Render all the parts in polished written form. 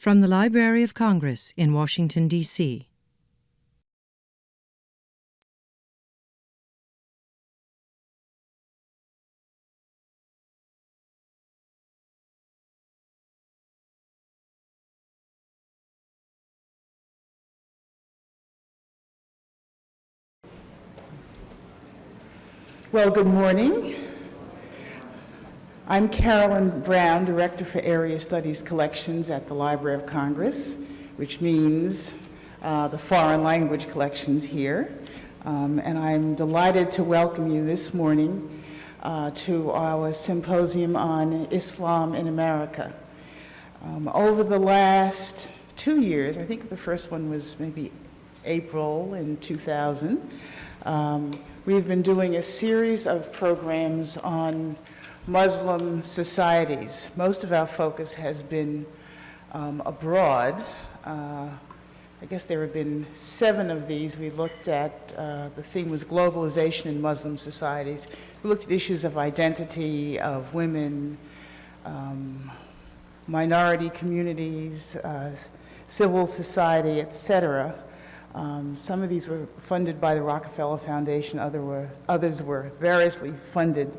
From the Library of Congress in Washington, D.C. Well, good morning. I'm Carolyn Brown, Director for Area Studies Collections at the Library of Congress, which means the foreign language collections here. And I'm delighted to welcome you this morning to our symposium on Islam in America. Over the last 2 years, I think the first one was maybe April in 2000, we've been doing a series of programs on Muslim societies. Most of our focus has been abroad. I guess there have been 7 of these. We looked at, the theme was globalization in Muslim societies. We looked at issues of identity, of women, minority communities, civil society, etc. Some of these were funded by the Rockefeller Foundation, others were variously funded.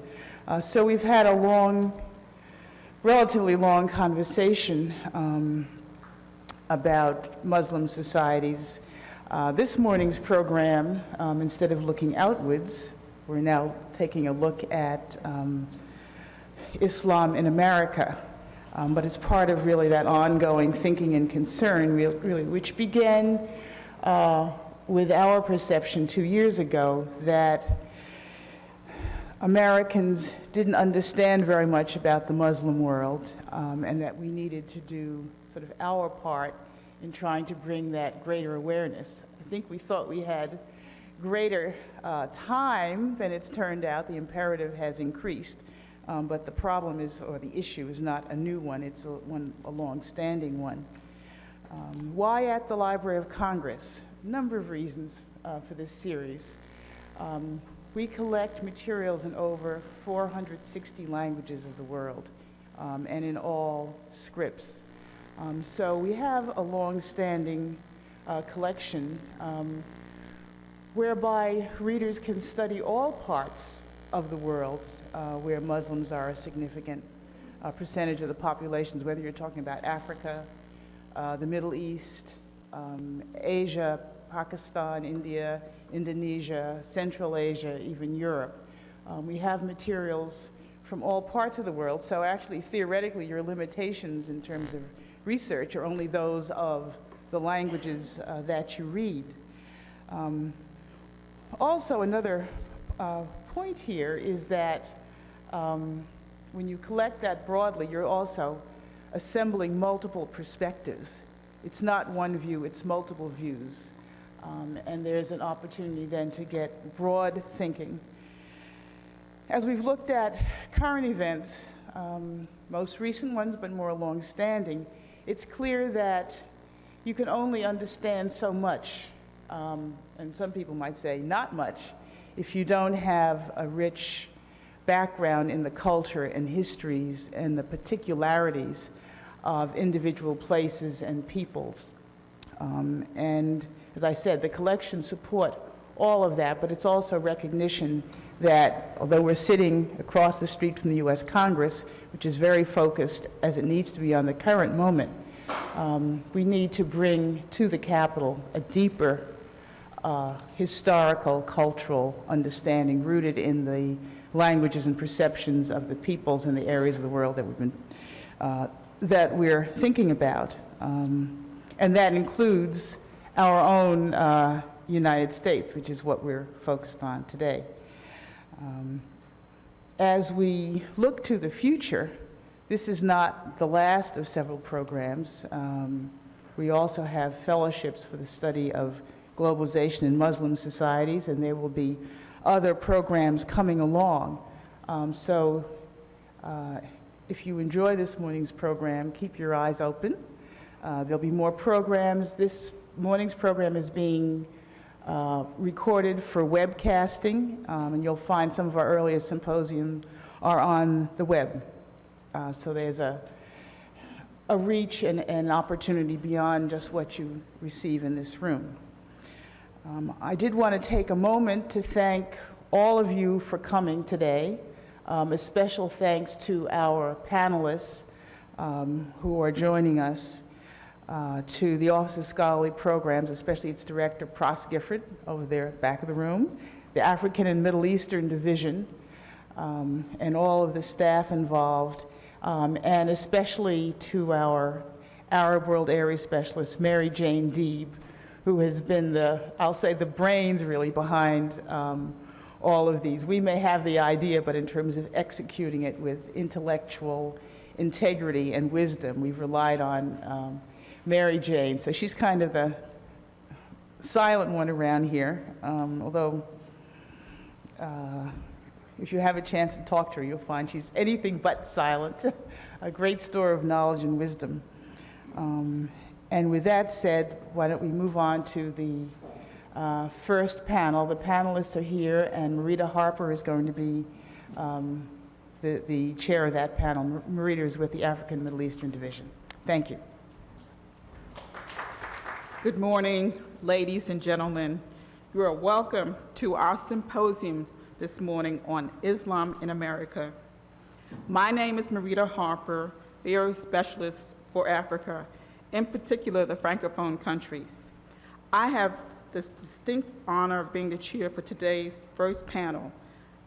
So we've had a relatively long conversation about Muslim societies. This morning's program, instead of looking outwards, we're now taking a look at Islam in America. But it's part of really that ongoing thinking and concern, really, which began with our perception 2 years ago that Americans didn't understand very much about the Muslim world, and that we needed to do sort of our part in trying to bring that greater awareness. I think we thought we had greater time than it's turned out. The imperative has increased, but the problem is, or the issue is not a new one, it's a long-standing one. Why at the Library of Congress? A number of reasons for this series. We collect materials in over 460 languages of the world, and in all scripts. So we have a long-standing collection whereby readers can study all parts of the world where Muslims are a significant percentage of the populations, whether you're talking about Africa, the Middle East, Asia, Pakistan, India, Indonesia, Central Asia, even Europe. We have materials from all parts of the world, so actually, theoretically, your limitations in terms of research are only those of the languages that you read. Also, another point here is that when you collect that broadly, you're also assembling multiple perspectives. It's not one view, it's multiple views. And there's an opportunity then to get broad thinking. As we've looked at current events, most recent ones, but more long-standing, it's clear that you can only understand so much, and some people might say not much, if you don't have a rich background in the culture and histories and the particularities of individual places and peoples. And as I said, the collections support all of that, but it's also recognition that although we're sitting across the street from the U.S. Congress, which is very focused as it needs to be on the current moment, we need to bring to the Capitol a deeper historical, cultural understanding rooted in the languages and perceptions of the peoples and the areas of the world that we're thinking about. And that includes our own United States, which is what we're focused on today. As we look to the future, this is not the last of several programs. We also have fellowships for the study of globalization in Muslim societies, and there will be other programs coming along. So if you enjoy this morning's program, keep your eyes open. There'll be more programs. This morning's program is being recorded for webcasting, and you'll find some of our earliest symposiums are on the web. So there's a a reach and an opportunity beyond just what you receive in this room. I did want to take a moment to thank all of you for coming today. A special thanks to our panelists who are joining us, to the Office of Scholarly Programs, especially its director, Pros Gifford, over there at the back of the room, the African and Middle Eastern Division, and all of the staff involved, and especially to our Arab World Area Specialist, Mary Jane Deeb, who has been I'll say the brains really behind all of these. We may have the idea, but in terms of executing it with intellectual integrity and wisdom, we've relied on Mary Jane. So she's kind of the silent one around here, although if you have a chance to talk to her, you'll find she's anything but silent, a great store of knowledge and wisdom. And with that said, why don't we move on to the first panel. The panelists are here, and Marieta Harper is going to be the chair of that panel. Marieta is with the African Middle Eastern Division. Thank you. Good morning, ladies and gentlemen. You are welcome to our symposium this morning on Islam in America. My name is Marieta Harper, the Area Specialist for Africa, in particular the Francophone countries. I have this distinct honor of being the chair for today's first panel,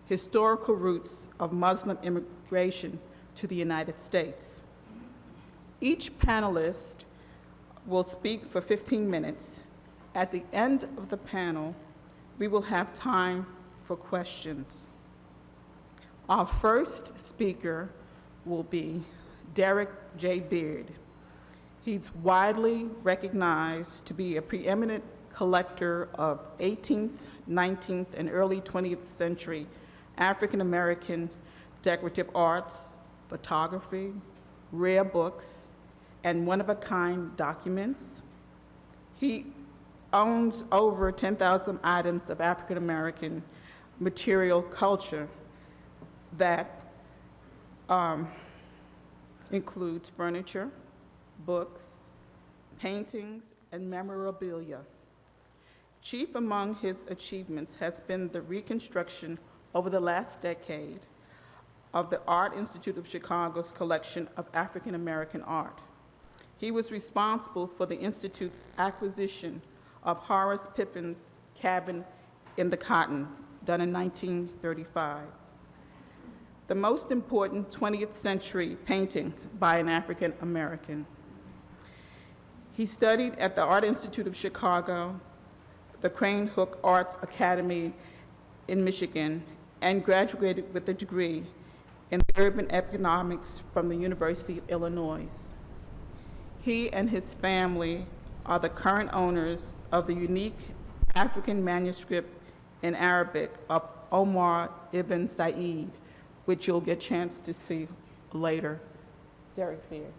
Historical Roots of Muslim Immigration to the United States. Each panelist will speak for 15 minutes. At the end of the panel, we will have time for questions. Our first speaker will be Derrick J. Beard. He's widely recognized to be a preeminent collector of 18th, 19th, and early 20th century African-American decorative arts, photography, rare books, and one-of-a-kind documents. He owns over 10,000 items of African-American material culture that includes furniture, books, paintings, and memorabilia. Chief among his achievements has been the reconstruction over the last decade of the Art Institute of Chicago's collection of African American art. He was responsible for the Institute's acquisition of Horace Pippin's Cabin in the Cotton, done in 1935. The most important 20th century painting by an African American. He studied at the Art Institute of Chicago, the Crane Hook Arts Academy in Michigan, and graduated with a degree in urban economics from the University of Illinois. He and his family are the current owners of the unique African manuscript in Arabic of Omar ibn Said, which you'll get a chance to see later. Derrick Beard.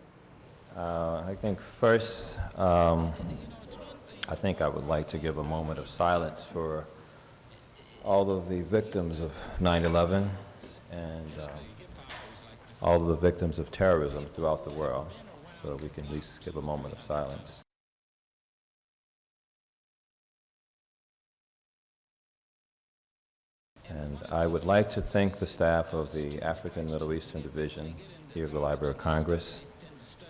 I think first, I think I would like to give a moment of silence for all of the victims of 9/11 and all of the victims of terrorism throughout the world, so that we can at least give a moment of silence. And I would like to thank the staff of the African Middle Eastern Division here at the Library of Congress,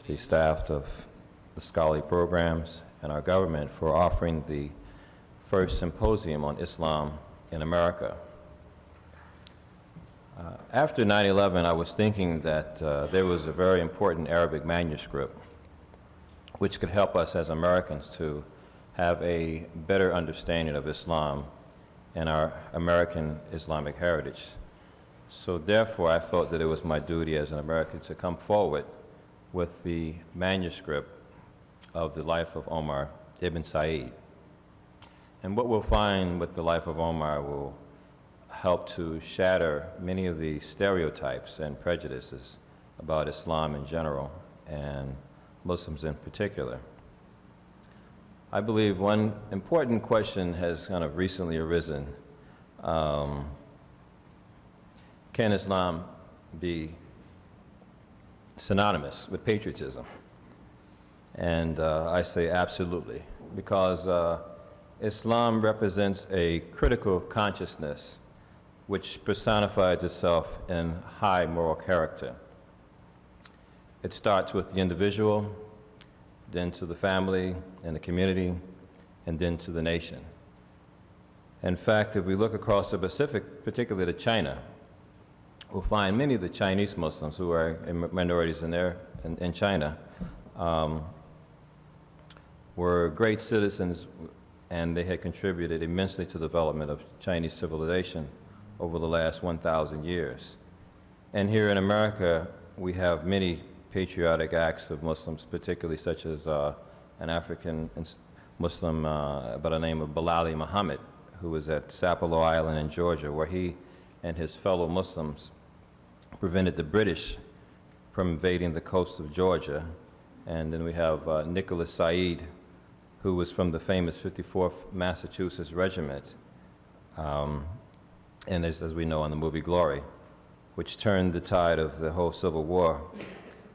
the staff of the scholarly programs, and our government for offering the first symposium on Islam in America. After 9/11, I was thinking that there was a very important Arabic manuscript which could help us as Americans to have a better understanding of Islam and our American Islamic heritage. So therefore, I felt that it was my duty as an American to come forward with the manuscript of the life of Omar ibn Said. And what we'll find with the life of Omar will help to shatter many of the stereotypes and prejudices about Islam in general and Muslims in particular. I believe one important question has kind of recently arisen. Can Islam be synonymous with patriotism? And I say absolutely, because Islam represents a critical consciousness which personifies itself in high moral character. It starts with the individual, then to the family and the community, and then to the nation. In fact, if we look across the Pacific, particularly to China, we'll find many of the Chinese Muslims who are minorities in China were great citizens, and they had contributed immensely to the development of Chinese civilization over the last 1,000 years. And here in America, we have many patriotic acts of Muslims, particularly such as an African Muslim by the name of Bilali Muhammad, who was at Sapelo Island in Georgia, where he and his fellow Muslims prevented the British from invading the coast of Georgia. And then we have Nicholas Said, who was from the famous 54th Massachusetts Regiment, and as we know in the movie Glory, which turned the tide of the whole Civil War.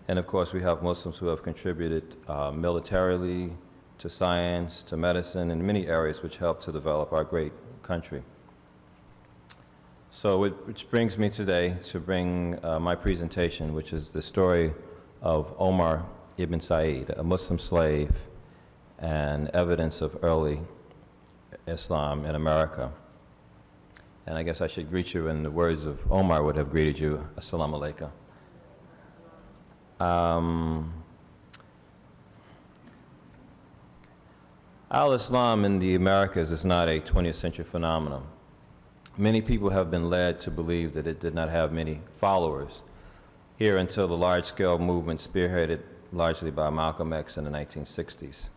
And of course, we have Muslims who have contributed militarily, to science, to medicine, in many areas which helped to develop our great country. So which brings me today to bring my presentation, which is the story of Omar ibn Said, a Muslim slave, and evidence of early Islam in America. And I guess I should greet you in the words of Omar would have greeted you, Assalamu alaikum. Al-Islam in the Americas is not a 20th century phenomenon. Many people have been led to believe that it did not have many followers here until the large-scale movement spearheaded largely by Malcolm X in the 1960s.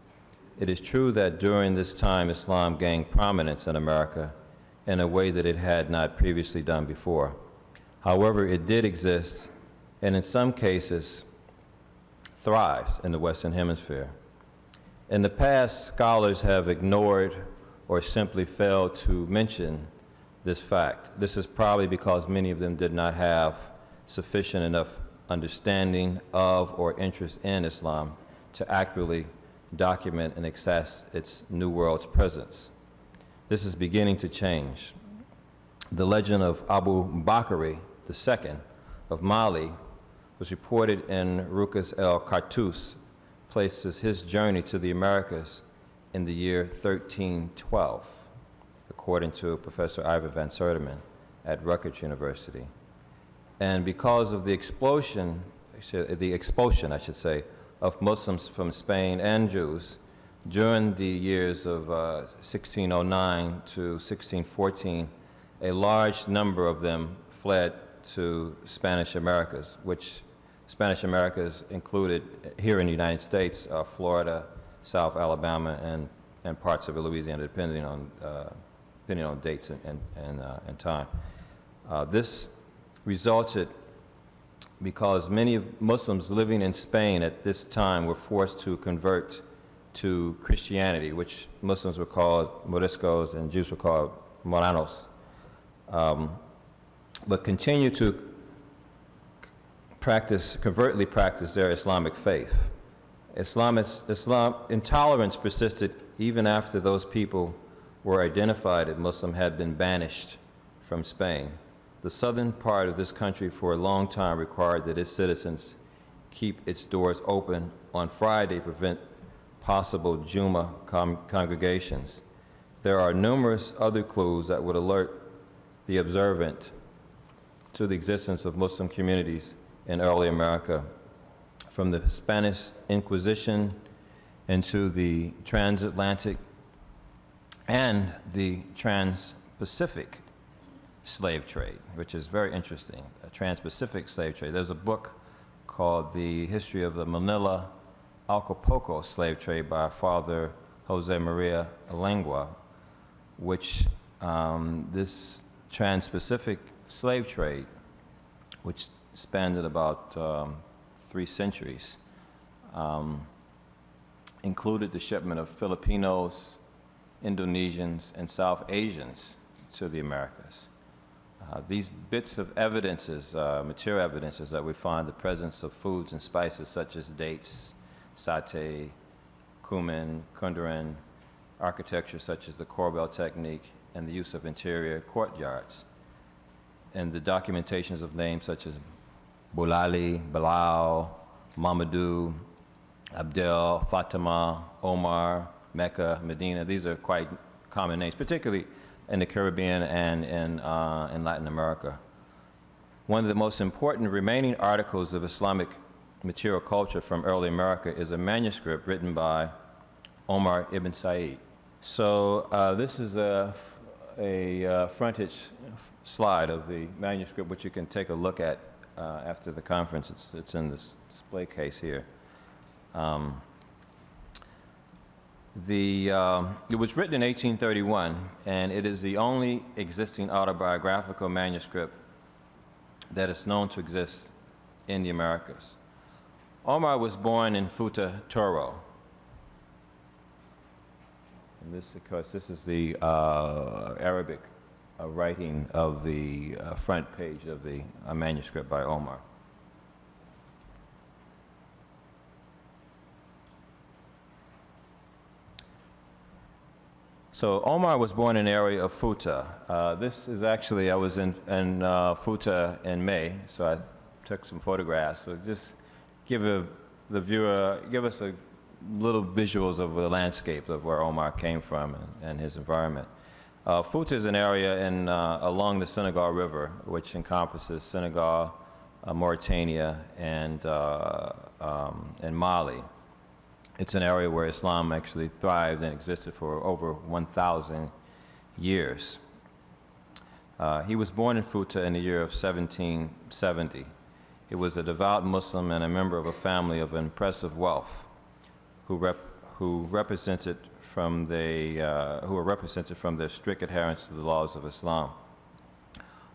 It is true that during this time, Islam gained prominence in America in a way that it had not previously done before. However, it did exist, and in some cases, thrived in the Western Hemisphere. In the past, scholars have ignored or simply failed to mention this fact. This is probably because many of them did not have sufficient enough understanding of or interest in Islam to accurately document and assess its New World's presence. This is beginning to change. The legend of Abu Bakr II of Mali was reported in Rukas el-Kartus, places his journey to the Americas in the year 1312, according to Professor Ivor van Sertiman at Rutgers University. And because of the expulsion, I should say, of Muslims from Spain and Jews during the years of 1609 to 1614, a large number of them fled to Spanish Americas, which Spanish Americas included here in the United States, Florida, South Alabama, and parts of Louisiana, depending on dates and time. This resulted because many Muslims living in Spain at this time were forced to convert to Christianity, which Muslims were called Moriscos and Jews were called Moranos, but continue to covertly practice their Islamic faith. Islam intolerance persisted even after those people were identified as Muslim had been banished from Spain. The southern part of this country for a long time required that its citizens keep its doors open on Friday to prevent possible Juma congregations. There are numerous other clues that would alert the observant to the existence of Muslim communities in early America, from the Spanish Inquisition into the transatlantic and the trans-Pacific slave trade, which is very interesting, a trans-Pacific slave trade. There's a book called The History of the Manila Acapulco Slave Trade by Father Jose Maria Lengua, which this trans-Pacific slave trade, which spanned about 3 centuries, included the shipment of Filipinos, Indonesians, and South Asians to the Americas. These bits of evidences, material evidences that we find the presence of foods and spices such as dates, satay, cumin, kundaran, architecture such as the corbel technique, and the use of interior courtyards. And the documentations of names such as Bulali, Bilal, Mamadou, Abdel, Fatima, Omar, Mecca, Medina, these are quite common names, particularly in the Caribbean and in Latin America. One of the most important remaining articles of Islamic material culture from early America is a manuscript written by Omar ibn Said. So this is a frontage slide of the manuscript, which you can take a look at after the conference. It's in this display case here. It was written in 1831, and it is the only existing autobiographical manuscript that is known to exist in the Americas. Omar was born in Futa Toro. And this, of course, this is the Arabic writing of the front page of the manuscript by Omar. So Omar was born in the area of Futa. This is actually, I was in Futa in May, so I took some photographs. So just give the viewer, give us a little visuals of the landscape of where Omar came from and his environment. Futa is an area along the Senegal River, which encompasses Senegal, Mauritania, and Mali. It's an area where Islam actually thrived and existed for over 1,000 years. He was born in Futa in the year of 1770. He was a devout Muslim and a member of a family of impressive wealth who were represented from their strict adherence to the laws of Islam.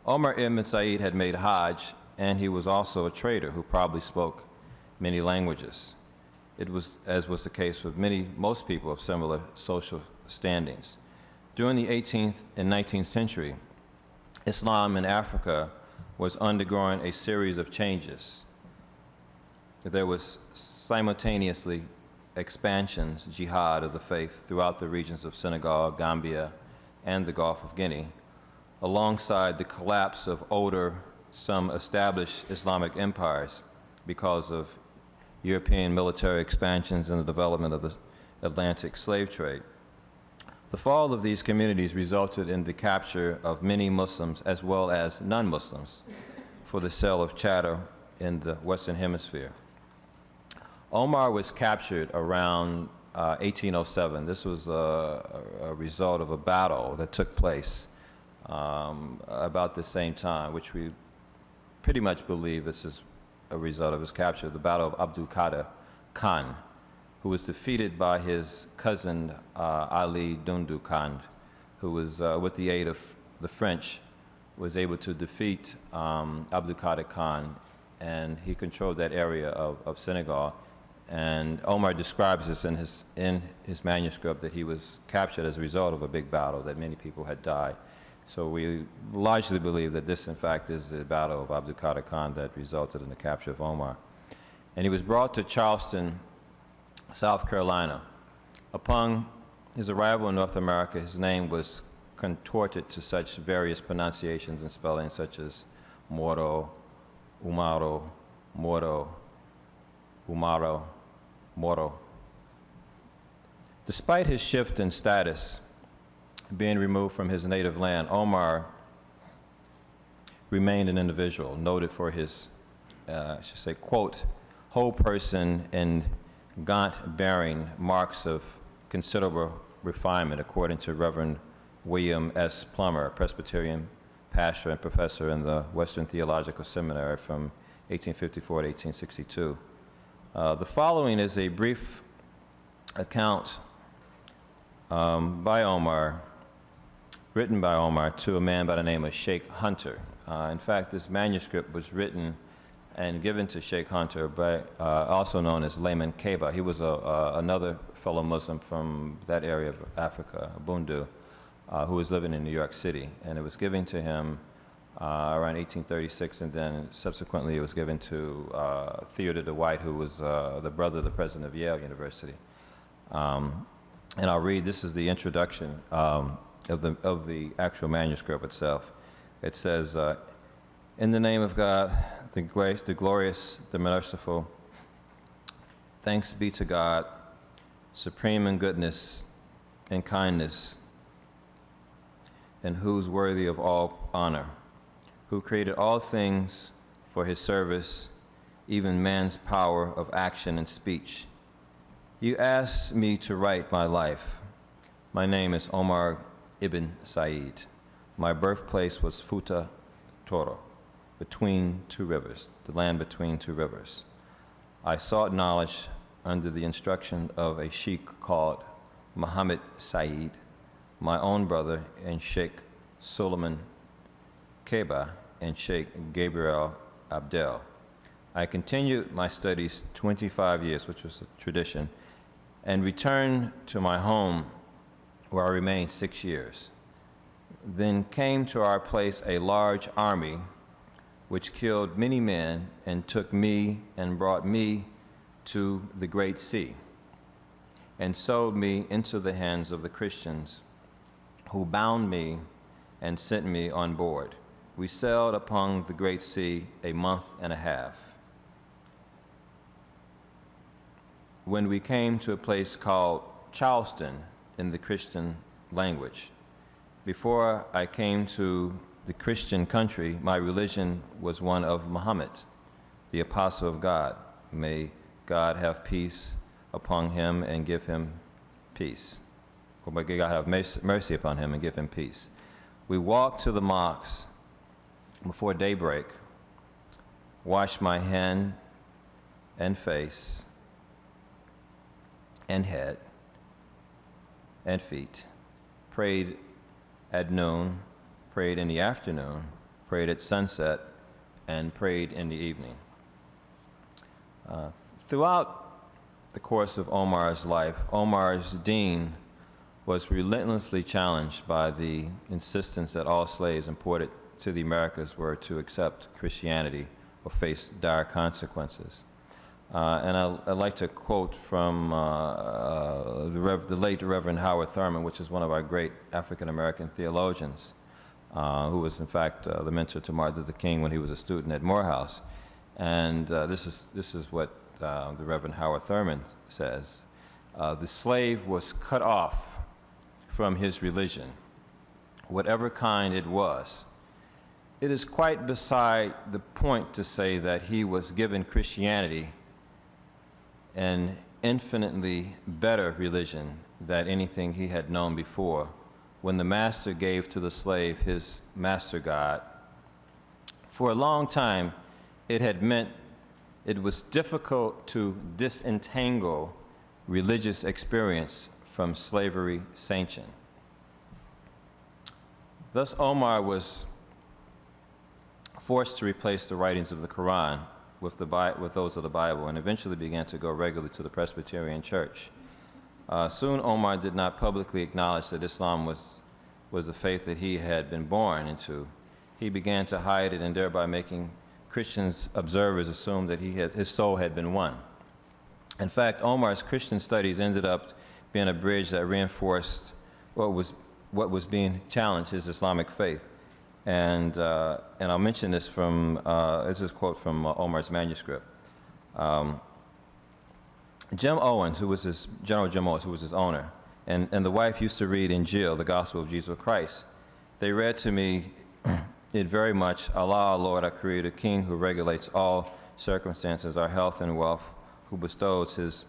Omar ibn Said had made Hajj, and he was also a trader who probably spoke many languages. It was, as was the case with most people of similar social standings. During the 18th and 19th century, Islam in Africa was undergoing a series of changes. There was simultaneously expansions, jihad of the faith throughout the regions of Senegal, Gambia, and the Gulf of Guinea, alongside the collapse of some established Islamic empires because of European military expansions and the development of the Atlantic slave trade. The fall of these communities resulted in the capture of many Muslims as well as non-Muslims for the sale of chattel in the Western Hemisphere. Omar was captured around 1807. This was a result of a battle that took place about the same time, which we pretty much believe this is a result of his capture, the Battle of Abdul Qadir Khan, who was defeated by his cousin Ali Dundu Khan, who was, with the aid of the French, was able to defeat Abdul Qadir Khan, and he controlled that area of Senegal. And Omar describes this in his manuscript that he was captured as a result of a big battle, that many people had died. So we largely believe that this, in fact, is the battle of Abdul Qadir Khan that resulted in the capture of Omar. And he was brought to Charleston, South Carolina. Upon his arrival in North America, his name was contorted to such various pronunciations and spellings such as Moro, Umaro, Moro, Umaro, Moro. Despite his shift in status, being removed from his native land, Omar remained an individual noted for his, I should say, quote, whole person and gaunt bearing, marks of considerable refinement, according to Reverend William S. Plummer, a Presbyterian pastor and professor in the Western Theological Seminary from 1854 to 1862. The following is a brief account by Omar, written by Omar to a man by the name of Sheikh Hunter. In fact, this manuscript was written and given to Sheikh Hunter, also known as Layman Keba. He was another fellow Muslim from that area of Africa, Bundu, who was living in New York City. And it was given to him around 1836, and then subsequently it was given to Theodore Dwight, who was the brother of the president of Yale University. And I'll read, this is the introduction of the actual manuscript itself. It says, in the name of God, the glorious, the merciful, thanks be to God, supreme in goodness and kindness, and who's worthy of all honor, who created all things for his service, even man's power of action and speech. You asked me to write my life. My name is Omar ibn Said. My birthplace was Futa Toro, between two rivers, the land between two rivers. I sought knowledge under the instruction of a sheikh called Muhammad Said, my own brother, and Sheikh Suleiman Keba and Sheikh Gabriel Abdel. I continued my studies 25 years, which was a tradition, and returned to my home where I remained 6 years. Then came to our place a large army which killed many men and took me and brought me to the Great Sea and sold me into the hands of the Christians, who bound me and sent me on board. We sailed upon the Great Sea a month and a half. When we came to a place called Charleston in the Christian language, before I came to the Christian country, my religion was one of Muhammad, the apostle of God. May God have peace upon him and give him peace. Or may God have mercy upon him and give him peace. We walked to the mosque before daybreak, washed my hand and face and head and feet, prayed at noon, prayed in the afternoon, prayed at sunset, and prayed in the evening. Throughout the course of Omar's life, Omar's dean was relentlessly challenged by the insistence that all slaves imported to the Americas were to accept Christianity or face dire consequences. And I'd like to quote from the late Reverend Howard Thurman, which is one of our great African-American theologians, who was in fact the mentor to Martin Luther King when he was a student at Morehouse. And this is what the Reverend Howard Thurman says. The slave was cut off from his religion, whatever kind it was. It is quite beside the point to say that he was given Christianity, an infinitely better religion than anything he had known before, when the master gave to the slave his master God. For a long time, it had meant it was difficult to disentangle religious experience from slavery sanction. Thus, Omar was forced to replace the writings of the Quran with those of the Bible, and eventually began to go regularly to the Presbyterian Church. Soon, Omar did not publicly acknowledge that Islam was the faith that he had been born into. He began to hide it, and thereby making Christians observers assume that his soul had been won. In fact, Omar's Christian studies ended up being a bridge that reinforced what was being challenged, his Islamic faith. And I'll mention this from, this is a quote from Omar's manuscript. Jim Owens, General Jim Owens, who was his owner, and the wife used to read Injil, the Gospel of Jesus Christ. They read to me it very much, Allah, our Lord, our Creator, King, who regulates all circumstances, our health and wealth, who bestows his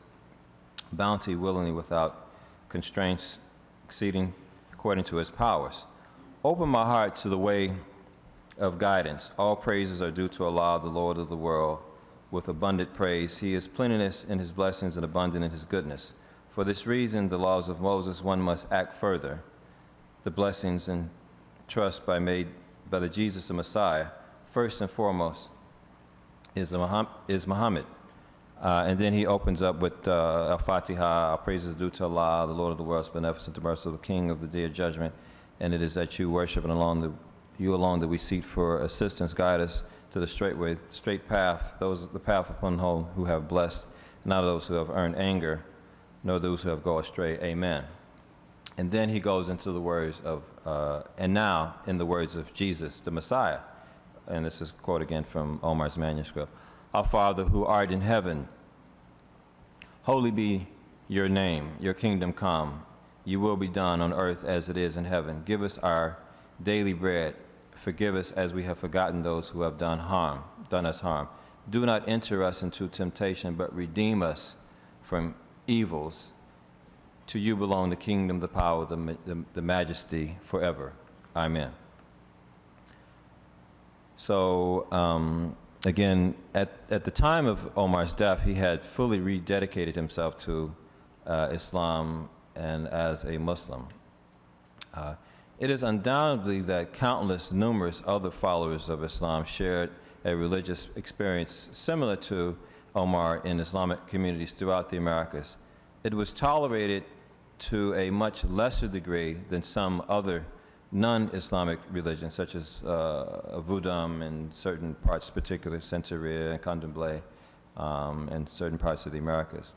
bounty willingly without constraints exceeding according to his powers. Open my heart to the way of guidance. All praises are due to Allah, the Lord of the world, with abundant praise. He is plenteous in his blessings and abundant in his goodness. For this reason, the laws of Moses, one must act further. The blessings and trust by the Jesus the Messiah, first and foremost, is Muhammad. And then he opens up with Al-Fatiha, our praises due to Allah, the Lord of the world, beneficent, the merciful, King of the day of judgment. And it is that you worship and alone you alone that we seek for assistance. Guide us to the straight way, straight path, the path upon who have blessed, not those who have earned anger, nor those who have gone astray. Amen. And then he goes into the words of, and now in the words of Jesus, the Messiah. And this is a quote again from Omar's manuscript. Our Father who art in heaven, holy be your name, your kingdom come. Your will be done on earth as it is in heaven. Give us our daily bread. Forgive us as we have forgotten those who have done us harm. Do not enter us into temptation, but redeem us from evils. To you belong the kingdom, the power, the majesty forever. Amen. So, again, at the time of Omar's death, he had fully rededicated himself to Islam and as a Muslim. It is undoubtedly that numerous other followers of Islam shared a religious experience similar to Omar in Islamic communities throughout the Americas. It was tolerated to a much lesser degree than some other non-Islamic religions, such as Voodoo in certain parts, particularly Santeria and Candomblé, and certain parts of the Americas.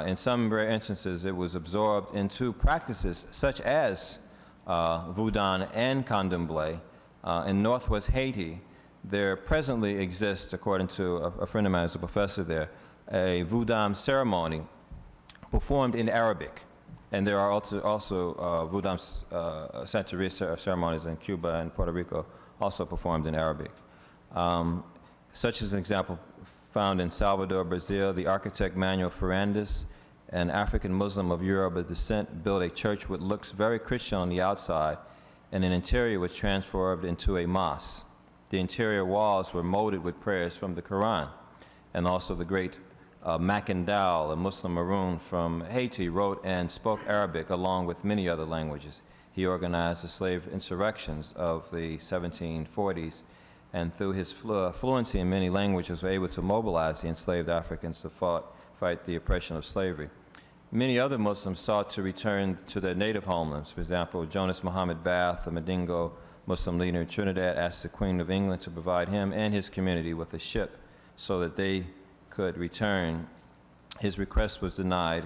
In some rare instances, it was absorbed into practices such as Voodoo and Candomblé. In Northwest Haiti, there presently exists, according to a friend of mine who's a professor there, a Voodoo ceremony performed in Arabic. And there are also Voodoo Santeria ceremonies in Cuba and Puerto Rico, also performed in Arabic. Such as an example found in Salvador, Brazil, the architect Manuel Ferrandes, an African Muslim of Yoruba descent, built a church which looks very Christian on the outside, and an interior was transformed into a mosque. The interior walls were molded with prayers from the Quran, and also the great Macandal, a Muslim Maroon from Haiti, wrote and spoke Arabic along with many other languages. He organized the slave insurrections of the 1740s, and through his fluency in many languages was able to mobilize the enslaved Africans to fight the oppression of slavery. Many other Muslims sought to return to their native homelands. For example, Jonas Muhammad Bath, a Mandingo Muslim leader in Trinidad, asked the Queen of England to provide him and his community with a ship so that they could return. His request was denied,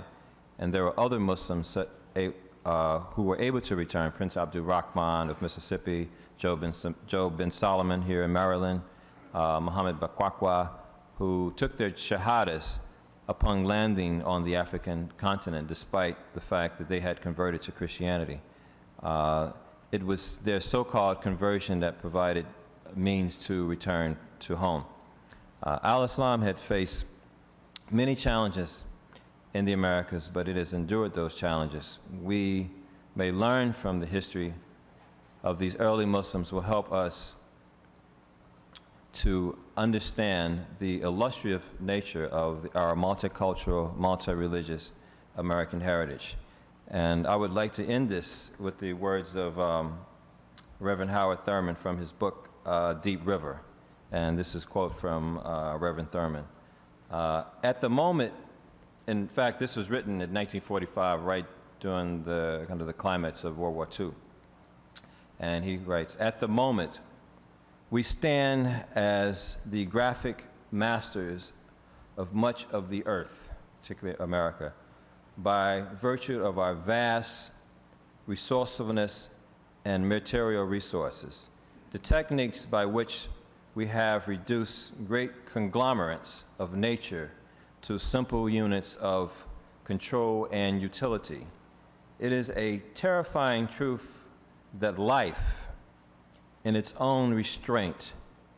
and there were other Muslims who were able to return. Prince Abdul Rahman of Mississippi, Joe bin Solomon here in Maryland, Muhammad Bakwakwa, who took their shahadas upon landing on the African continent, despite the fact that they had converted to Christianity. It was their so-called conversion that provided means to return to home. Al-Islam had faced many challenges in the Americas, but it has endured those challenges. We may learn from the history of these early Muslims will help us to understand the illustrious nature of our multicultural, multi-religious American heritage. And I would like to end this with the words of Reverend Howard Thurman from his book, Deep River. And this is a quote from Reverend Thurman. At the moment, in fact, this was written in 1945, right during the kind of the climax of World War II. And he writes, "At the moment, we stand as the graphic masters of much of the earth, particularly America, by virtue of our vast resourcefulness and material resources. The techniques by which we have reduced great conglomerates of nature to simple units of control and utility. It is a terrifying truth that life, in its own restraint,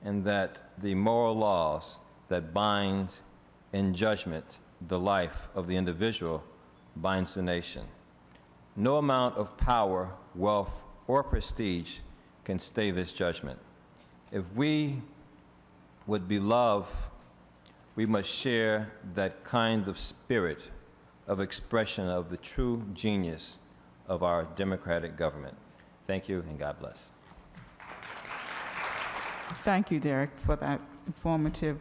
and that the moral laws that bind in judgment the life of the individual binds the nation. No amount of power, wealth, or prestige can stay this judgment. If we would be loved, we must share that kind of spirit of expression of the true genius of our democratic government." Thank you, and God bless. Thank you, Derrick, for that informative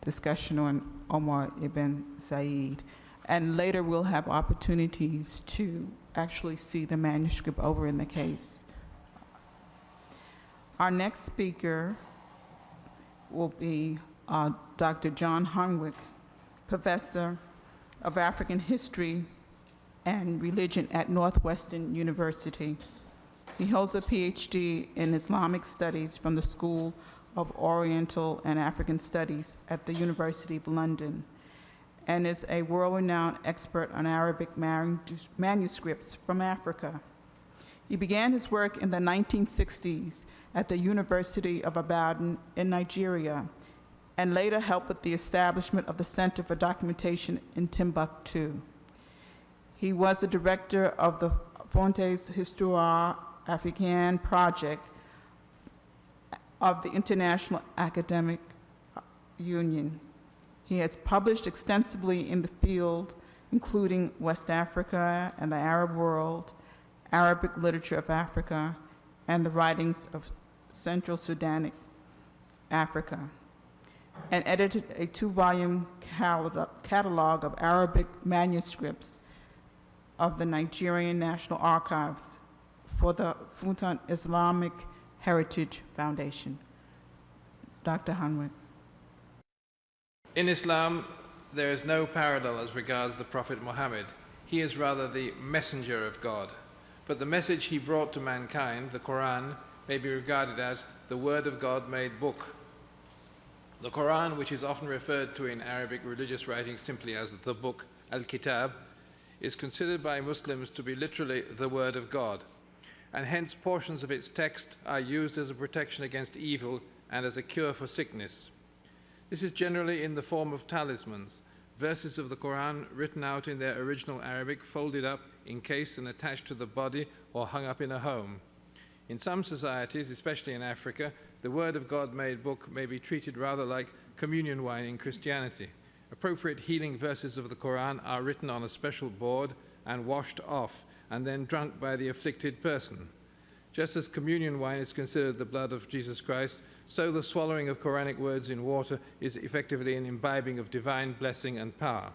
discussion on Omar ibn Said. And later we'll have opportunities to actually see the manuscript over in the case. Our next speaker will be Dr. John Hunwick, Professor of African History and Religion at Northwestern University. He holds a PhD in Islamic Studies from the School of Oriental and African Studies at the University of London, and is a world-renowned expert on Arabic manuscripts from Africa. He began his work in the 1960s at the University of Ibadan in Nigeria, and later helped with the establishment of the Center for Documentation in Timbuktu. He was the director of the Fontes Histoire Africaine project of the International Academic Union. He has published extensively in the field, including West Africa and the Arab world, Arabic literature of Africa, and the writings of Central Sudanic Africa, and edited a 2-volume catalog of Arabic manuscripts of the Nigerian National Archives for the Futon Islamic Heritage Foundation. Dr. Hunwick. In Islam, there is no parallel as regards the Prophet Muhammad. He is rather the messenger of God. But the message he brought to mankind, the Quran, may be regarded as the Word of God made book. The Quran, which is often referred to in Arabic religious writings simply as the book, Al-Kitab, is considered by Muslims to be literally the Word of God, and hence portions of its text are used as a protection against evil and as a cure for sickness. This is generally in the form of talismans, verses of the Quran written out in their original Arabic, folded up, encased and attached to the body or hung up in a home. In some societies, especially in Africa, the Word of God made book may be treated rather like communion wine in Christianity. Appropriate healing verses of the Quran are written on a special board and washed off, and then drunk by the afflicted person. Just as communion wine is considered the blood of Jesus Christ, so the swallowing of Quranic words in water is effectively an imbibing of divine blessing and power.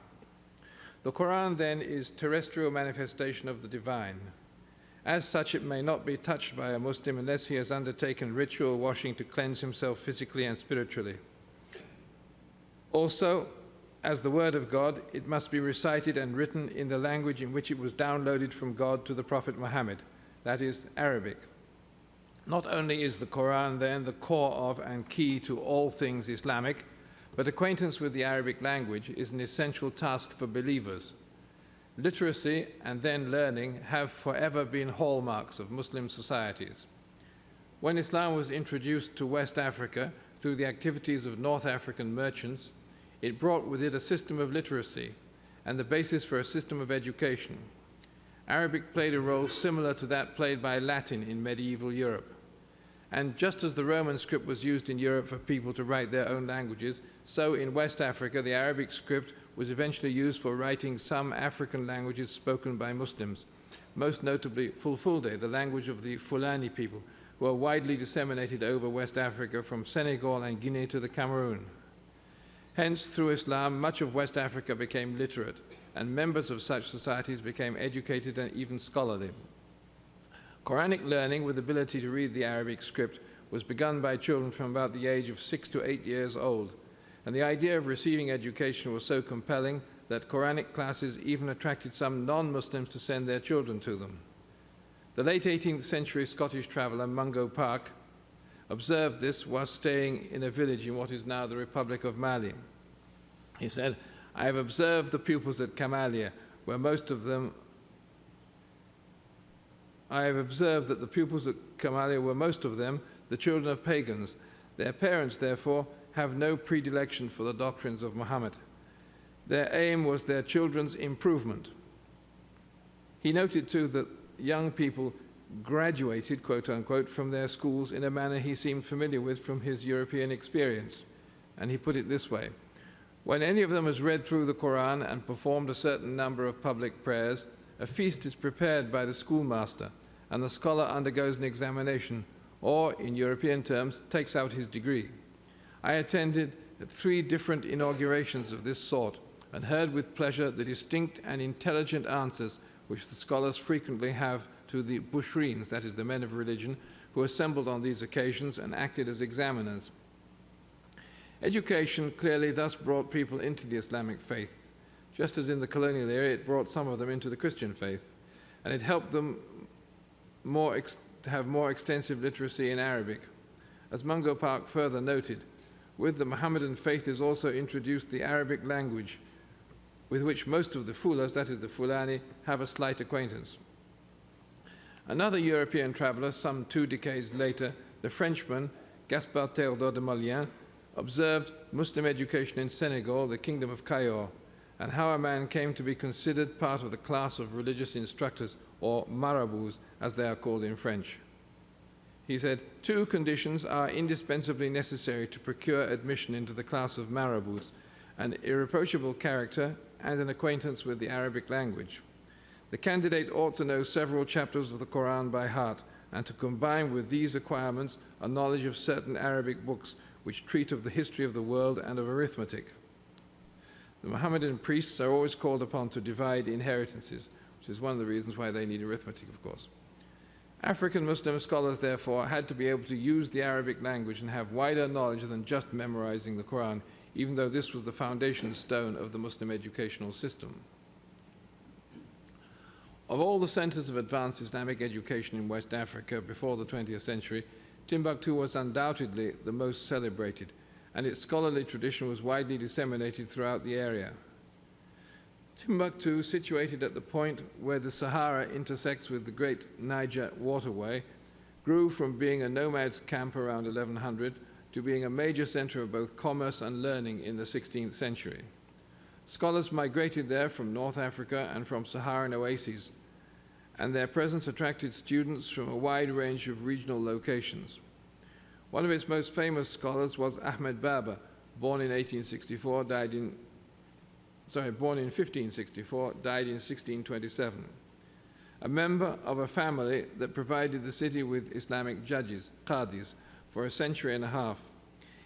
The Quran, then, is terrestrial manifestation of the divine. As such, it may not be touched by a Muslim unless he has undertaken ritual washing to cleanse himself physically and spiritually. Also, as the Word of God, it must be recited and written in the language in which it was downloaded from God to the Prophet Muhammad, that is, Arabic. Not only is the Quran, then, the core of and key to all things Islamic, but acquaintance with the Arabic language is an essential task for believers. Literacy and then learning have forever been hallmarks of Muslim societies. When Islam was introduced to West Africa through the activities of North African merchants, it brought with it a system of literacy and the basis for a system of education. Arabic played a role similar to that played by Latin in medieval Europe. And just as the Roman script was used in Europe for people to write their own languages, so in West Africa the Arabic script was eventually used for writing some African languages spoken by Muslims, most notably Fulfulde, the language of the Fulani people, who are widely disseminated over West Africa from Senegal and Guinea to the Cameroon. Hence, through Islam, much of West Africa became literate, and members of such societies became educated and even scholarly. Quranic learning with ability to read the Arabic script was begun by children from about the age of 6 to 8 years old, and the idea of receiving education was so compelling that Quranic classes even attracted some non-Muslims to send their children to them. The late 18th century Scottish traveller Mungo Park observed this while staying in a village in what is now the Republic of Mali. He said, "I have observed the pupils at Kamalia, where most of them the children of pagans. Their parents, therefore, have no predilection for the doctrines of Muhammad. Their aim was their children's improvement." He noted, too, that young people graduated, quote unquote, from their schools in a manner he seemed familiar with from his European experience. And he put it this way: "When any of them has read through the Quran and performed a certain number of public prayers, a feast is prepared by the schoolmaster, and the scholar undergoes an examination, or, in European terms, takes out his degree. I attended 3 different inaugurations of this sort, and heard with pleasure the distinct and intelligent answers which the scholars frequently have to the bushrins, that is, the men of religion, who assembled on these occasions and acted as examiners. Education clearly thus brought people into the Islamic faith, just as in the colonial era it brought some of them into the Christian faith, and it helped them to have more extensive literacy in Arabic. As Mungo Park further noted, with the Mohammedan faith is also introduced the Arabic language, with which most of the Fulas, that is the Fulani, have a slight acquaintance. Another European traveller, some 2 decades later, the Frenchman Gaspard Théodore de Molière, observed Muslim education in Senegal, the Kingdom of Cayor, and how a man came to be considered part of the class of religious instructors, or marabouts, as they are called in French. He said, 2 conditions are indispensably necessary to procure admission into the class of marabouts: an irreproachable character and an acquaintance with the Arabic language. The candidate ought to know several chapters of the Quran by heart, and to combine with these acquirements a knowledge of certain Arabic books which treat of the history of the world and of arithmetic. The Mohammedan priests are always called upon to divide inheritances, which is one of the reasons why they need arithmetic, of course. African Muslim scholars, therefore, had to be able to use the Arabic language and have wider knowledge than just memorizing the Quran, even though this was the foundation stone of the Muslim educational system. Of all the centers of advanced Islamic education in West Africa before the 20th century, Timbuktu was undoubtedly the most celebrated, and its scholarly tradition was widely disseminated throughout the area. Timbuktu, situated at the point where the Sahara intersects with the great Niger waterway, grew from being a nomad's camp around 1100 to being a major center of both commerce and learning in the 16th century. Scholars migrated there from North Africa and from Saharan oases, and their presence attracted students from a wide range of regional locations. One of its most famous scholars was Ahmed Baba, born in 1564, died in 1627, a member of a family that provided the city with Islamic judges, qadis, for a century and a half.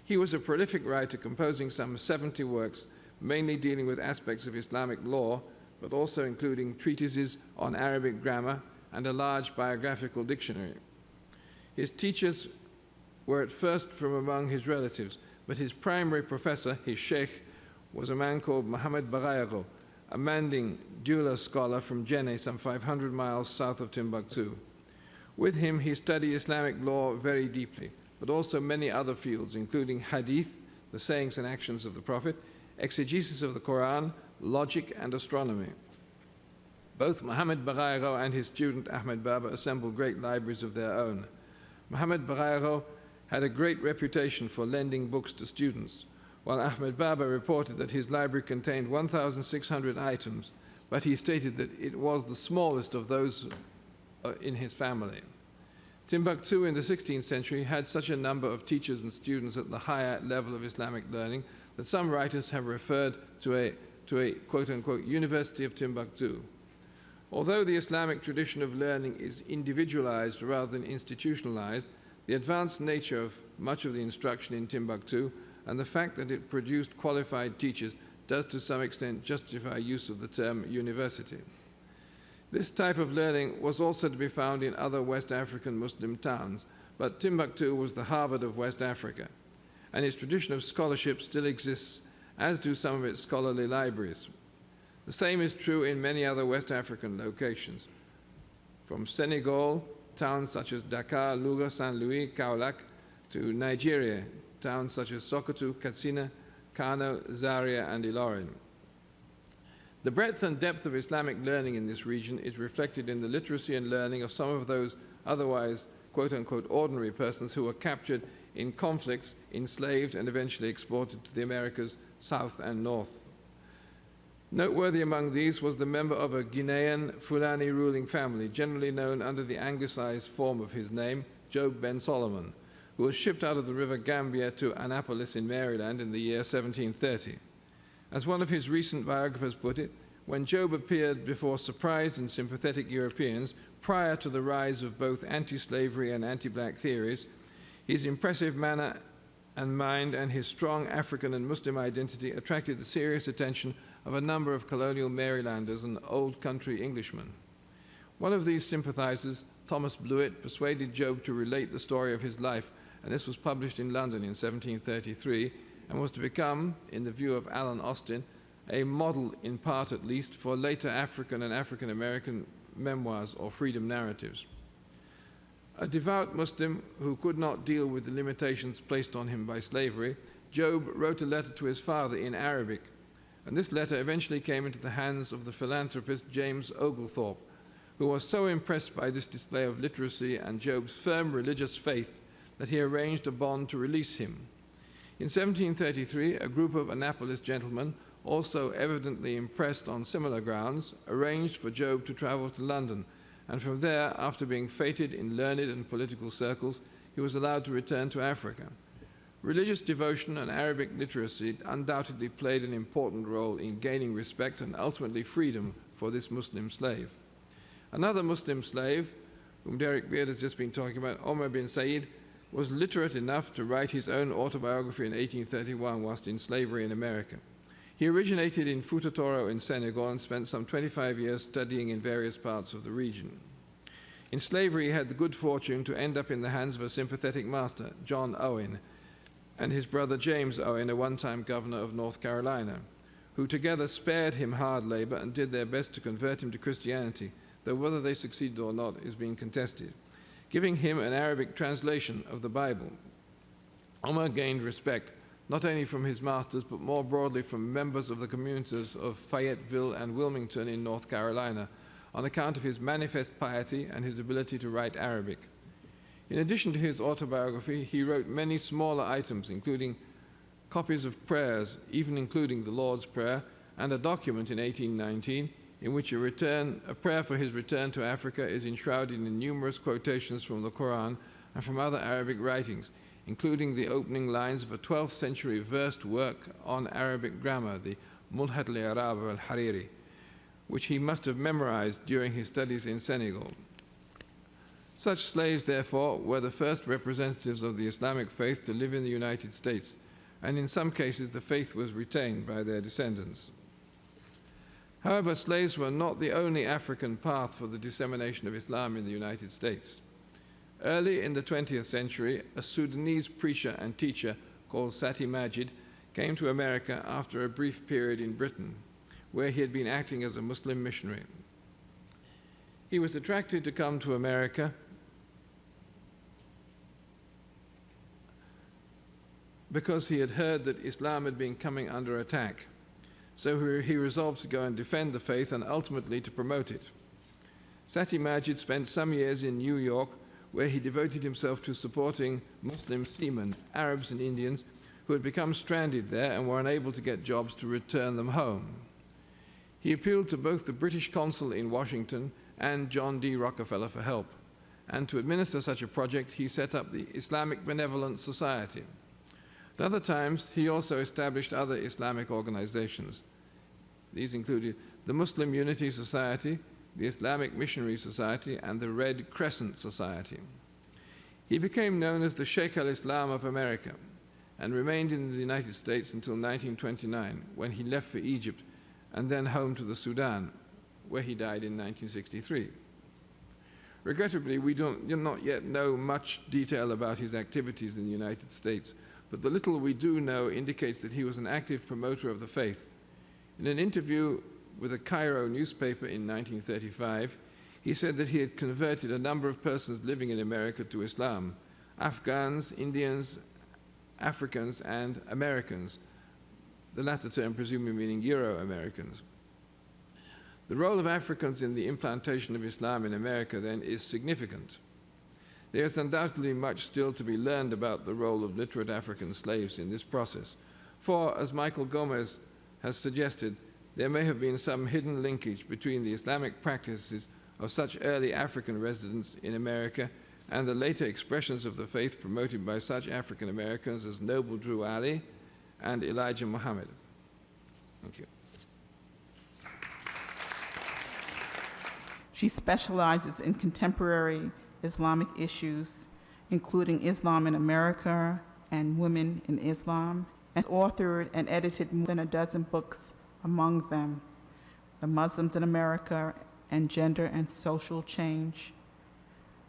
He was a prolific writer, composing some 70 works, mainly dealing with aspects of Islamic law, but also including treatises on Arabic grammar and a large biographical dictionary. His teachers were at first from among his relatives, but his primary professor, his sheikh, was a man called Mohammed Barayago, a Manding Dula scholar from Jenne, some 500 miles south of Timbuktu. With him, he studied Islamic law very deeply, but also many other fields, including hadith, the sayings and actions of the Prophet, exegesis of the Quran, logic, and astronomy. Both Mohammed Barayago and his student Ahmed Baba assembled great libraries of their own. Mohammed Barayago had a great reputation for lending books to students, while Ahmed Baba reported that his library contained 1,600 items, but he stated that it was the smallest of those in his family. Timbuktu in the 16th century had such a number of teachers and students at the higher level of Islamic learning that some writers have referred to a quote-unquote University of Timbuktu. Although the Islamic tradition of learning is individualized rather than institutionalized, the advanced nature of much of the instruction in Timbuktu and the fact that it produced qualified teachers does to some extent justify use of the term university. This type of learning was also to be found in other West African Muslim towns, but Timbuktu was the Harvard of West Africa, and its tradition of scholarship still exists, as do some of its scholarly libraries. The same is true in many other West African locations. From Senegal, towns such as Dakar, Louga, Saint Louis, Kaolack, to Nigeria, towns such as Sokoto, Katsina, Kano, Zaria, and Ilorin. The breadth and depth of Islamic learning in this region is reflected in the literacy and learning of some of those otherwise quote-unquote ordinary persons who were captured in conflicts, enslaved, and eventually exported to the Americas, South and North. Noteworthy among these was the member of a Guinean Fulani ruling family, generally known under the anglicized form of his name, Job Ben Solomon, who was shipped out of the river Gambia to Annapolis in Maryland in the year 1730. As one of his recent biographers put it, when Job appeared before surprised and sympathetic Europeans prior to the rise of both anti-slavery and anti-black theories, his impressive manner and mind and his strong African and Muslim identity attracted the serious attention of a number of colonial Marylanders and old country Englishmen. One of these sympathizers, Thomas Blewett, persuaded Job to relate the story of his life, and this was published in London in 1733, and was to become, in the view of Alan Austin, a model, in part at least, for later African and African American memoirs or freedom narratives. A devout Muslim who could not deal with the limitations placed on him by slavery, Job wrote a letter to his father in Arabic, and this letter eventually came into the hands of the philanthropist James Oglethorpe, who was so impressed by this display of literacy and Job's firm religious faith that he arranged a bond to release him. In 1733, a group of Annapolis gentlemen, also evidently impressed on similar grounds, arranged for Job to travel to London, and from there, after being feted in learned and political circles, he was allowed to return to Africa. Religious devotion and Arabic literacy undoubtedly played an important role in gaining respect and ultimately freedom for this Muslim slave. Another Muslim slave, whom Derrick Beard has just been talking about, Omar bin Said, was literate enough to write his own autobiography in 1831 whilst in slavery in America. He originated in Fouta Toro in Senegal and spent some 25 years studying in various parts of the region. In slavery, he had the good fortune to end up in the hands of a sympathetic master, John Owen, and his brother James Owen, a one-time governor of North Carolina, who together spared him hard labor and did their best to convert him to Christianity, though whether they succeeded or not is being contested, giving him an Arabic translation of the Bible. Omar gained respect not only from his masters, but more broadly from members of the communities of Fayetteville and Wilmington in North Carolina, on account of his manifest piety and his ability to write Arabic. In addition to his autobiography, he wrote many smaller items, including copies of prayers, even including the Lord's Prayer, and a document in 1819 in which a prayer for his return to Africa is enshrouded in numerous quotations from the Quran and from other Arabic writings, including the opening lines of a 12th century versed work on Arabic grammar, the Mulhat al-I'rab al-Hariri, which he must have memorized during his studies in Senegal. Such slaves, therefore, were the first representatives of the Islamic faith to live in the United States, and in some cases the faith was retained by their descendants. However, slaves were not the only African path for the dissemination of Islam in the United States. Early in the 20th century, a Sudanese preacher and teacher called Sati Majid came to America after a brief period in Britain, where he had been acting as a Muslim missionary. He was attracted to come to America because he had heard that Islam had been coming under attack. So he resolved to go and defend the faith and ultimately to promote it. Sati Majid spent some years in New York, where he devoted himself to supporting Muslim seamen, Arabs and Indians, who had become stranded there and were unable to get jobs to return them home. He appealed to both the British consul in Washington and John D. Rockefeller for help, and to administer such a project, he set up the Islamic Benevolent Society. At other times, he also established other Islamic organizations. These included the Muslim Unity Society, the Islamic Missionary Society, and the Red Crescent Society. He became known as the Sheikh al-Islam of America and remained in the United States until 1929, when he left for Egypt and then home to the Sudan, where he died in 1963. Regrettably, we do not yet know much detail about his activities in the United States, but the little we do know indicates that he was an active promoter of the faith. In an interview with a Cairo newspaper in 1935, he said that he had converted a number of persons living in America to Islam: Afghans, Indians, Africans, and Americans, the latter term presumably meaning Euro-Americans. The role of Africans in the implantation of Islam in America, then, is significant. There is undoubtedly much still to be learned about the role of literate African slaves in this process, for, as Michael Gomez has suggested, there may have been some hidden linkage between the Islamic practices of such early African residents in America and the later expressions of the faith promoted by such African Americans as Noble Drew Ali and Elijah Muhammad. Thank you. She specializes in contemporary Islamic issues, including Islam in America and women in Islam, and authored and edited more than a dozen books, among them The Muslims in America and Gender and Social Change.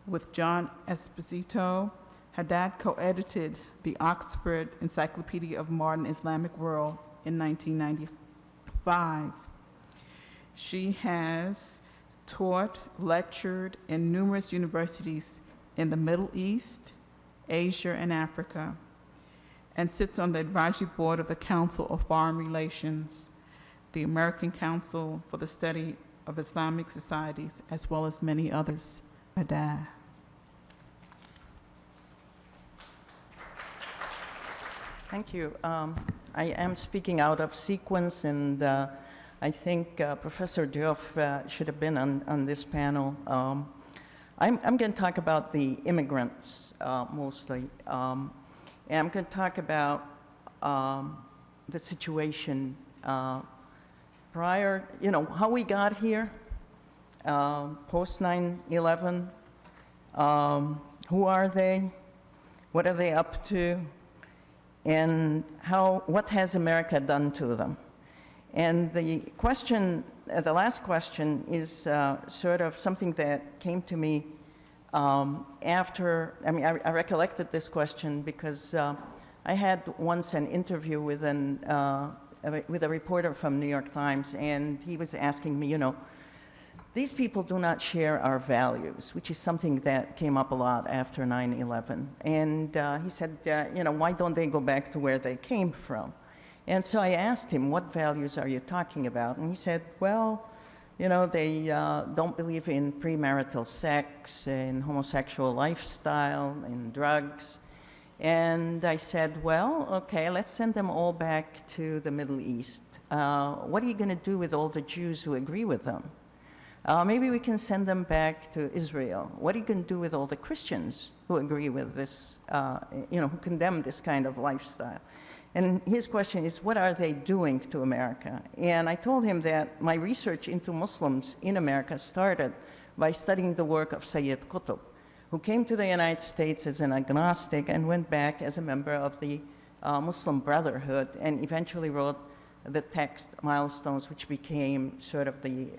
With John Esposito, Haddad co-edited the Oxford Encyclopedia of Modern Islamic World in 1995. She has taught, lectured in numerous universities in the Middle East, Asia, and Africa, and sits on the advisory board of the Council of Foreign Relations, the American Council for the Study of Islamic Societies, as well as many others. Haddad. Thank you. I am speaking out of sequence, and I think Professor Diouf should have been on this panel. I'm going to talk about the immigrants mostly. And I'm going to talk about the situation prior, how we got here, post 9/11. Who are they? What are they up to? And what has America done to them? And the question, the last question is sort of something that came to me after, I recollected this question because I had once an interview with a reporter from New York Times, and he was asking me, these people do not share our values, which is something that came up a lot after 9/11. And he said, why don't they go back to where they came from? And so I asked him, what values are you talking about? And he said, well, they don't believe in premarital sex, in homosexual lifestyle, in drugs. And I said, well, okay, let's send them all back to the Middle East. What are you going to do with all the Jews who agree with them? Maybe we can send them back to Israel. What are you going to do with all the Christians who agree with this, who condemn this kind of lifestyle? And his question is, what are they doing to America? And I told him that my research into Muslims in America started by studying the work of Sayyid Qutb, who came to the United States as an agnostic and went back as a member of the Muslim Brotherhood and eventually wrote the text Milestones, which became sort of the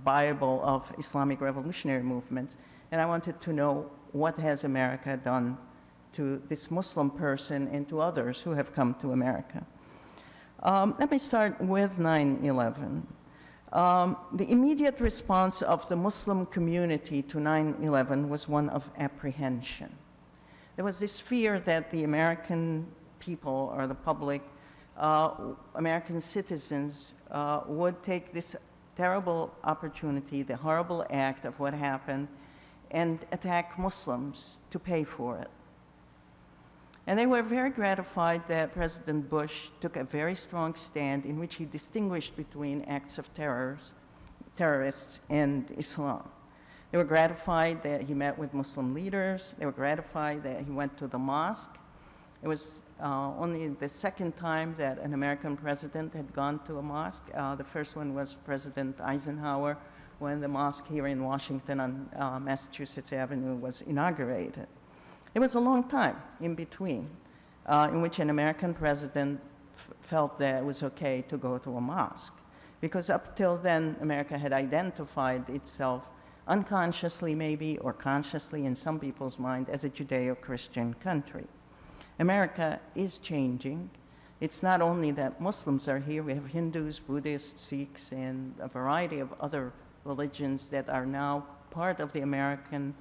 Bible of Islamic revolutionary movements. And I wanted to know, what has America done to this Muslim person and to others who have come to America? Let me start with 9/11. The immediate response of the Muslim community to 9/11 was one of apprehension. There was this fear that the American people or the public, American citizens, would take this terrible opportunity, the horrible act of what happened, and attack Muslims to pay for it. And they were very gratified that President Bush took a very strong stand in which he distinguished between acts of terrorists and Islam. They were gratified that he met with Muslim leaders. They were gratified that he went to the mosque. It was only the second time that an American president had gone to a mosque. The first one was President Eisenhower when the mosque here in Washington on Massachusetts Avenue was inaugurated. It was a long time in between in which an American president felt that it was okay to go to a mosque, because up till then, America had identified itself unconsciously maybe, or consciously in some people's mind, as a Judeo-Christian country. America is changing. It's not only that Muslims are here, we have Hindus, Buddhists, Sikhs, and a variety of other religions that are now part of the American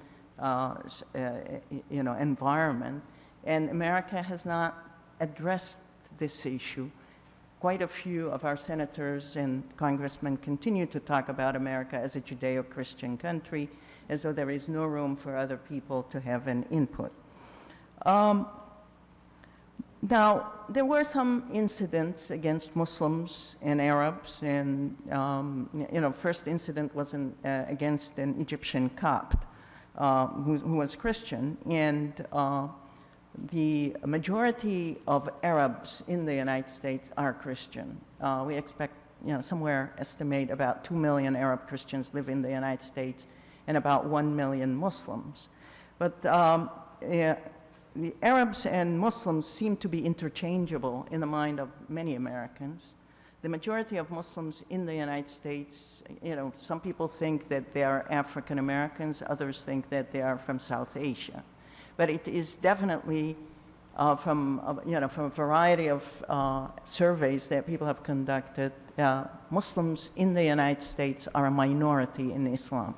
environment, and America has not addressed this issue. Quite a few of our senators and congressmen continue to talk about America as a Judeo-Christian country, as though there is no room for other people to have an input. Now, there were some incidents against Muslims and Arabs, and first incident was against an Egyptian Copt who was Christian, and the majority of Arabs in the United States are Christian. We expect, estimate about 2 million Arab Christians live in the United States and about 1 million Muslims. But the Arabs and Muslims seem to be interchangeable in the mind of many Americans. the majority of Muslims in the United States, some people think that they are African Americans, others think that they are from South Asia. But it is definitely from a variety of surveys that people have conducted, Muslims in the United States are a minority in Islam,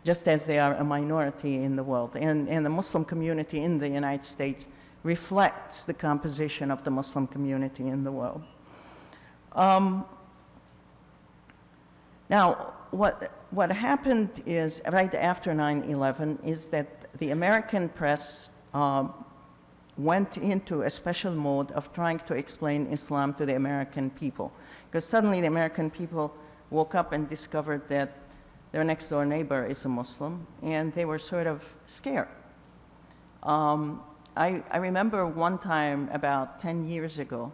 just as they are a minority in the world. And the Muslim community in the United States reflects the composition of the Muslim community in the world. Now, what happened is, right after 9/11, is that the American press went into a special mode of trying to explain Islam to the American people. Because suddenly the American people woke up and discovered that their next door neighbor is a Muslim, and they were sort of scared. I remember one time about 10 years ago,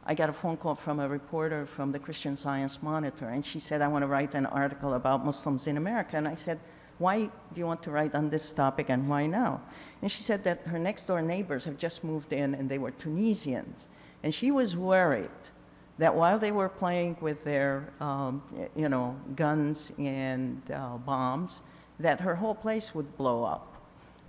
I got a phone call from a reporter from the Christian Science Monitor, and she said, I want to write an article about Muslims in America. And I said, why do you want to write on this topic, and why now? And she said that her next door neighbors have just moved in, and they were Tunisians. And she was worried that while they were playing with their guns and bombs, that her whole place would blow up.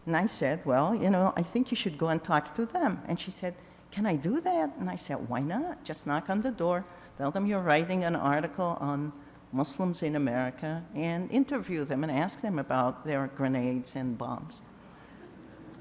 And I said, well, I think you should go and talk to them. And she said, can I do that? And I said, why not? Just knock on the door, tell them you're writing an article on Muslims in America, and interview them and ask them about their grenades and bombs.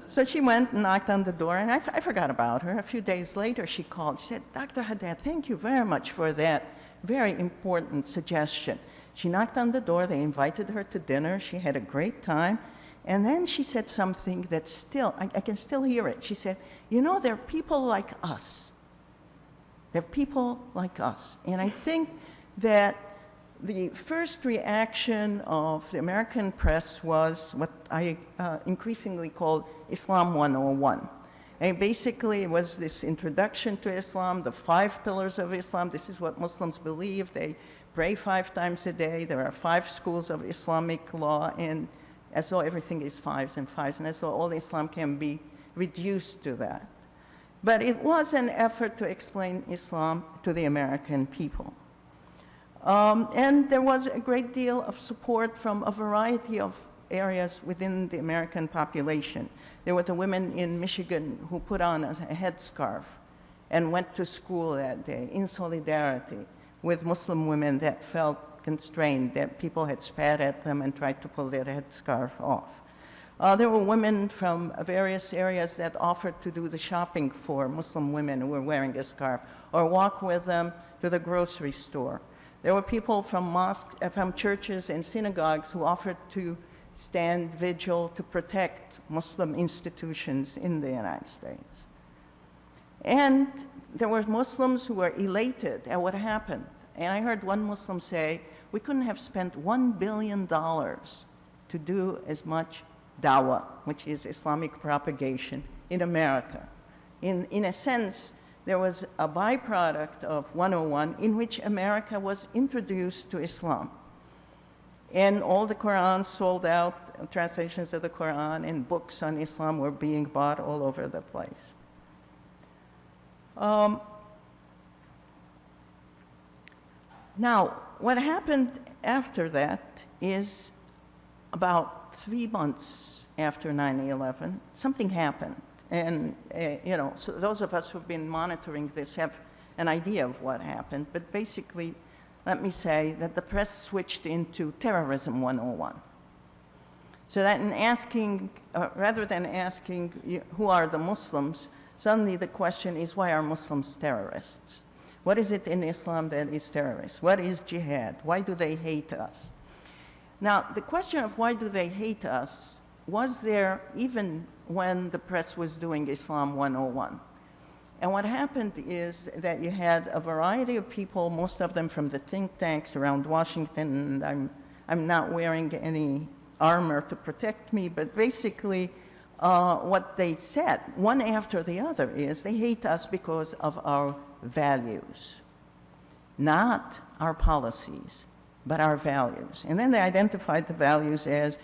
So she went and knocked on the door, and I forgot about her. A few days later, she called. She said, Dr. Haddad, thank you very much for that very important suggestion. She knocked on the door. They invited her to dinner. She had a great time. And then she said something that still, I can still hear it. She said, there are people like us. There are people like us. And I think that the first reaction of the American press was what I increasingly called Islam 101. And basically, it was this introduction to Islam, the 5 pillars of Islam. This is what Muslims believe. They pray 5 times a day. There are 5 schools of Islamic law, and as though everything is 5s and 5s, and as though all Islam can be reduced to that. But it was an effort to explain Islam to the American people. And there was a great deal of support from a variety of areas within the American population. There were the women in Michigan who put on a headscarf and went to school that day in solidarity with Muslim women that felt constrained, that people had spat at them and tried to pull their headscarf off. There were women from various areas that offered to do the shopping for Muslim women who were wearing a scarf, or walk with them to the grocery store. There were people from mosques, from churches and synagogues who offered to stand vigil to protect Muslim institutions in the United States. And there were Muslims who were elated at what happened. And I heard one Muslim say, we couldn't have spent $1 billion to do as much dawah, which is Islamic propagation, in America. In a sense, there was a byproduct of 101 in which America was introduced to Islam. And all the Qur'ans sold out, translations of the Qur'an and books on Islam were being bought all over the place. Now, what happened after that is about 3 months after 9/11, something happened. And, so those of us who've been monitoring this have an idea of what happened. But basically, let me say that the press switched into terrorism 101. So that in asking, rather than asking who are the Muslims, suddenly the question is, why are Muslims terrorists? What is it in Islam that is terrorist? What is jihad? Why do they hate us? Now, the question of why do they hate us was there even when the press was doing Islam 101. And what happened is that you had a variety of people, most of them from the think tanks around Washington, and I'm not wearing any armor to protect me, but basically what they said, one after the other, is they hate us because of our values, not our policies, but our values. And then they identified the values as,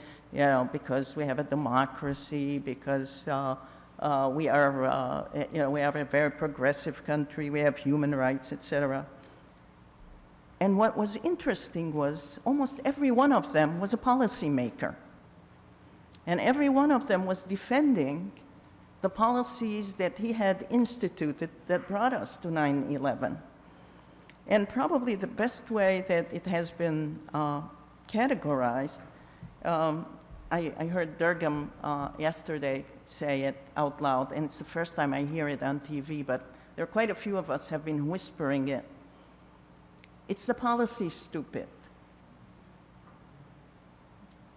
because we have a democracy, because we are, we have a very progressive country, we have human rights, etc. And what was interesting was almost every one of them was a policymaker. And every one of them was defending the policies that he had instituted that brought us to 9/11. And probably the best way that it has been categorized, I heard Derrick yesterday say it out loud, and it's the first time I hear it on TV, but there are quite a few of us have been whispering it. It's the policy stupid.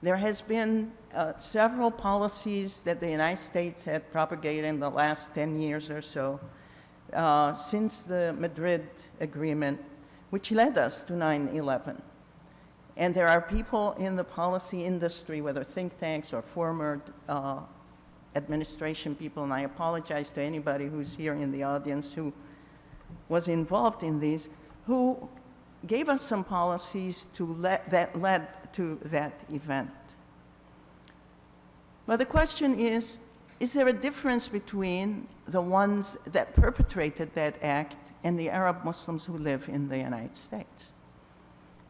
There has been several policies that the United States had propagated in the last 10 years or so since the Madrid Agreement, which led us to 9/11. And there are people in the policy industry, whether think tanks or former administration people, and I apologize to anybody who's here in the audience who was involved in these, who gave us some policies that led to that event. But the question is there a difference between the ones that perpetrated that act and the Arab Muslims who live in the United States?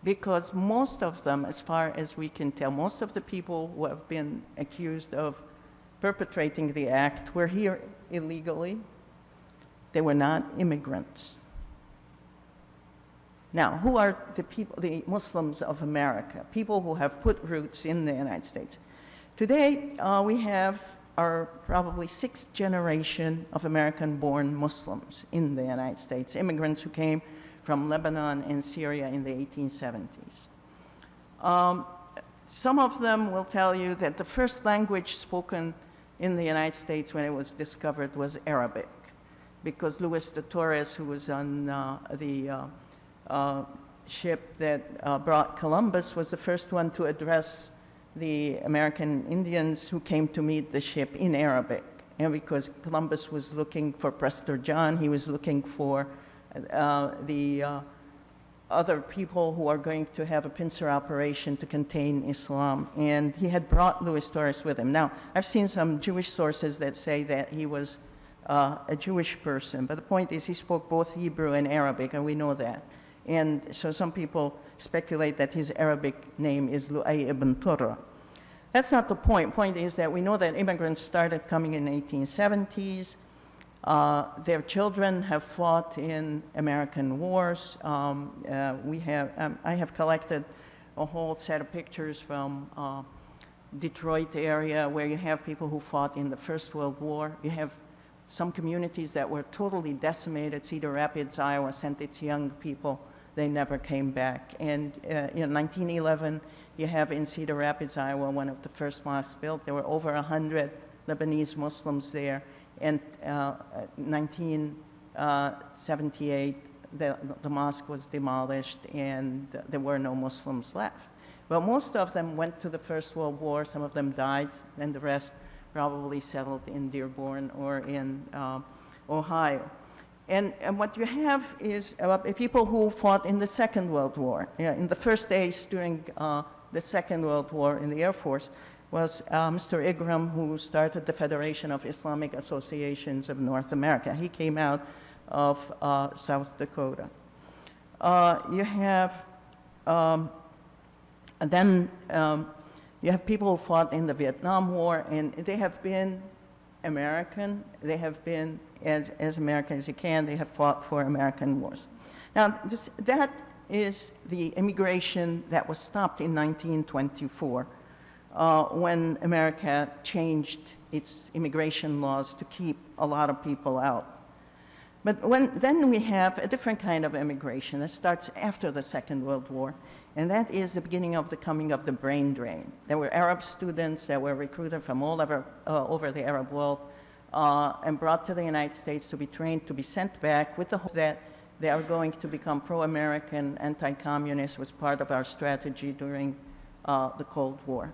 Because most of them, as far as we can tell, most of the people who have been accused of perpetrating the act were here illegally. They were not immigrants. Now, who are the people, the Muslims of America, people who have put roots in the United States? Today, we have our probably sixth generation of American-born Muslims in the United States, immigrants who came from Lebanon and Syria in the 1870s. Some of them will tell you that the first language spoken in the United States when it was discovered was Arabic, because Luis de Torres, who was on the ship that brought Columbus, was the first one to address the American Indians who came to meet the ship in Arabic. And because Columbus was looking for Prester John, he was looking for the other people who are going to have a pincer operation to contain Islam. And he had brought Luis Torres with him. Now, I've seen some Jewish sources that say that he was a Jewish person, but the point is he spoke both Hebrew and Arabic, and we know that. And so some people speculate that his Arabic name is Lu'ay ibn Turra. That's not the point. Point is that we know that immigrants started coming in the 1870s. Their children have fought in American wars. I have collected a whole set of pictures from Detroit area where you have people who fought in the First World War. You have some communities that were totally decimated. Cedar Rapids, Iowa, sent its young people. They never came back. And in 1911, you have in Cedar Rapids, Iowa, one of the first mosques built. There were over 100 Lebanese Muslims there. And 1978, the mosque was demolished and there were no Muslims left. But most of them went to the First World War. Some of them died, and the rest probably settled in Dearborn or in Ohio. And what you have is people who fought in the Second World War. In the first days during the Second World War in the Air Force was Mr. Igram, who started the Federation of Islamic Associations of North America. He came out of South Dakota. You have you have people who fought in the Vietnam War, and they have been American. They have been as American as you can. They have fought for American wars. Now, that is the immigration that was stopped in 1924 when America changed its immigration laws to keep a lot of people out. But then we have a different kind of immigration that starts after the Second World War, and that is the beginning of the coming of the brain drain. There were Arab students that were recruited from all over the Arab world and brought to the United States to be trained, to be sent back with the hope that they are going to become pro-American, anti-communist, was part of our strategy during the Cold War.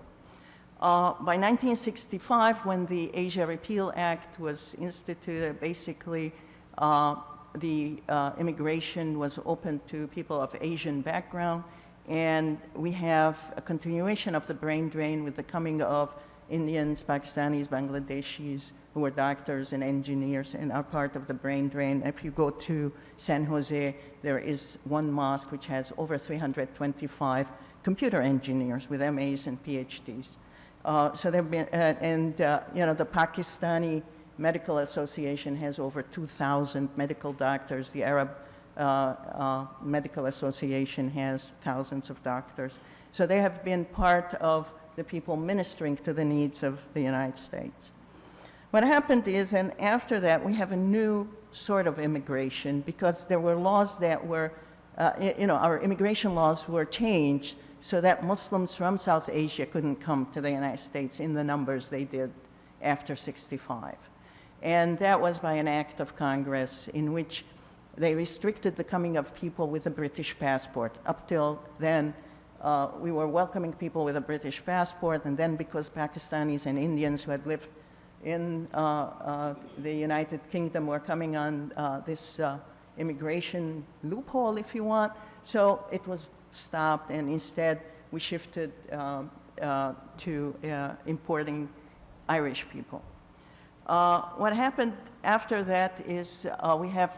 By 1965, when the Asia Repeal Act was instituted, basically the immigration was open to people of Asian background, and we have a continuation of the brain drain with the coming of Indians, Pakistanis, Bangladeshis, who are doctors and engineers and are part of the brain drain. If you go to San Jose, there is one mosque which has over 325 computer engineers with MAs and PhDs. So there have been, the Pakistani Medical Association has over 2,000 medical doctors. The Arab Medical Association has thousands of doctors. So they have been part of the people ministering to the needs of the United States. What happened is, and after that, we have a new sort of immigration because there were laws that were, our immigration laws were changed so that Muslims from South Asia couldn't come to the United States in the numbers they did after '65. And that was by an act of Congress in which they restricted the coming of people with a British passport. Up till then, we were welcoming people with a British passport, and then because Pakistanis and Indians who had lived in the United Kingdom were coming on this immigration loophole, if you want, so it was stopped, and instead we shifted to importing Irish people. What happened after that is we have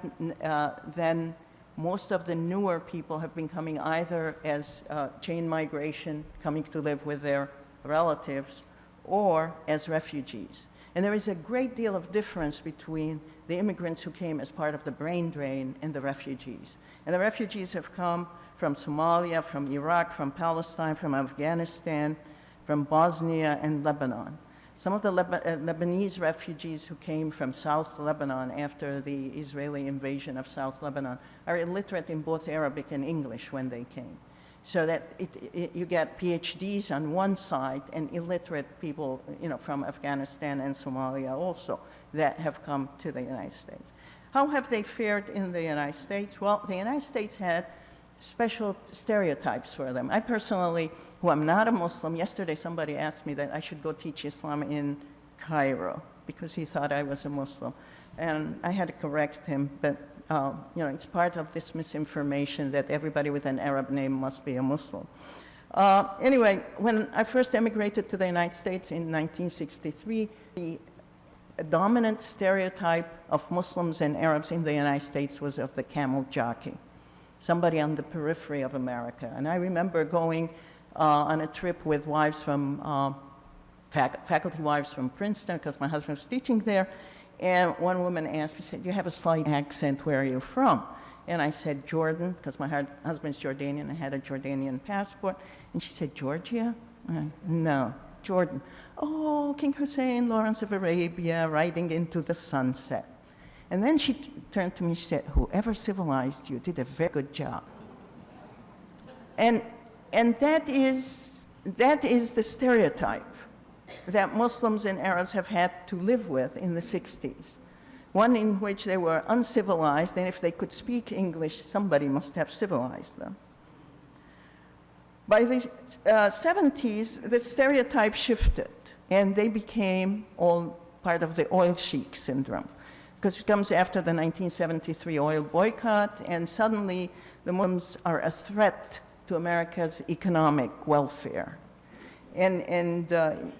then most of the newer people have been coming either as chain migration, coming to live with their relatives, or as refugees. And there is a great deal of difference between the immigrants who came as part of the brain drain and the refugees. And the refugees have come from Somalia, from Iraq, from Palestine, from Afghanistan, from Bosnia and Lebanon. Some of the Lebanese refugees who came from South Lebanon after the Israeli invasion of South Lebanon are illiterate in both Arabic and English when they came. So that you get PhDs on one side and illiterate people, from Afghanistan and Somalia also that have come to the United States. How have they fared in the United States? Well, the United States had special stereotypes for them. I personally, who am not a Muslim, yesterday somebody asked me that I should go teach Islam in Cairo because he thought I was a Muslim. And I had to correct him, but it's part of this misinformation that everybody with an Arab name must be a Muslim. Anyway, when I first emigrated to the United States in 1963, the dominant stereotype of Muslims and Arabs in the United States was of the camel jockey, somebody on the periphery of America. And I remember going on a trip with wives from, faculty wives from Princeton, because my husband was teaching there. And one woman asked me, said, "You have a slight accent, where are you from?" And I said, "Jordan," because my husband's Jordanian, I had a Jordanian passport. And she said, "Georgia?" "No, Jordan." "Oh, King Hussein, Lawrence of Arabia, riding into the sunset." And then she turned to me, she said, "Whoever civilized you did a very good job." And that is the stereotype that Muslims and Arabs have had to live with in the 60s. One in which they were uncivilized, and if they could speak English, somebody must have civilized them. By the 70s, the stereotype shifted, and they became all part of the oil sheik syndrome, because it comes after the 1973 oil boycott, and suddenly the Muslims are a threat to America's economic welfare. And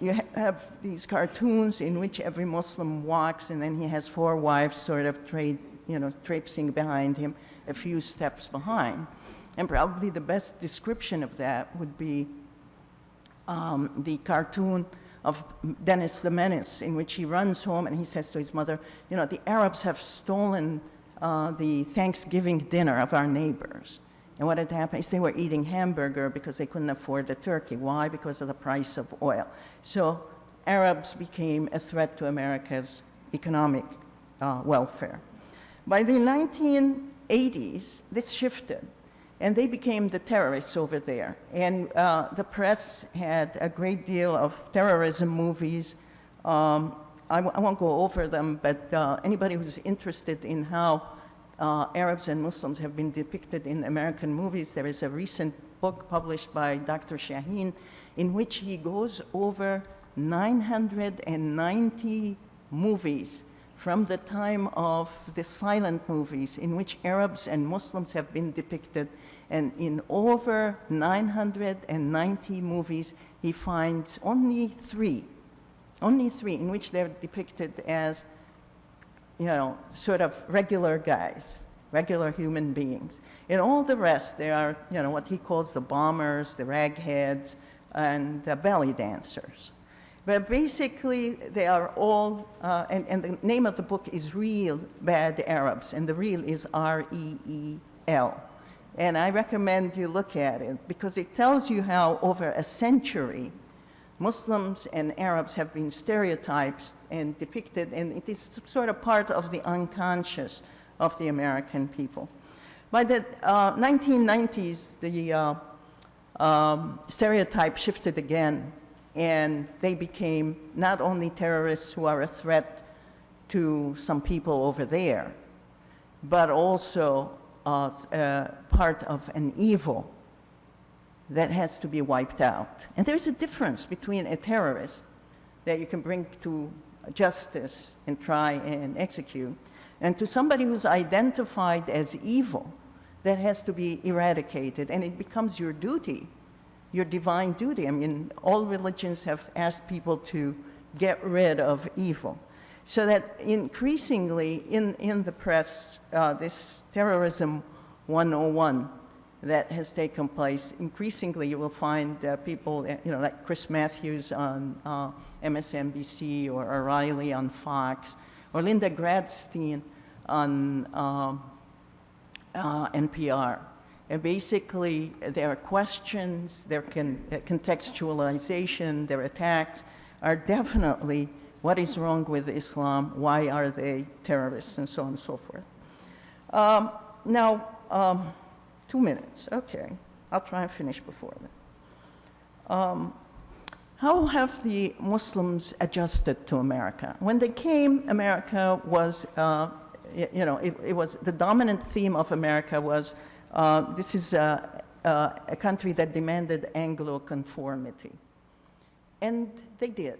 you have these cartoons in which every Muslim walks, and then he has four wives sort of traipsing behind him, a few steps behind. And probably the best description of that would be the cartoon of Dennis the Menace, in which he runs home and he says to his mother, "The Arabs have stolen the Thanksgiving dinner of our neighbors." And what had happened is they were eating hamburger because they couldn't afford a turkey. Why? Because of the price of oil. So Arabs became a threat to America's economic welfare. By the 1980s, this shifted, and they became the terrorists over there. And the press had a great deal of terrorism movies. I won't go over them, but anybody who's interested in how Arabs and Muslims have been depicted in American movies, there is a recent book published by Dr. Shaheen in which he goes over 990 movies from the time of the silent movies in which Arabs and Muslims have been depicted. And in over 990 movies, he finds only 3 only 3 in which they're depicted as, you know, sort of regular guys, regular human beings. In all the rest, they are, you know, what he calls the bombers, the ragheads, and the belly dancers. But basically, they are all, and the name of the book is Real Bad Arabs, and the real is R-E-E-L. And I recommend you look at it because it tells you how over a century, Muslims and Arabs have been stereotyped and depicted, and it is sort of part of the unconscious of the American people. By the 1990s, the stereotype shifted again, and they became not only terrorists who are a threat to some people over there, but also part of an evil that has to be wiped out. And there's a difference between a terrorist that you can bring to justice and try and execute, and to somebody who's identified as evil that has to be eradicated, and it becomes your duty, your divine duty. I mean, all religions have asked people to get rid of evil. So that increasingly in the press, this terrorism 101 that has taken place, increasingly you will find people, you know, like Chris Matthews on MSNBC, or O'Reilly on Fox, or Linda Gradstein on NPR. And basically, their questions, their contextualization, their attacks are definitely what is wrong with Islam, why are they terrorists, and so on and so forth. Now, 2 minutes, okay. I'll try and finish before then. How have the Muslims adjusted to America? When they came, America was, you know, it was the dominant theme of America was, this is a country that demanded Anglo conformity. And they did.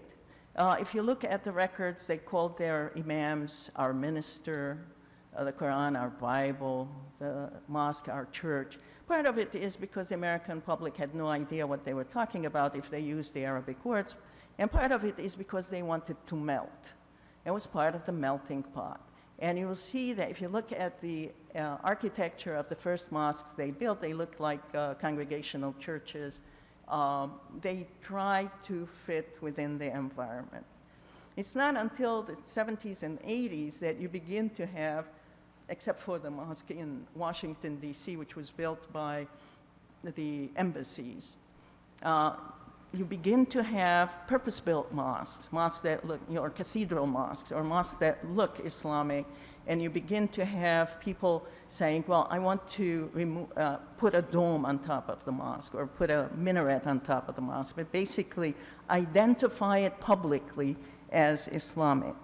If you look at the records, they called their imams our minister, the Quran our Bible, the mosque our church. Part of it is because the American public had no idea what they were talking about if they used the Arabic words, and part of it is because they wanted to melt. It was part of the melting pot. And you will see that if you look at the architecture of the first mosques they built, they look like congregational churches. They try to fit within the environment. It's not until the 70s and 80s that you begin to have, except for the mosque in Washington, D.C., which was built by the embassies, you begin to have purpose-built mosques, mosques that look, you know, or cathedral mosques, or mosques that look Islamic, and you begin to have people saying, well, I want to put a dome on top of the mosque, or put a minaret on top of the mosque, but basically identify it publicly as Islamic.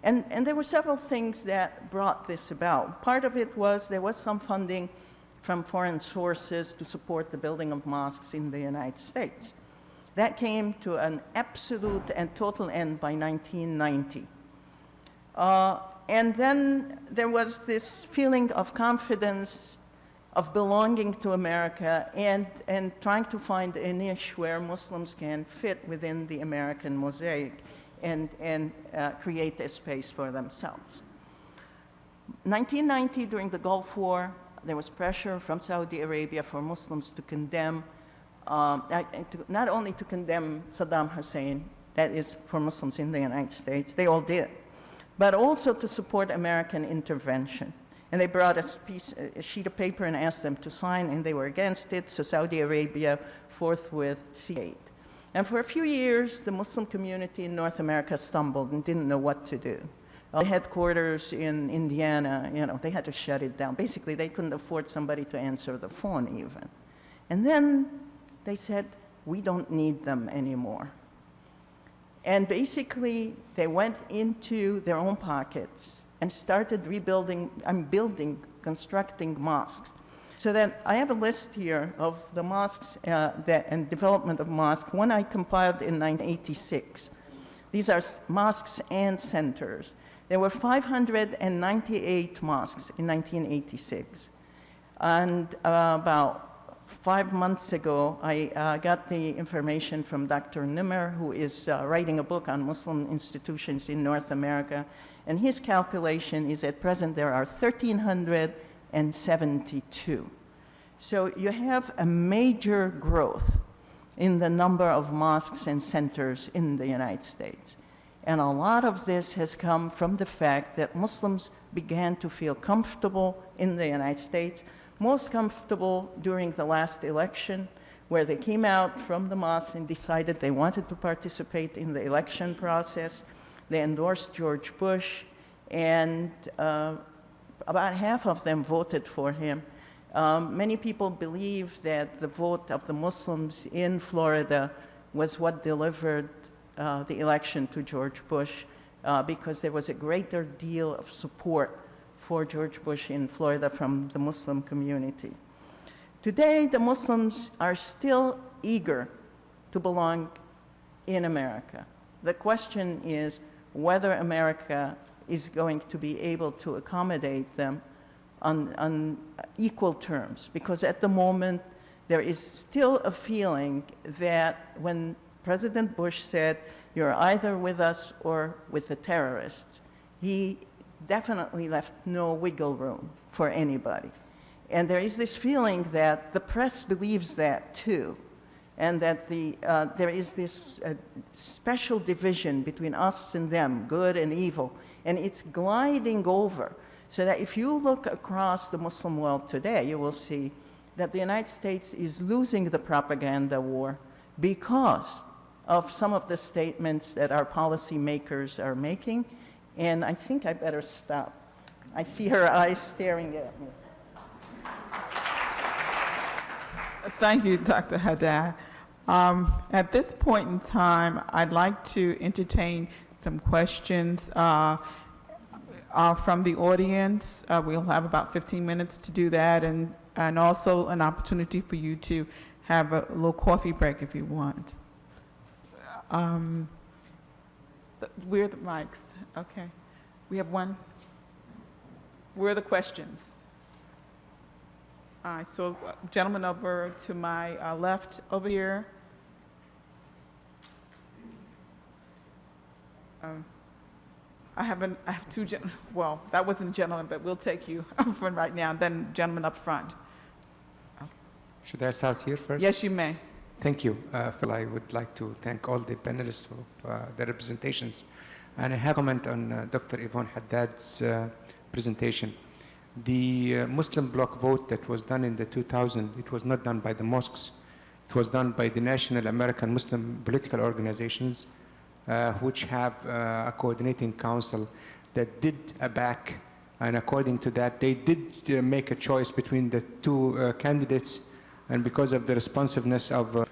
And there were several things that brought this about. Part of it was there was some funding from foreign sources to support the building of mosques in the United States. That came to an absolute and total end by 1990. And then there was this feeling of confidence, of belonging to America, and trying to find a niche where Muslims can fit within the American mosaic and create a space for themselves. 1990, during the Gulf War, there was pressure from Saudi Arabia for Muslims to condemn, not only to condemn Saddam Hussein, that is for Muslims in the United States, they all did, but also to support American intervention. And they brought a sheet of paper and asked them to sign, and they were against it, so Saudi Arabia forthwith ceded. And for a few years, the Muslim community in North America stumbled and didn't know what to do. The headquarters in Indiana, you know, they had to shut it down. Basically, they couldn't afford somebody to answer the phone even. And then they said, we don't need them anymore. And basically, they went into their own pockets and started constructing mosques. So then I have a list here of the mosques and development of mosques. One I compiled in 1986. These are mosques and centers. There were 598 mosques in 1986, and about 5 months ago, I got the information from Dr. Nimmer, who is writing a book on Muslim institutions in North America. And his calculation is at present there are 1,372. So you have a major growth in the number of mosques and centers in the United States. And a lot of this has come from the fact that Muslims began to feel comfortable in the United States, most comfortable during the last election, where they came out from the mosque and decided they wanted to participate in the election process. They endorsed George Bush, and about half of them voted for him. Many people believe that the vote of the Muslims in Florida was what delivered the election to George Bush, because there was a greater deal of support for George Bush in Florida from the Muslim community. Today, the Muslims are still eager to belong in America. The question is whether America is going to be able to accommodate them on equal terms, because at the moment, there is still a feeling that when President Bush said, "You're either with us or with the terrorists," he definitely left no wiggle room for anybody. And there is this feeling that the press believes that too, and that there is this special division between us and them, good and evil, and it's gliding over. So that if you look across the Muslim world today, you will see that the United States is losing the propaganda war because of some of the statements that our policymakers are making. And I think I better stop. I see her eyes staring at me. Thank you, Dr. Haddad. At this point in time, I'd like to entertain some questions from the audience. We'll have about 15 minutes to do that, and also an opportunity for you to have a little coffee break if you want. Where are the mics? Okay. We have one. Where are the questions? I saw a gentleman over to my left over here. I have two gentlemen. Well, that wasn't a gentleman, but we'll take you up front right now, and then gentleman up front. Should I start here first? Yes, you may. Thank you. Phil, I would like to thank all the panelists for their representations. And I have a comment on Dr. Yvonne Haddad's presentation. The Muslim bloc vote that was done in the 2000, it was not done by the mosques. It was done by the National American Muslim Political Organizations, which have a coordinating council that did a back, and according to that, they did make a choice between the two candidates, and because of the responsiveness of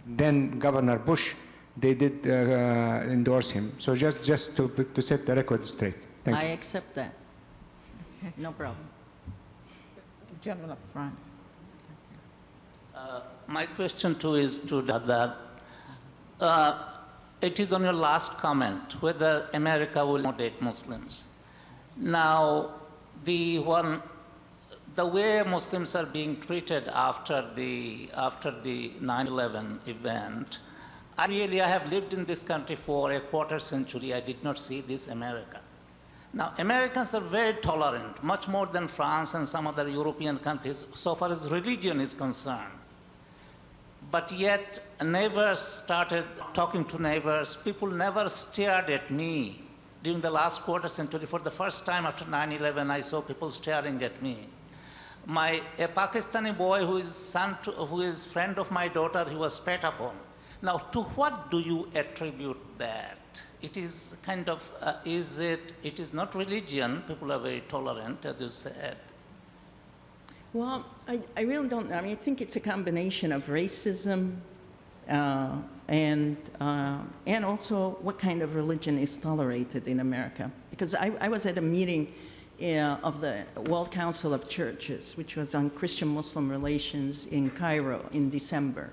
then Governor Bush, they did endorse him. So just to set the record straight. Thank you. I accept that. Okay. No problem. The gentleman up front. My question too is to Haddad. It is on your last comment whether America will accommodate Muslims. Now, the way Muslims are being treated after the 9/11 event, I have lived in this country for a quarter century. I did not see this America. Now, Americans are very tolerant, much more than France and some other European countries, so far as religion is concerned. But yet, neighbors started talking to neighbors. People never stared at me. During the last quarter century, for the first time after 9/11, I saw people staring at me. A Pakistani boy who is friend of my daughter, he was spat upon. Now, to what do you attribute that? It is kind of, it is not religion. People are very tolerant, as you said. Well, I really don't know. I mean, I think it's a combination of racism and also what kind of religion is tolerated in America. Because I was at a meeting of the World Council of Churches, which was on Christian-Muslim relations in Cairo in December.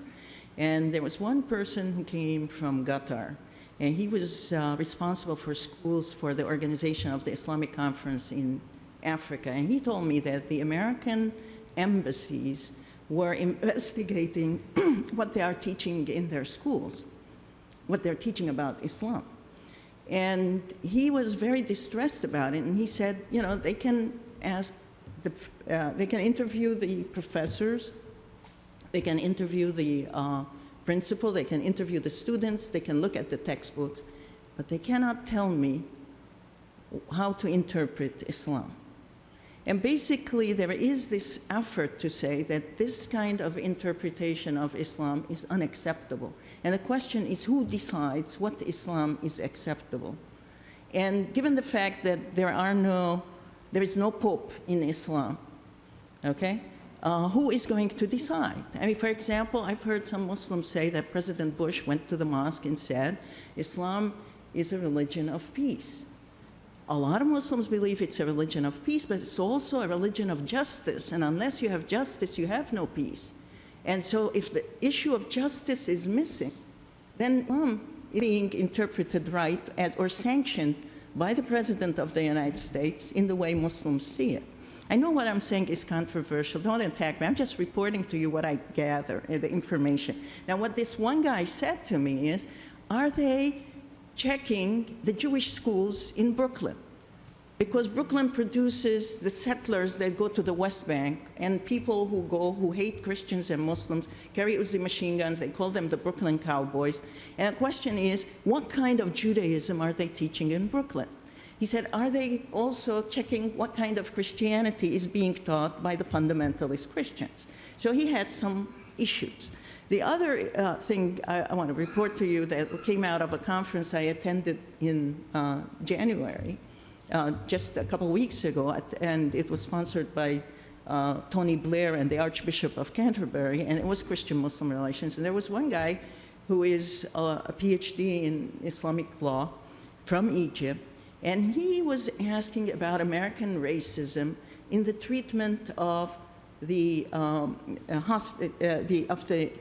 And there was one person who came from Qatar, and he was responsible for schools for the organization of the Islamic Conference in Africa. And he told me that the American embassies were investigating what they are teaching in their schools, what they're teaching about Islam. And he was very distressed about it, and he said, you know, they can they can interview the professors, they can interview the principal, they can interview the students, they can look at the textbooks, but they cannot tell me how to interpret Islam. And basically, there is this effort to say that this kind of interpretation of Islam is unacceptable. And the question is, who decides what Islam is acceptable? And given the fact that there is no pope in Islam, okay? Who is going to decide? I mean, for example, I've heard some Muslims say that President Bush went to the mosque and said, Islam is a religion of peace. A lot of Muslims believe it's a religion of peace, but it's also a religion of justice. And unless you have justice, you have no peace. And so if the issue of justice is missing, then Islam is being interpreted right or sanctioned by the President of the United States in the way Muslims see it. I know what I'm saying is controversial. Don't attack me. I'm just reporting to you what I gather, the information. Now, what this one guy said to me is, are they checking the Jewish schools in Brooklyn? Because Brooklyn produces the settlers that go to the West Bank, and people who hate Christians and Muslims, carry Uzi machine guns. They call them the Brooklyn Cowboys. And the question is, what kind of Judaism are they teaching in Brooklyn? He said, are they also checking what kind of Christianity is being taught by the fundamentalist Christians? So he had some issues. The other thing I want to report to you that came out of a conference I attended in January, just a couple weeks ago, and it was sponsored by Tony Blair and the Archbishop of Canterbury, and it was Christian-Muslim relations. And there was one guy who is a PhD in Islamic law from Egypt, and he was asking about American racism in the treatment of the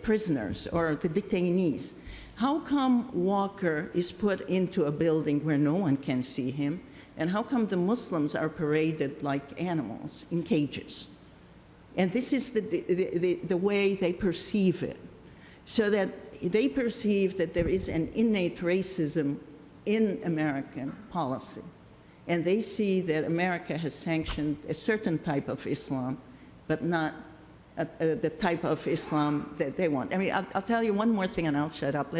prisoners or the detainees. How come Walker is put into a building where no one can see him? And how come the Muslims are paraded like animals in cages? And this is the way they perceive it. So that they perceive that there is an innate racism in American policy. And they see that America has sanctioned a certain type of Islam, but not the type of Islam that they want. I mean, I'll tell you one more thing and I'll shut up.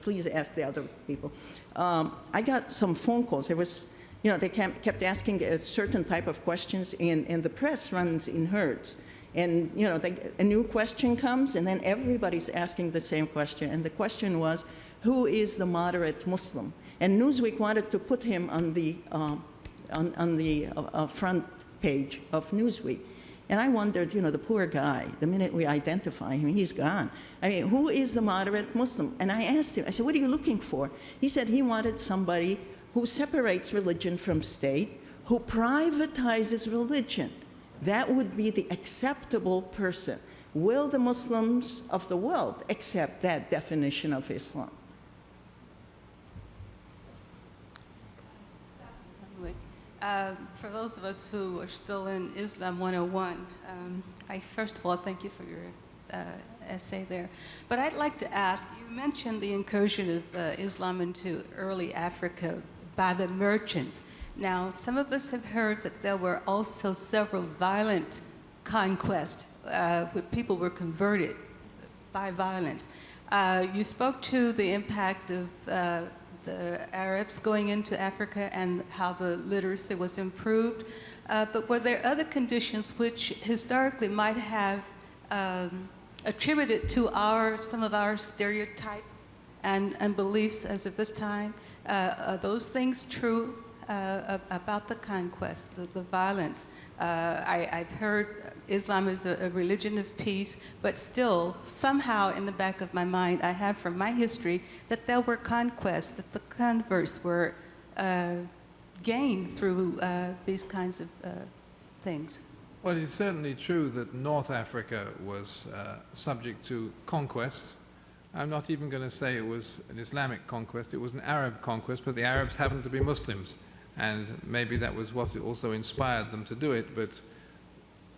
Please ask the other people. I got some phone calls. There was, you know, they kept asking a certain type of questions, and the press runs in herds. And, you know, a new question comes, and then everybody's asking the same question. And the question was, who is the moderate Muslim? And Newsweek wanted to put him on the front page of Newsweek. And I wondered, you know, the poor guy, the minute we identify him, he's gone. I mean, who is the moderate Muslim? And I asked him, I said, what are you looking for? He said he wanted somebody who separates religion from state, who privatizes religion. That would be the acceptable person. Will the Muslims of the world accept that definition of Islam? For those of us who are still in Islam 101, I first of all thank you for your essay there. But I'd like to ask, you mentioned the incursion of Islam into early Africa by the merchants. Now, some of us have heard that there were also several violent conquests where people were converted by violence. You spoke to the impact of the Arabs going into Africa and how the literacy was improved. But were there other conditions which historically might have attributed to some of our stereotypes and beliefs as of this time? Are those things true about the conquest, the violence? I've heard Islam is a religion of peace, but still, somehow in the back of my mind, I have from my history that there were conquests, that the converts were gained through these kinds of things. Well, it's certainly true that North Africa was subject to conquest. I'm not even going to say it was an Islamic conquest, it was an Arab conquest, but the Arabs happened to be Muslims. And maybe that was what also inspired them to do it, but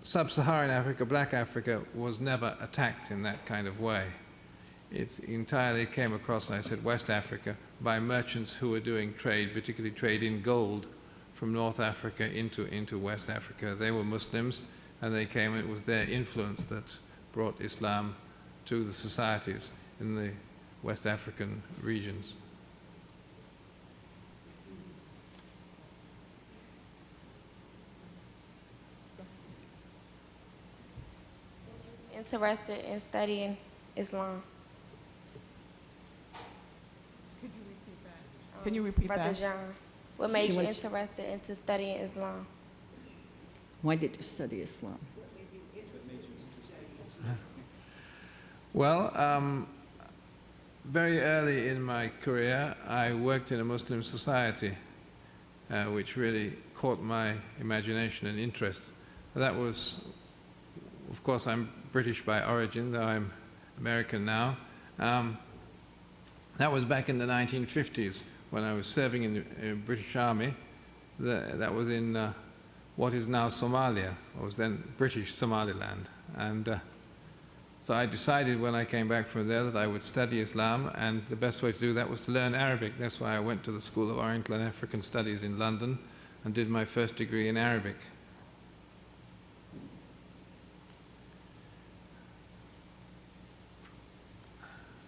Sub-Saharan Africa, Black Africa, was never attacked in that kind of way. It entirely came across, I said, West Africa by merchants who were doing trade, particularly trade in gold, from North Africa into West Africa. They were Muslims, and they came, it was their influence that brought Islam to the societies in the West African regions. Interested in studying Islam. Can you repeat Brother that? John, what made you interested into studying Islam? Why did you study Islam? Well, very early in my career, I worked in a Muslim society, which really caught my imagination and interest. That was, of course, I'm British by origin, though I'm American now. That was back in the 1950s when I was serving in the British Army. That was in what is now Somalia, or was then British Somaliland. And so I decided when I came back from there that I would study Islam, and the best way to do that was to learn Arabic. That's why I went to the School of Oriental and African Studies in London and did my first degree in Arabic.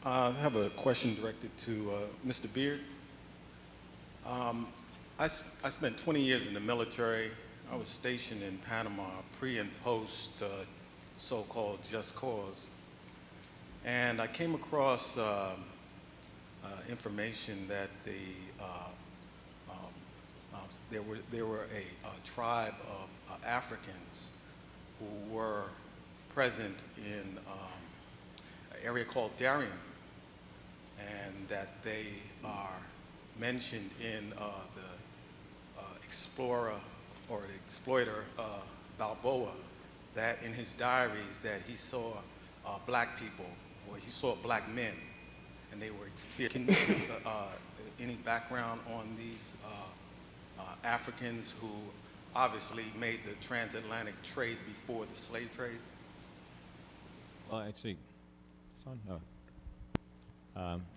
I have a question directed to Mr. Beard. I spent 20 years in the military. I was stationed in Panama pre and post so-called just cause. And I came across information that there were a tribe of Africans who were present in an area called Darien, and that they are mentioned in the explorer or the exploiter Balboa, that in his diaries that he saw black people, or he saw black men, and they were experiencing. Can you give any background on these Africans who obviously made the transatlantic trade before the slave trade? Well, actually, son? No.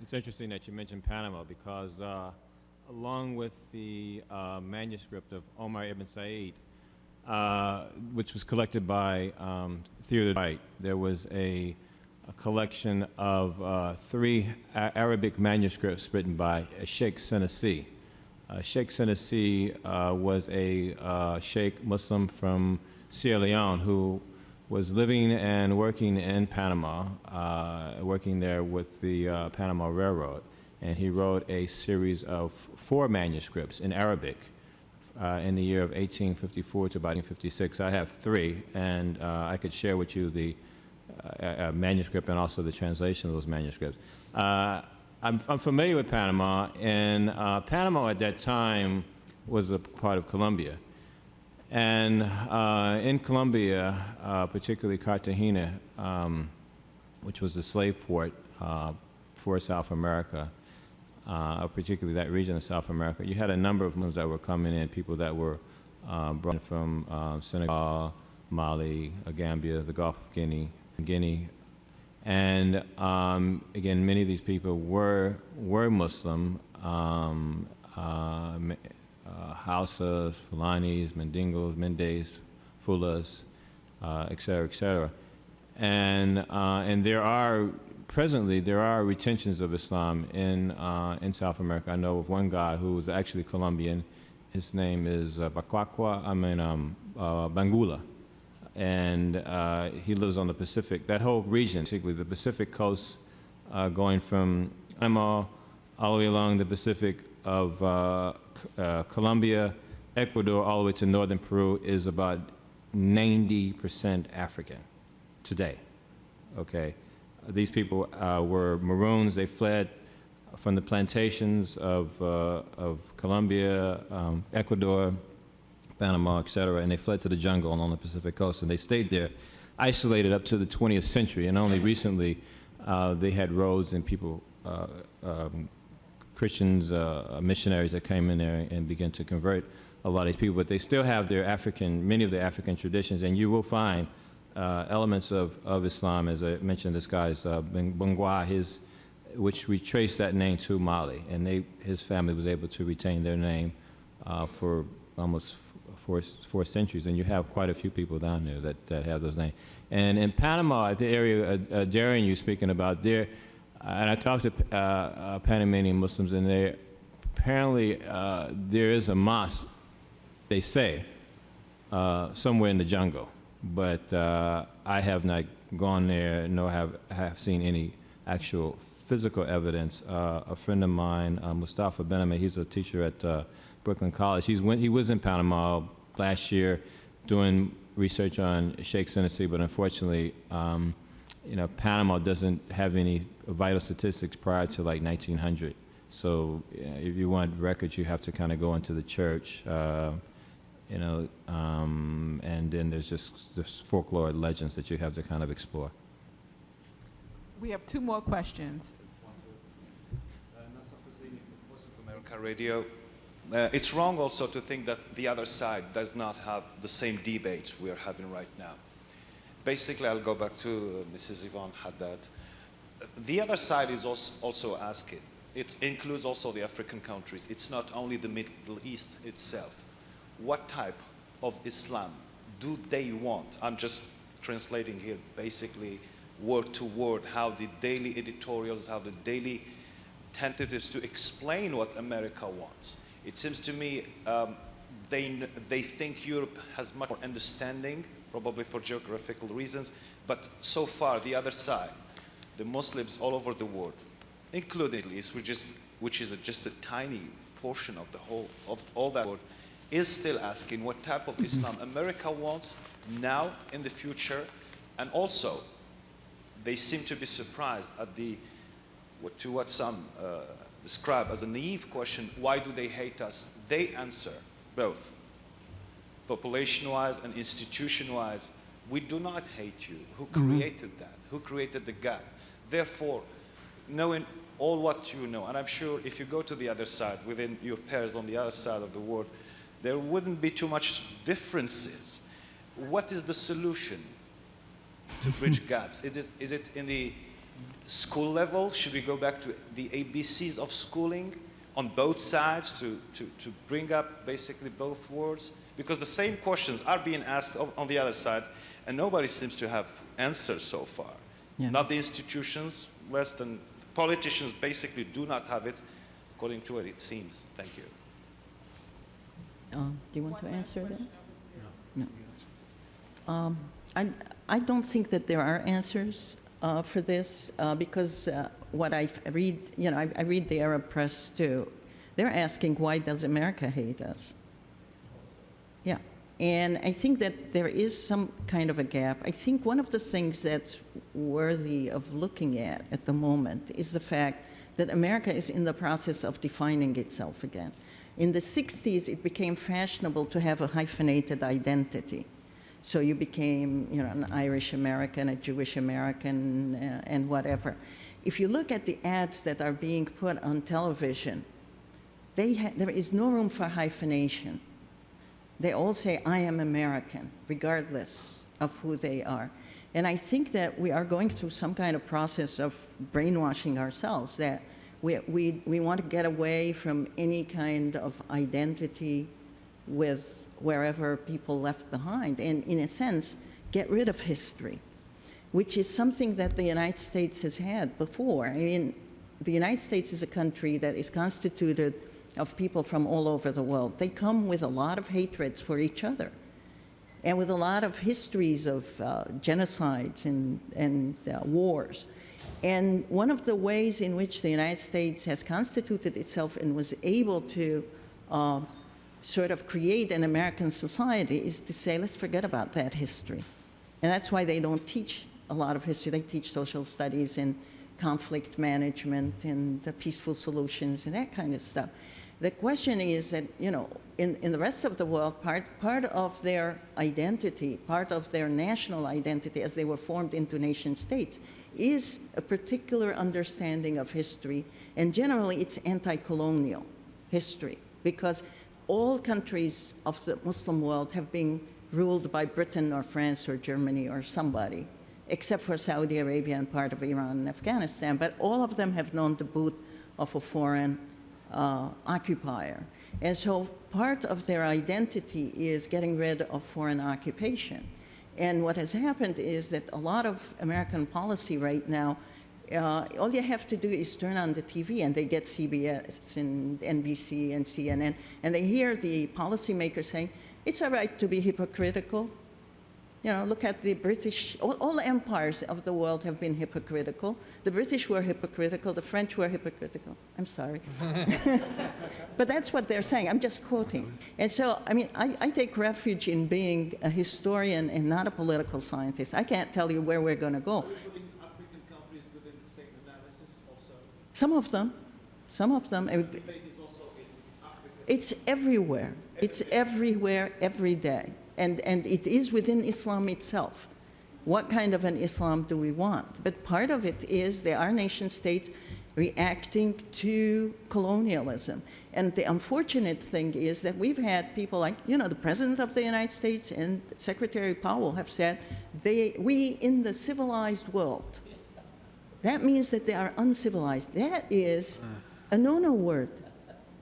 It's interesting that you mentioned Panama because along with the manuscript of Omar ibn Said, which was collected by Theodore Dwight, there was a collection of 3 Arabic manuscripts written by Sheikh Senussi. Sheikh Senussi was a Sheikh Muslim from Sierra Leone who was living and working in Panama, working there with the Panama Railroad. And he wrote a series of 4 manuscripts in Arabic in the year of 1854 to about 1856. I have 3, and I could share with you the manuscript and also the translation of those manuscripts. I'm familiar with Panama, and Panama at that time was a part of Colombia. And in Colombia, particularly Cartagena, which was the slave port for South America, particularly that region of South America, you had a number of Muslims that were coming in, people that were brought from Senegal, Mali, Gambia, the Gulf of Guinea. And again, many of these people were Muslim, Hausas, Fulanis, Mandingos, Mendes, Fulas, et cetera, et cetera. And there are, presently, there are retentions of Islam in South America. I know of one guy who was actually Colombian. His name is Bangula. And he lives on the Pacific, that whole region, particularly the Pacific coast, going from Panama all the way along the Pacific of Colombia, Ecuador, all the way to northern Peru, is about 90% African today. Okay, these people were Maroons. They fled from the plantations of Colombia, Ecuador, Panama, et cetera, and they fled to the jungle along the Pacific coast, and they stayed there, isolated up to the 20th century. And only recently they had roads and people, Christians, missionaries that came in there and began to convert a lot of these people, but they still have their many of their African traditions, and you will find elements of Islam. As I mentioned, this guy's Bangwa, which we trace that name to Mali, and his family was able to retain their name for almost four centuries, and you have quite a few people down there that have those names. And in Panama, the area Derrick you're speaking about, and I talked to Panamanian Muslims, and apparently there is a mosque, they say, somewhere in the jungle, but I have not gone there, nor have seen any actual physical evidence. A friend of mine, Mustafa Bename, he's a teacher at Brooklyn College. He was in Panama last year doing research on Sheikh Senesi, but unfortunately, Panama doesn't have any vital statistics prior to like 1900. So if you want records, you have to kind of go into the church, and then there's just folklore legends that you have to kind of explore. We have two more questions. Voice of America Radio. It's wrong also to think that the other side does not have the same debate we are having right now. Basically, I'll go back to Mrs. Yvonne Haddad. The other side is also asking. It includes also the African countries. It's not only the Middle East itself. What type of Islam do they want? I'm just translating here basically word to word how the daily editorials, how the daily tentatives to explain what America wants. It seems to me they think Europe has much more understanding, probably for geographical reasons, but so far the other side, the Muslims all over the world, including at least, which is just a tiny portion of the whole of all that world, is still asking what type of Islam America wants now in the future, and also they seem to be surprised at what some describe as a naive question: why do they hate us? They answer both, population-wise and institution-wise. We do not hate you. Who created that? Who created the gap? Therefore, knowing all what you know, and I'm sure if you go to the other side, within your peers on the other side of the world, there wouldn't be too much differences. What is the solution to bridge gaps? Is it in the school level? Should we go back to the ABCs of schooling on both sides to bring up basically both worlds? Because the same questions are being asked on the other side, and nobody seems to have answers so far. Yeah. Not the institutions, less than politicians basically do not have it, according to what it seems. Thank you. Do you want to answer that? No. I don't think that there are answers for this because what I read, I read the Arab press too. They're asking, why does America hate us? Yeah. And I think that there is some kind of a gap. I think one of the things that's worthy of looking at the moment is the fact that America is in the process of defining itself again. In the 60s, it became fashionable to have a hyphenated identity. So you became, an Irish American, a Jewish American, and whatever. If you look at the ads that are being put on television, there is no room for hyphenation. They all say, I am American, regardless of who they are. And I think that we are going through some kind of process of brainwashing ourselves, that we want to get away from any kind of identity with wherever people left behind, and in a sense, get rid of history, which is something that the United States has had before. I mean, the United States is a country that is constituted of people from all over the world. They come with a lot of hatreds for each other, and with a lot of histories of genocides and wars. And one of the ways in which the United States has constituted itself and was able to sort of create an American society is to say, let's forget about that history. And that's why they don't teach a lot of history. They teach social studies and conflict management and the peaceful solutions and that kind of stuff. The question is that, in the rest of the world, part of their identity, part of their national identity as they were formed into nation states is a particular understanding of history, and generally it's anti-colonial history, because all countries of the Muslim world have been ruled by Britain or France or Germany or somebody, except for Saudi Arabia and part of Iran and Afghanistan. But all of them have known the boot of a foreign occupier. And so part of their identity is getting rid of foreign occupation. And what has happened is that a lot of American policy right now, all you have to do is turn on the TV and they get CBS and NBC and CNN, and they hear the policymakers saying, it's all right to be hypocritical. You know, look at the British, all empires of the world have been hypocritical. The British were hypocritical, the French were hypocritical. I'm sorry. But that's what they're saying, I'm just quoting. And so, I mean, I take refuge in being a historian and not a political scientist. I can't tell you where we're gonna go. Are you putting African countries within the same analysis also? Some of them. The debate is also in Africa. It's everywhere. It's everywhere, every day. And it is within Islam itself. What kind of an Islam do we want? But part of it is there are nation states reacting to colonialism. And the unfortunate thing is that we've had people like, you know, the President of the United States and Secretary Powell have said, we in the civilized world. That means that they are uncivilized. That is a no-no word,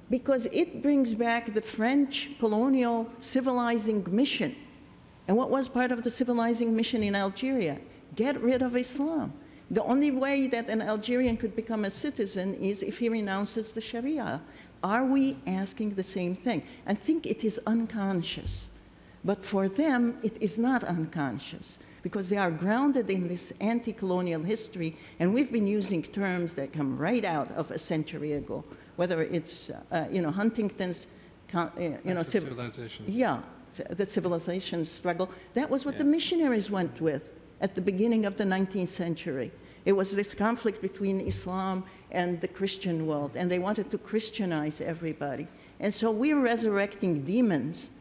because it brings back the French colonial civilizing mission. And what was part of the civilizing mission in Algeria? Get rid of Islam. The only way that an Algerian could become a citizen is if he renounces the Sharia. Are we asking the same thing? I think it is unconscious. But for them, it is not unconscious, because they are grounded in this anti-colonial history, and we've been using terms that come right out of a century ago, whether it's, you know, Huntington's, you know, civilization. Yeah, the civilization struggle. That was what the missionaries went with at the beginning of the 19th century. It was this conflict between Islam and the Christian world, and they wanted to Christianize everybody. And so we're resurrecting demons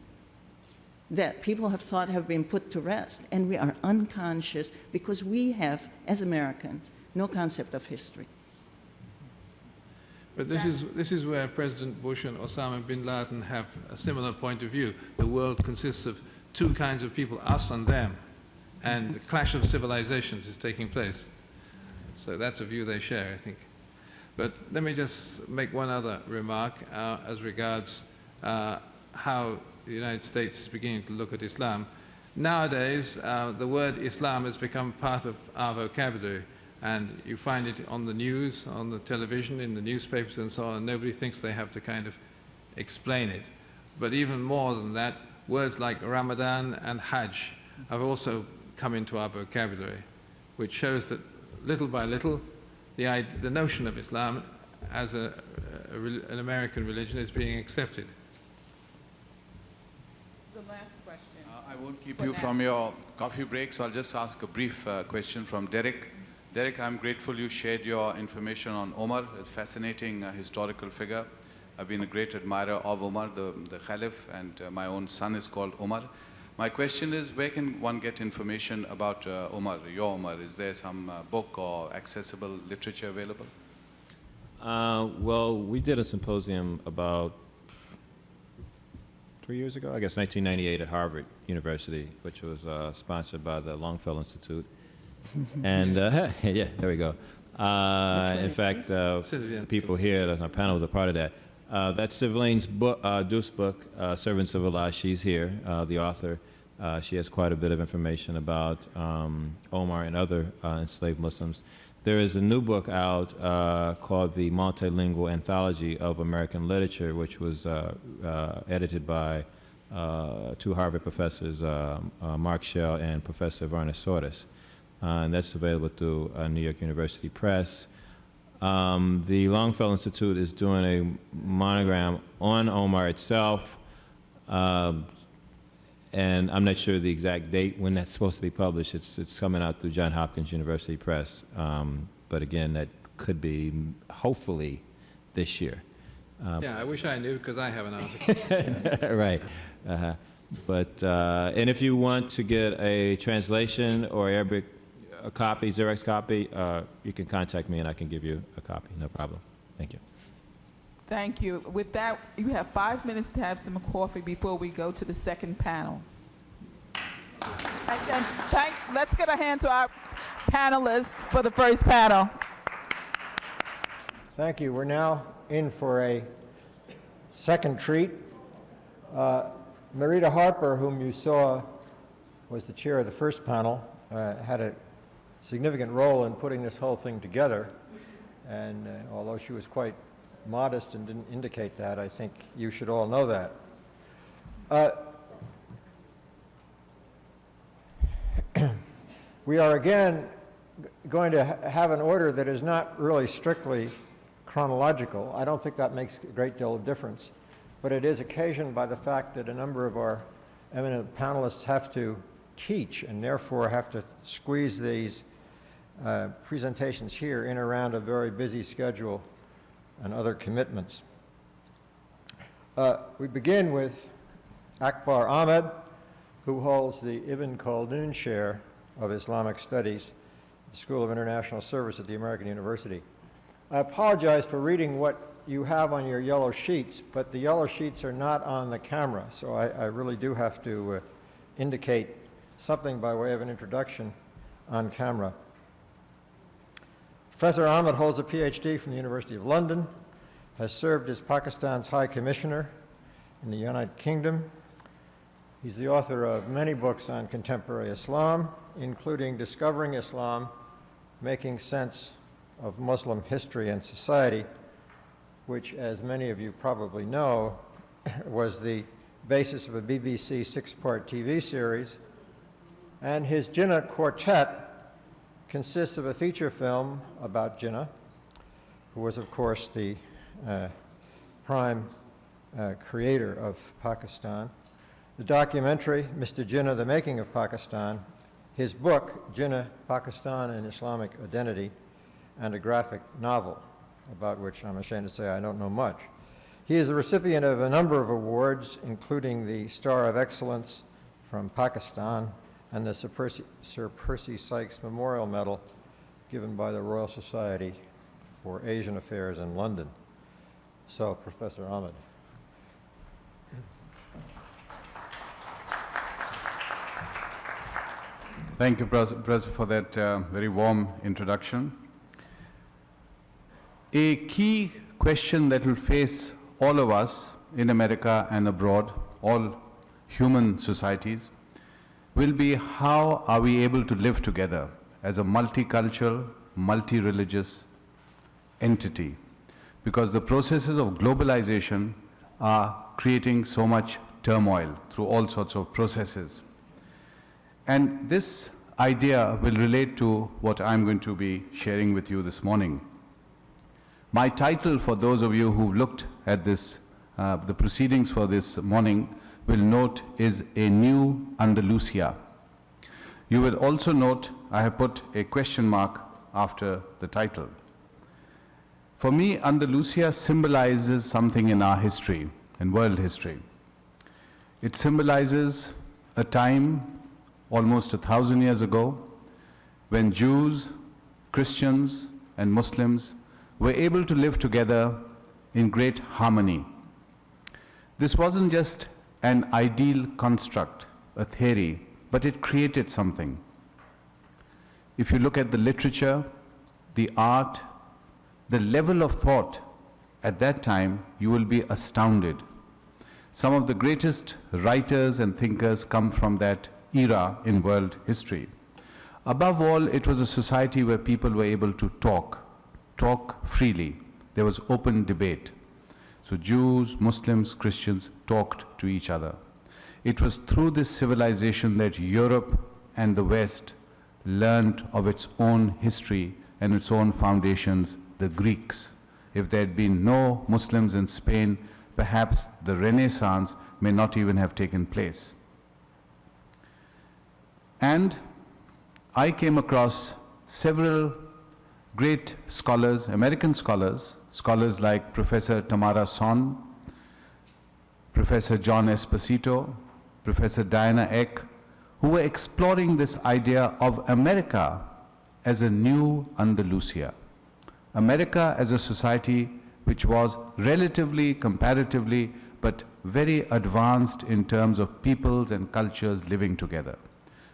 that people have thought have been put to rest, and we are unconscious because we have, as Americans, no concept of history. But this is where President Bush and Osama bin Laden have a similar point of view. The world consists of two kinds of people, us and them, and the clash of civilizations is taking place. So that's a view they share, I think. But let me just make one other remark as regards how the United States is beginning to look at Islam. Nowadays, the word Islam has become part of our vocabulary, and you find it on the news, on the television, in the newspapers and so on, and nobody thinks they have to kind of explain it. But even more than that, words like Ramadan and Hajj have also come into our vocabulary, which shows that little by little, the notion of Islam as an American religion is being accepted. The last question. I won't keep you from your coffee break, so I'll just ask a brief question from Derrick. Derrick, I'm grateful you shared your information on Omar, a fascinating historical figure. I've been a great admirer of Omar, the Caliph, and my own son is called Omar. My question is, where can one get information about Omar, your Omar? Is there some book or accessible literature available? Well, we did a symposium about 3 years ago, I guess 1998 at Harvard University, which was sponsored by the Longfellow Institute. And yeah, there we go. In fact, people here on our panel was a part of that. That's Sivlane's book, Deuce's book, Servants of Allah. She's here, the author. She has quite a bit of information about Omar and other enslaved Muslims. There is a new book out called The Multilingual Anthology of American Literature, which was edited by two Harvard professors, Mark Schell and Professor Werner Sortis. And that's available through New York University Press. The Longfellow Institute is doing a monogram on Omar itself, and I'm not sure the exact date when that's supposed to be published. It's coming out through Johns Hopkins University Press, but again, that could be hopefully this year. Yeah, I wish I knew, because I have an article. Right. But and if you want to get a translation or Arabic a copy, Xerox copy, you can contact me and I can give you a copy. No problem. Thank you. Thank you. With that, you have 5 minutes to have some coffee before we go to the second panel. Let's get a hand to our panelists for the first panel. Thank you. We're now in for a second treat. Marieta Harper, whom you saw was the chair of the first panel, had a significant role in putting this whole thing together. And although she was quite modest and didn't indicate that, I think you should all know that. We are again going to have an order that is not really strictly chronological. I don't think that makes a great deal of difference, but it is occasioned by the fact that a number of our eminent panelists have to teach and therefore have to squeeze these presentations here in around a very busy schedule and other commitments. We begin with Akbar Ahmed, who holds the Ibn Khaldun Chair of Islamic Studies at the School of International Service at the American University. I apologize for reading what you have on your yellow sheets, but the yellow sheets are not on the camera, so I really do have to indicate something by way of an introduction on camera. Professor Ahmed holds a PhD from the University of London, has served as Pakistan's High Commissioner in the United Kingdom. He's the author of many books on contemporary Islam, including Discovering Islam, Making Sense of Muslim History and Society, which, as many of you probably know, was the basis of a BBC six-part TV series. And his Jinnah Quartet consists of a feature film about Jinnah, who was, of course, the prime creator of Pakistan, the documentary, Mr. Jinnah, The Making of Pakistan, his book, Jinnah, Pakistan and Islamic Identity, and a graphic novel, about which I'm ashamed to say I don't know much. He is the recipient of a number of awards, including the Star of Excellence from Pakistan and the Sir Percy Sykes Memorial Medal given by the Royal Society for Asian Affairs in London. So, Professor Ahmed. Thank you, Professor, for that very warm introduction. A key question that will face all of us in America and abroad, all human societies, will be how are we able to live together as a multicultural, multi-religious entity? Because the processes of globalization are creating so much turmoil through all sorts of processes. And this idea will relate to what I'm going to be sharing with you this morning. My title, for those of you who've looked at this, the proceedings for this morning, will note is A New Andalusia. You will also note I have put a question mark after the title. For me, Andalusia symbolizes something in our history, in world history. It symbolizes a time almost 1,000 years ago when Jews, Christians, and Muslims were able to live together in great harmony. This wasn't just an ideal construct, a theory, but it created something. If you look at the literature, the art, the level of thought at that time, you will be astounded. Some of the greatest writers and thinkers come from that era in world history. Above all, it was a society where people were able to talk freely. There was open debate. So Jews, Muslims, Christians talked to each other. It was through this civilization that Europe and the West learned of its own history and its own foundations, the Greeks. If there had been no Muslims in Spain, perhaps the Renaissance may not even have taken place. And I came across several great scholars, American scholars, scholars like Professor Tamara Sonn, Professor John Esposito, Professor Diana Eck, who were exploring this idea of America as a new Andalusia. America as a society which was relatively, comparatively, but very advanced in terms of peoples and cultures living together.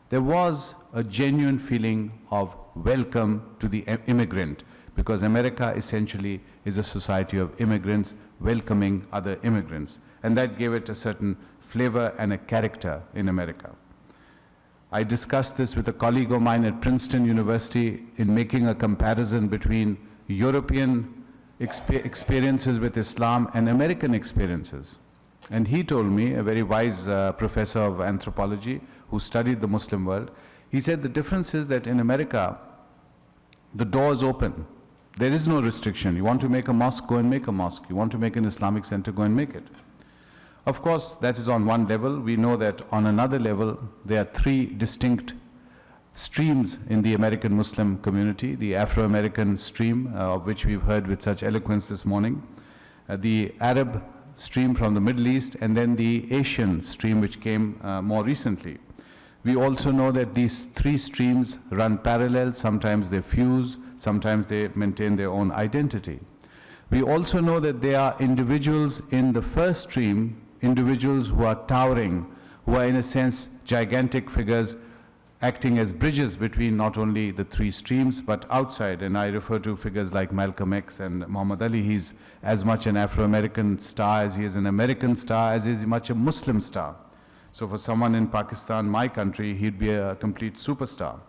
There was a genuine feeling of welcome to the immigrant, because America essentially is a society of immigrants welcoming other immigrants, and that gave it a certain flavor and a character in America. I discussed this with a colleague of mine at Princeton University in making a comparison between European experiences with Islam and American experiences. And he told me, a very wise professor of anthropology who studied the Muslim world, he said the difference is that in America, the door is open. There is no restriction. You want to make a mosque, go and make a mosque. You want to make an Islamic center, go and make it. Of course, that is on one level. We know that on another level, there are three distinct streams in the American Muslim community. The Afro-American stream, of which we've heard with such eloquence this morning, the Arab stream from the Middle East, and then the Asian stream, which came more recently. We also know that these three streams run parallel. Sometimes they fuse, sometimes they maintain their own identity. We also know that there are individuals in the first stream, individuals who are towering, who are in a sense gigantic figures acting as bridges between not only the three streams but outside. And I refer to figures like Malcolm X and Muhammad Ali. He's as much an Afro-American star as he is an American star, as he is much a Muslim star. So for someone in Pakistan, my country, he'd be a complete superstar.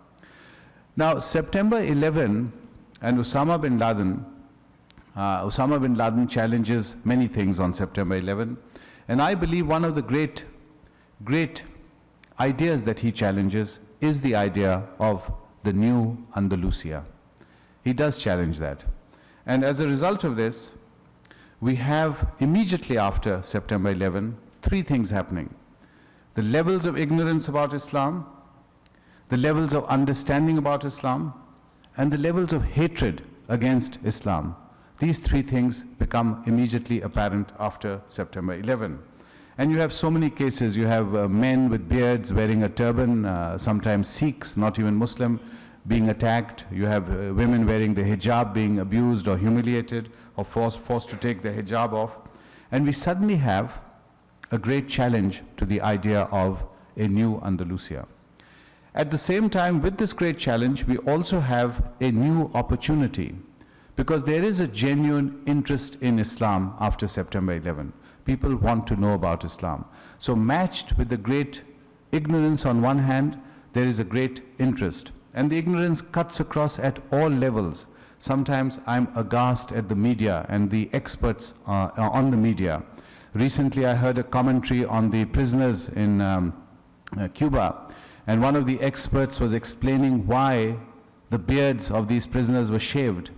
Now, September 11 and Osama bin Laden challenges many things on September 11. And I believe one of the great ideas that he challenges is the idea of the new Andalusia. He does challenge that. And as a result of this, we have immediately after September 11, three things happening. The levels of ignorance about Islam, the levels of understanding about Islam, and the levels of hatred against Islam. These three things become immediately apparent after September 11. And you have so many cases. You have men with beards wearing a turban, sometimes Sikhs, not even Muslim, being attacked. You have women wearing the hijab being abused or humiliated or forced to take the hijab off. And we suddenly have a great challenge to the idea of a new Andalusia. At the same time, with this great challenge, we also have a new opportunity, because there is a genuine interest in Islam after September 11. People want to know about Islam. So matched with the great ignorance on one hand, there is a great interest. And the ignorance cuts across at all levels. Sometimes I'm aghast at the media and the experts on the media. Recently I heard a commentary on the prisoners in Cuba, and one of the experts was explaining why the beards of these prisoners were shaved.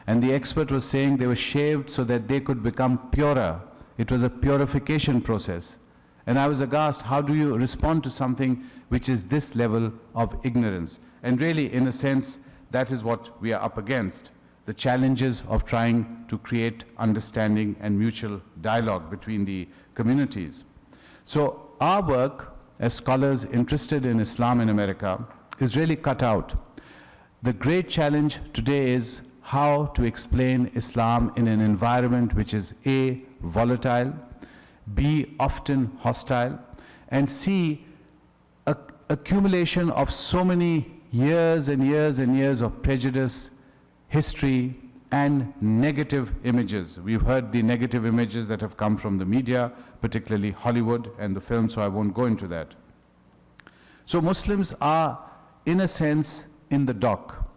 And the expert was saying they were shaved so that they could become purer. It was a purification process. And I was aghast, how do you respond to something which is this level of ignorance? And really, in a sense, that is what we are up against. The challenges of trying to create understanding and mutual dialogue between the communities. So our work as scholars interested in Islam in America is really cut out. The great challenge today is how to explain Islam in an environment which is A, volatile, B, often hostile, and C, accumulation of so many years and years and years of prejudice, history, and negative images. We've heard the negative images that have come from the media, particularly Hollywood and the film, so I won't go into that. So Muslims are, in a sense, in the dock.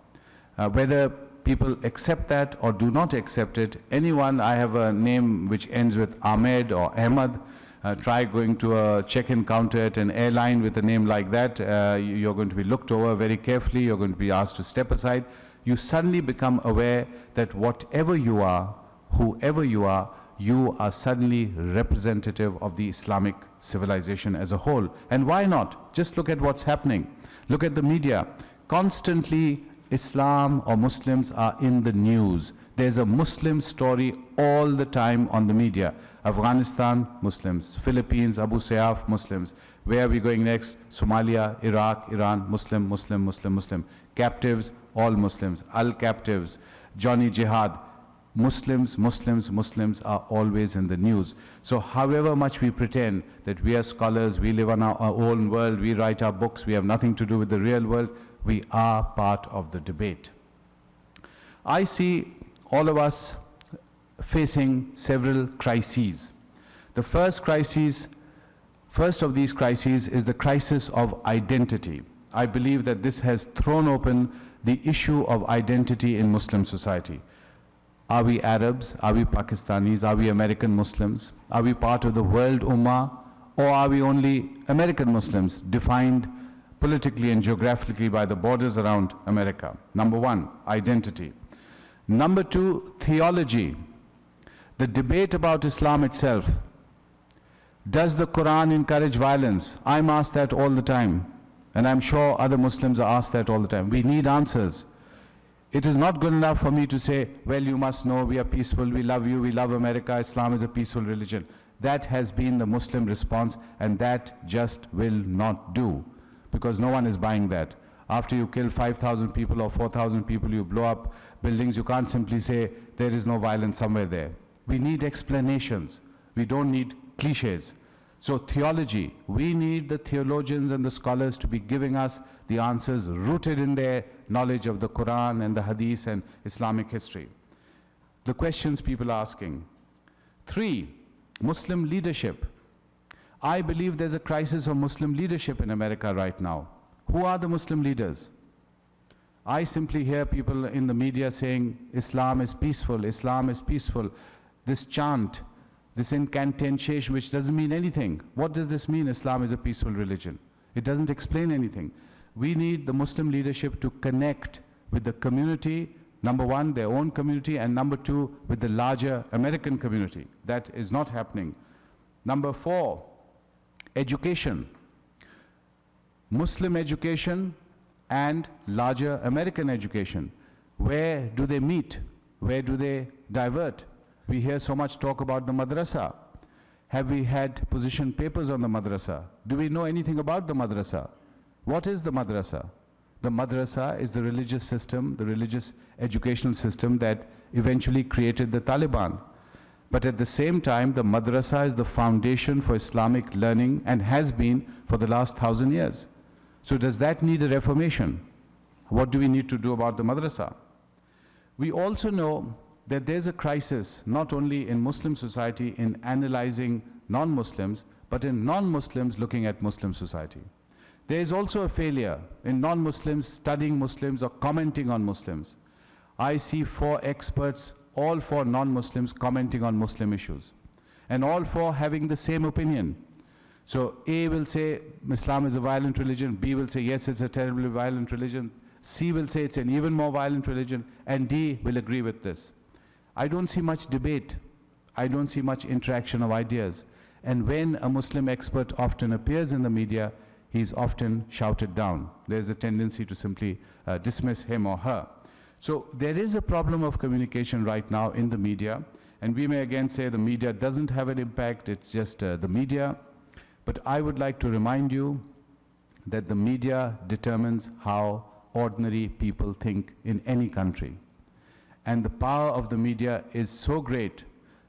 Whether people accept that or do not accept it, anyone, I have a name which ends with Ahmed or Ahmad, try going to a check-in counter at an airline with a name like that, you're going to be looked over very carefully, you're going to be asked to step aside. You suddenly become aware that whatever you are, whoever you are suddenly representative of the Islamic civilization as a whole. And why not? Just look at what's happening. Look at the media. Constantly, Islam or Muslims are in the news. There's a Muslim story all the time on the media. Afghanistan, Muslims. Philippines, Abu Sayyaf, Muslims. Where are we going next? Somalia, Iraq, Iran, Muslim, Muslim, Muslim, Muslim. Captives, all Muslims. Al-captives, Johnny Jihad. Muslims, Muslims, Muslims are always in the news. So however much we pretend that we are scholars, we live on our own world, we write our books, we have nothing to do with the real world, we are part of the debate. I see all of us facing several crises. The first of these crises is the crisis of identity. I believe that this has thrown open the issue of identity in Muslim society. Are we Arabs? Are we Pakistanis? Are we American Muslims? Are we part of the world Ummah? Or are we only American Muslims, defined politically and geographically by the borders around America? Number one, identity. Number two, theology. The debate about Islam itself. Does the Quran encourage violence? I'm asked that all the time, and I'm sure other Muslims are asked that all the time. We need answers. It is not good enough for me to say, well, you must know we are peaceful, we love you, we love America, Islam is a peaceful religion. That has been the Muslim response, and that just will not do, because no one is buying that. After you kill 5,000 people or 4,000 people, you blow up buildings, you can't simply say there is no violence somewhere there. We need explanations. We don't need cliches. So theology, we need the theologians and the scholars to be giving us the answers rooted in their knowledge of the Quran and the Hadith and Islamic history. The questions people are asking. 3, Muslim leadership. I believe there's a crisis of Muslim leadership in America right now. Who are the Muslim leaders? I simply hear people in the media saying, Islam is peaceful, Islam is peaceful. This chant, this incantation, which doesn't mean anything. What does this mean, Islam is a peaceful religion? It doesn't explain anything. We need the Muslim leadership to connect with the community, number one, their own community, and number two, with the larger American community. That is not happening. Number 4, education. Muslim education and larger American education. Where do they meet? Where do they divert? We hear so much talk about the madrasa. Have we had position papers on the madrasa? Do we know anything about the madrasa? What is the madrasa? The madrasa is the religious system, the religious educational system that eventually created the Taliban. But at the same time, the madrasa is the foundation for Islamic learning and has been for the last 1,000 years. So does that need a reformation? What do we need to do about the madrasa? We also know that there's a crisis not only in Muslim society in analyzing non-Muslims, but in non-Muslims looking at Muslim society. There is also a failure in non-Muslims studying Muslims or commenting on Muslims. I see 4 experts, all 4 non-Muslims commenting on Muslim issues, and all 4 having the same opinion. So A will say Islam is a violent religion, B will say yes, it's a terribly violent religion, C will say it's an even more violent religion, and D will agree with this. I don't see much debate. I don't see much interaction of ideas. And when a Muslim expert often appears in the media, he's often shouted down. There's a tendency to simply dismiss him or her. So there is a problem of communication right now in the media, and we may again say the media doesn't have an impact, it's just the media. But I would like to remind you that the media determines how ordinary people think in any country. And the power of the media is so great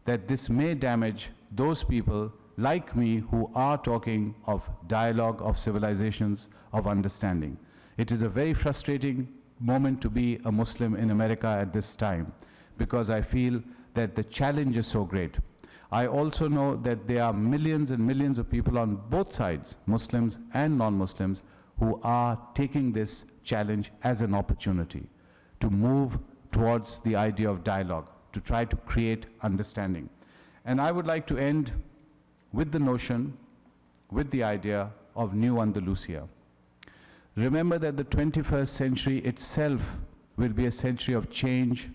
that this may damage those people like me who are talking of dialogue, of civilizations, of understanding. It is a very frustrating moment to be a Muslim in America at this time, because I feel that the challenge is so great. I also know that there are millions and millions of people on both sides, Muslims and non-Muslims, who are taking this challenge as an opportunity to move towards the idea of dialogue, to try to create understanding. And I would like to end with the notion, with the idea of New Andalusia. Remember that the 21st century itself will be a century of change,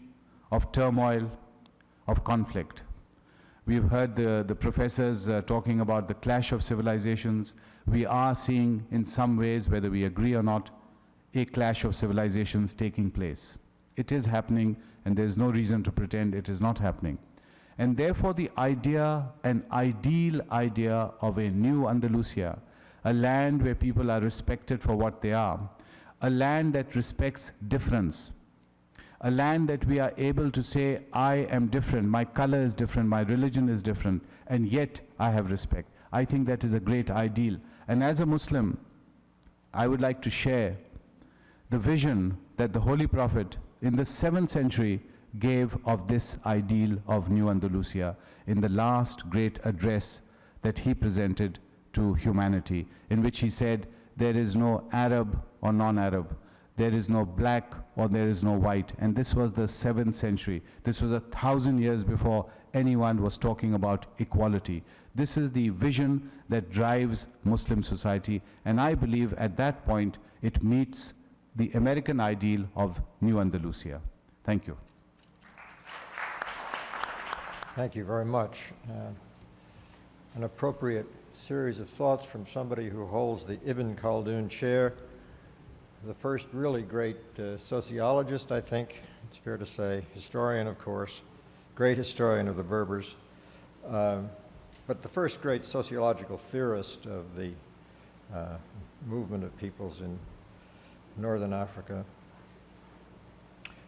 of turmoil, of conflict. We've heard the professors talking about the clash of civilizations. We are seeing, in some ways, whether we agree or not, a clash of civilizations taking place. It is happening, and there's no reason to pretend it is not happening. And therefore, the idea, an ideal idea of a new Andalusia, a land where people are respected for what they are, a land that respects difference, a land that we are able to say, I am different, my color is different, my religion is different, and yet I have respect. I think that is a great ideal. And as a Muslim, I would like to share the vision that the Holy Prophet in the 7th century gave of this ideal of New Andalusia in the last great address that he presented to humanity, in which he said, there is no Arab or non-Arab, there is no black or there is no white. And this was the 7th century. This was 1,000 years before anyone was talking about equality. This is the vision that drives Muslim society, and I believe at that point it meets the American ideal of New Andalusia. Thank you. Thank you very much. An appropriate series of thoughts from somebody who holds the Ibn Khaldun chair, the first really great sociologist, I think, it's fair to say, historian, of course, great historian of the Berbers, but the first great sociological theorist of the movement of peoples in Northern Africa.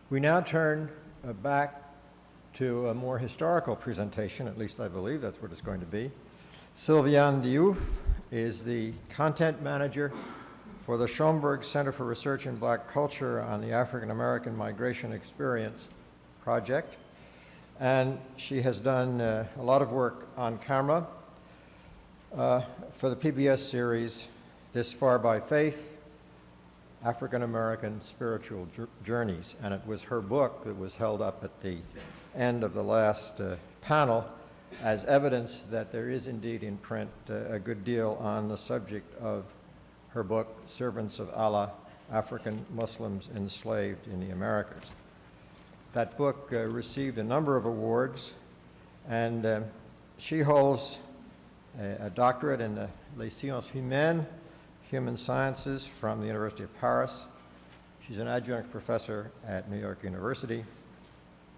We now turn back to a more historical presentation, at least I believe that's what it's going to be. Sylviane Diouf is the content manager for the Schomburg Center for Research in Black Culture on the African American Migration Experience project. And she has done a lot of work on camera for the PBS series, This Far by Faith, African American Spiritual Journeys. And it was her book that was held up at the end of the last panel as evidence that there is indeed in print a good deal on the subject of her book, Servants of Allah, African Muslims Enslaved in the Americas. That book received a number of awards, and she holds a doctorate in les sciences humaines, human sciences, from the University of Paris. She's an adjunct professor at New York University,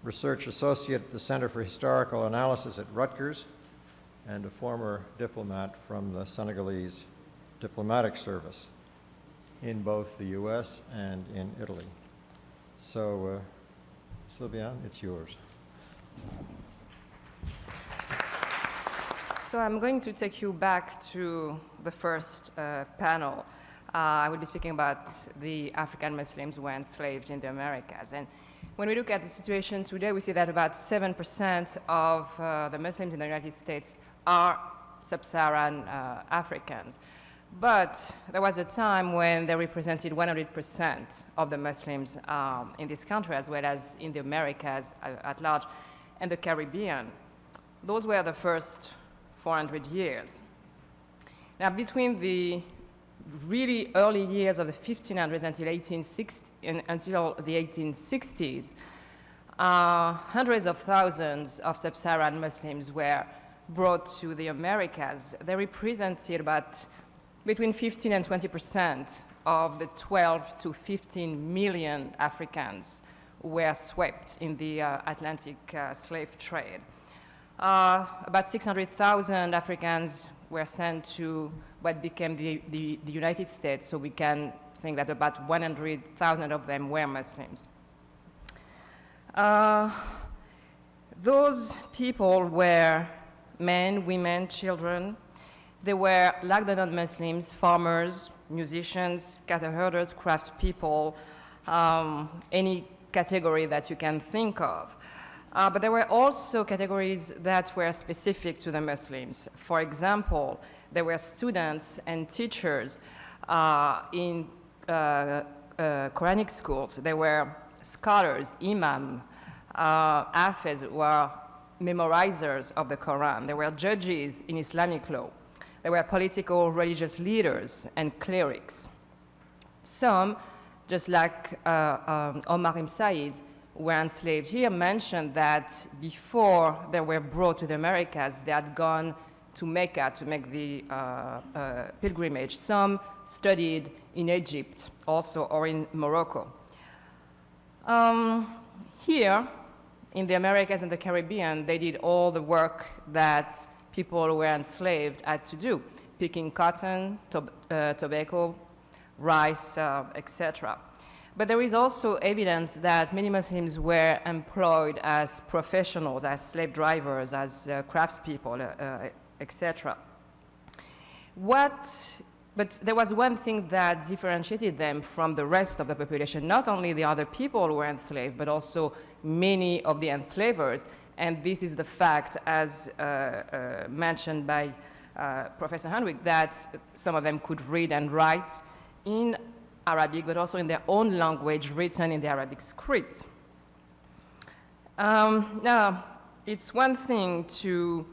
research associate at the Center for Historical Analysis at Rutgers, and a former diplomat from the Senegalese diplomatic service in both the US and in Italy. So, Sylviane, it's yours. So I'm going to take you back to the first panel. I will be speaking about the African Muslims who were enslaved in the Americas. And when we look at the situation today, we see that about 7% of the Muslims in the United States are sub-Saharan Africans. But there was a time when they represented 100% of the Muslims in this country, as well as in the Americas at large, and the Caribbean. Those were the first 400 years. Now, between the really early years of the 1500s until the 1860s, hundreds of thousands of sub-Saharan Muslims were brought to the Americas. They represented about between 15 and 20% of the 12 to 15 million Africans who were swept in the Atlantic slave trade. About 600,000 Africans were sent to what became the United States, so we can think that about 100,000 of them were Muslims. Those people were men, women, children. They were, like the non-Muslims, farmers, musicians, cattle herders, craft people, any category that you can think of. But there were also categories that were specific to the Muslims. For example, there were students and teachers in Quranic schools. There were scholars, imam, hafiz, who are memorizers of the Quran. There were judges in Islamic law. There were political religious leaders and clerics. Some, just like Omar ibn Said, were enslaved here, mentioned that before they were brought to the Americas, they had gone to Mecca to make the pilgrimage. Some studied in Egypt also, or in Morocco. Here, in the Americas and the Caribbean, they did all the work that people who were enslaved had to do, picking cotton, tobacco, rice, etc. But there is also evidence that many Muslims were employed as professionals, as slave drivers, as craftspeople, etc. But there was one thing that differentiated them from the rest of the population. Not only the other people who were enslaved, but also many of the enslavers. And this is the fact, as mentioned by Professor Hunwick, that some of them could read and write in Arabic, but also in their own language, written in the Arabic script. Now, it's one thing to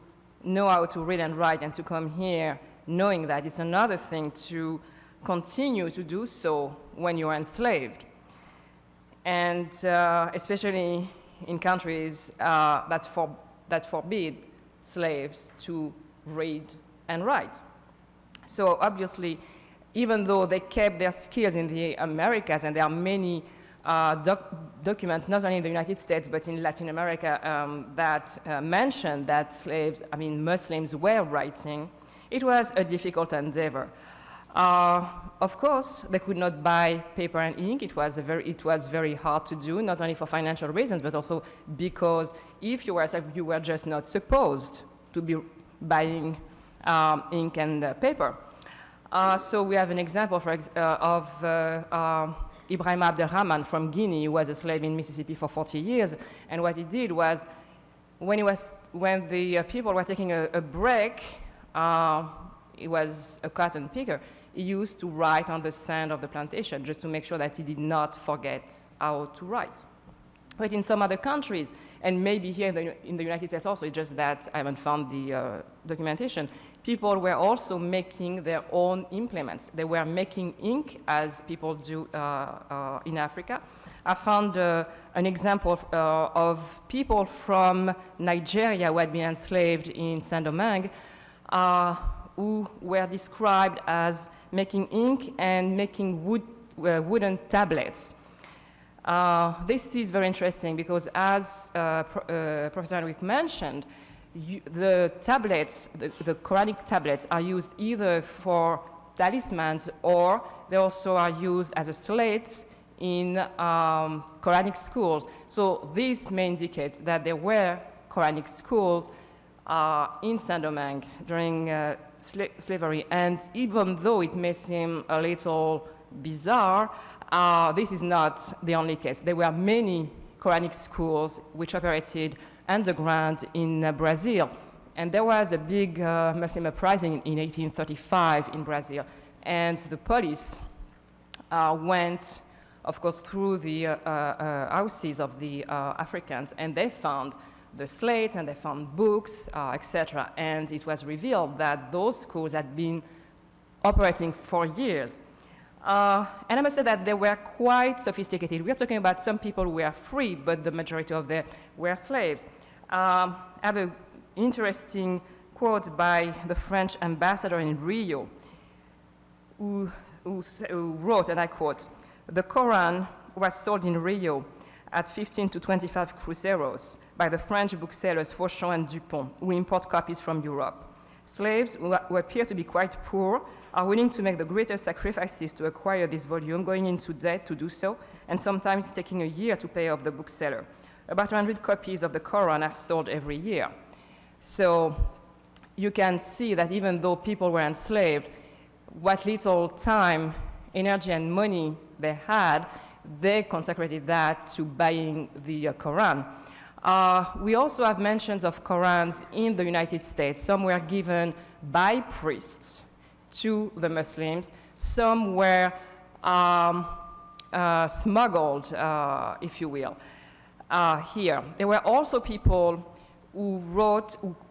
know how to read and write and to come here knowing that. It's another thing to continue to do so when you're enslaved. And especially in countries that forbid slaves to read and write. So obviously, even though they kept their skills in the Americas, and there are many documents, not only in the United States, but in Latin America, that mention that Muslims were writing, it was a difficult endeavor. Of course, they could not buy paper and ink. It was very hard to do, not only for financial reasons, but also because if you were just not supposed to be buying ink and paper. So we have an example of Ibrahim Abdelrahman from Guinea, who was a slave in Mississippi for 40 years. And what he did was, when the people were taking a break, he was a cotton picker. He used to write on the sand of the plantation just to make sure that he did not forget how to write. But in some other countries, and maybe here in the United States also, it's just that I haven't found the documentation, people were also making their own implements. They were making ink, as people do in Africa. I found an example of people from Nigeria who had been enslaved in Saint-Domingue, who were described as making ink and making wooden tablets. This is very interesting because, as Professor Hunwick mentioned, the tablets, the Quranic tablets, are used either for talismans or they also are used as a slate in Quranic schools. So this may indicate that there were Quranic schools in Saint-Domingue during slavery. And even though it may seem a little bizarre, this is not the only case. There were many Quranic schools which operated underground in Brazil. And there was a big Muslim uprising in 1835 in Brazil. And the police went, of course, through the houses of the Africans, and they found the slate and they found books, etc. And it was revealed that those schools had been operating for years. And I must say that they were quite sophisticated. We are talking about some people who were free, but the majority of them were slaves. I have an interesting quote by the French ambassador in Rio, who wrote, and I quote, "The Quran was sold in Rio at 15 to 25 cruceros by the French booksellers Fauchon and Dupont, who import copies from Europe. Slaves who appear to be quite poor are willing to make the greatest sacrifices to acquire this volume, going into debt to do so, and sometimes taking a year to pay off the bookseller. About 100 copies of the Quran are sold every year." So you can see that even though people were enslaved, what little time, energy, and money they had, they consecrated that to buying the Quran. We also have mentions of Qurans in the United States. Some were given by priests to the Muslims. Some were smuggled, if you will, here. There were also people who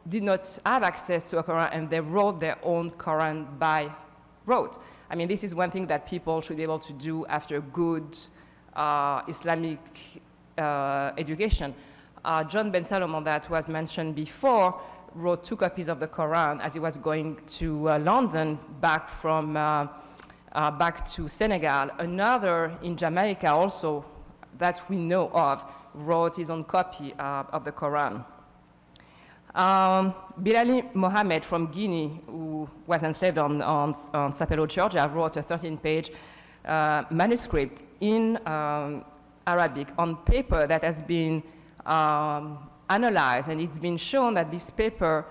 did not have access to a Quran, and they wrote their own Quran by rote. I mean, this is one thing that people should be able to do after good Islamic education. John Ben Salomon, that was mentioned before, wrote 2 copies of the Quran as he was going to London back to Senegal. Another in Jamaica also that we know of wrote his own copy of the Quran. Bilali Mohammed from Guinea, who was enslaved on Sapelo, Georgia, wrote a 13-page manuscript in Arabic on paper that has been analyzed, and it's been shown that this paper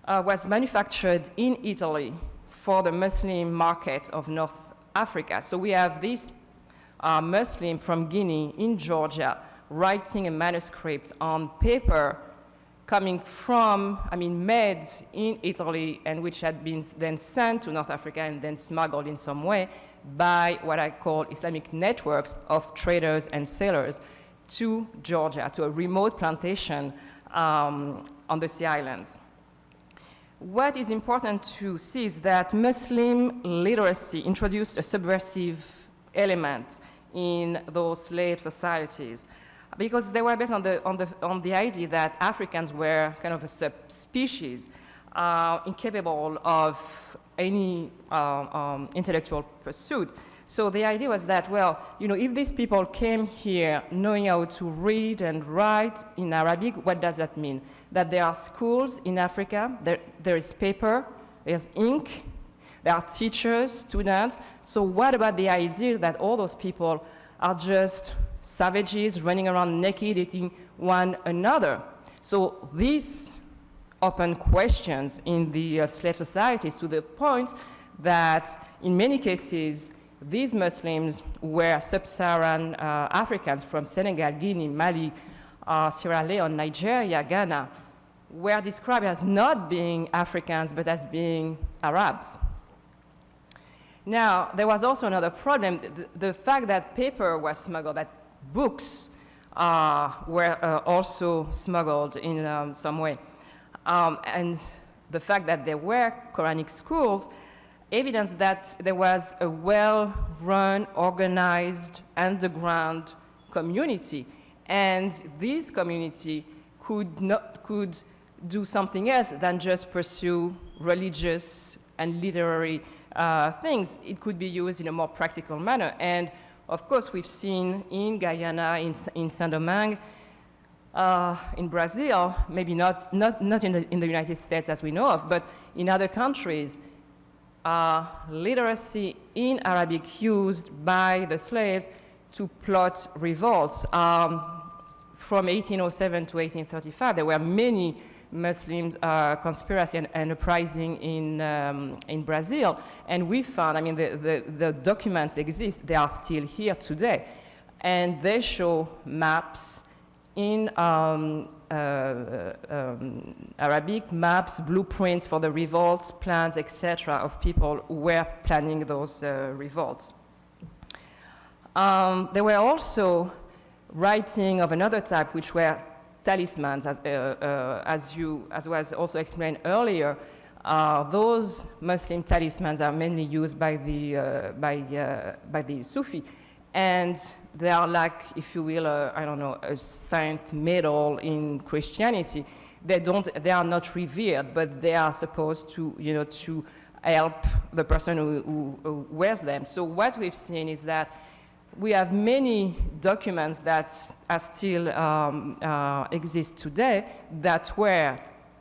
was manufactured in Italy for the Muslim market of North Africa. So we have this Muslim from Guinea in Georgia writing a manuscript on paper coming from, made in Italy, and which had been then sent to North Africa and then smuggled in some way by what I call Islamic networks of traders and sellers to Georgia, to a remote plantation on the Sea Islands. What is important to see is that Muslim literacy introduced a subversive element in those slave societies, because they were based on the idea that Africans were kind of a subspecies, incapable of any intellectual pursuit. So the idea was that, well, if these people came here knowing how to read and write in Arabic, what does that mean? That there are schools in Africa, there is paper, there's ink, there are teachers, students. So what about the idea that all those people are just savages running around naked, eating one another? So these open questions in the slave societies, to the point that in many cases, these Muslims were sub-Saharan Africans from Senegal, Guinea, Mali, Sierra Leone, Nigeria, Ghana, were described as not being Africans, but as being Arabs. Now, there was also another problem, the fact that paper was smuggled, that books were also smuggled in some way. And the fact that there were Quranic schools evidence that there was a well-run, organized, underground community. And this community could do something else than just pursue religious and literary things. It could be used in a more practical manner. And of course, we've seen in Guyana, in Saint-Domingue, in Brazil, maybe not in the United States as we know of, but in other countries, literacy in Arabic used by the slaves to plot revolts. From 1807 to 1835, there were many Muslim conspiracy and uprising in Brazil, and we found, the documents exist, they are still here today, and they show maps in Arabic, maps, blueprints for the revolts, plans, etc., of people who were planning those revolts. There were also writing of another type, which were talismans, as was also explained earlier. Those Muslim talismans are mainly used by the Sufi, and they are like, if you will, a saint medal in Christianity. They are not revered, but they are supposed to, to help the person who wears them. So what we've seen is that we have many documents that are still exist today that were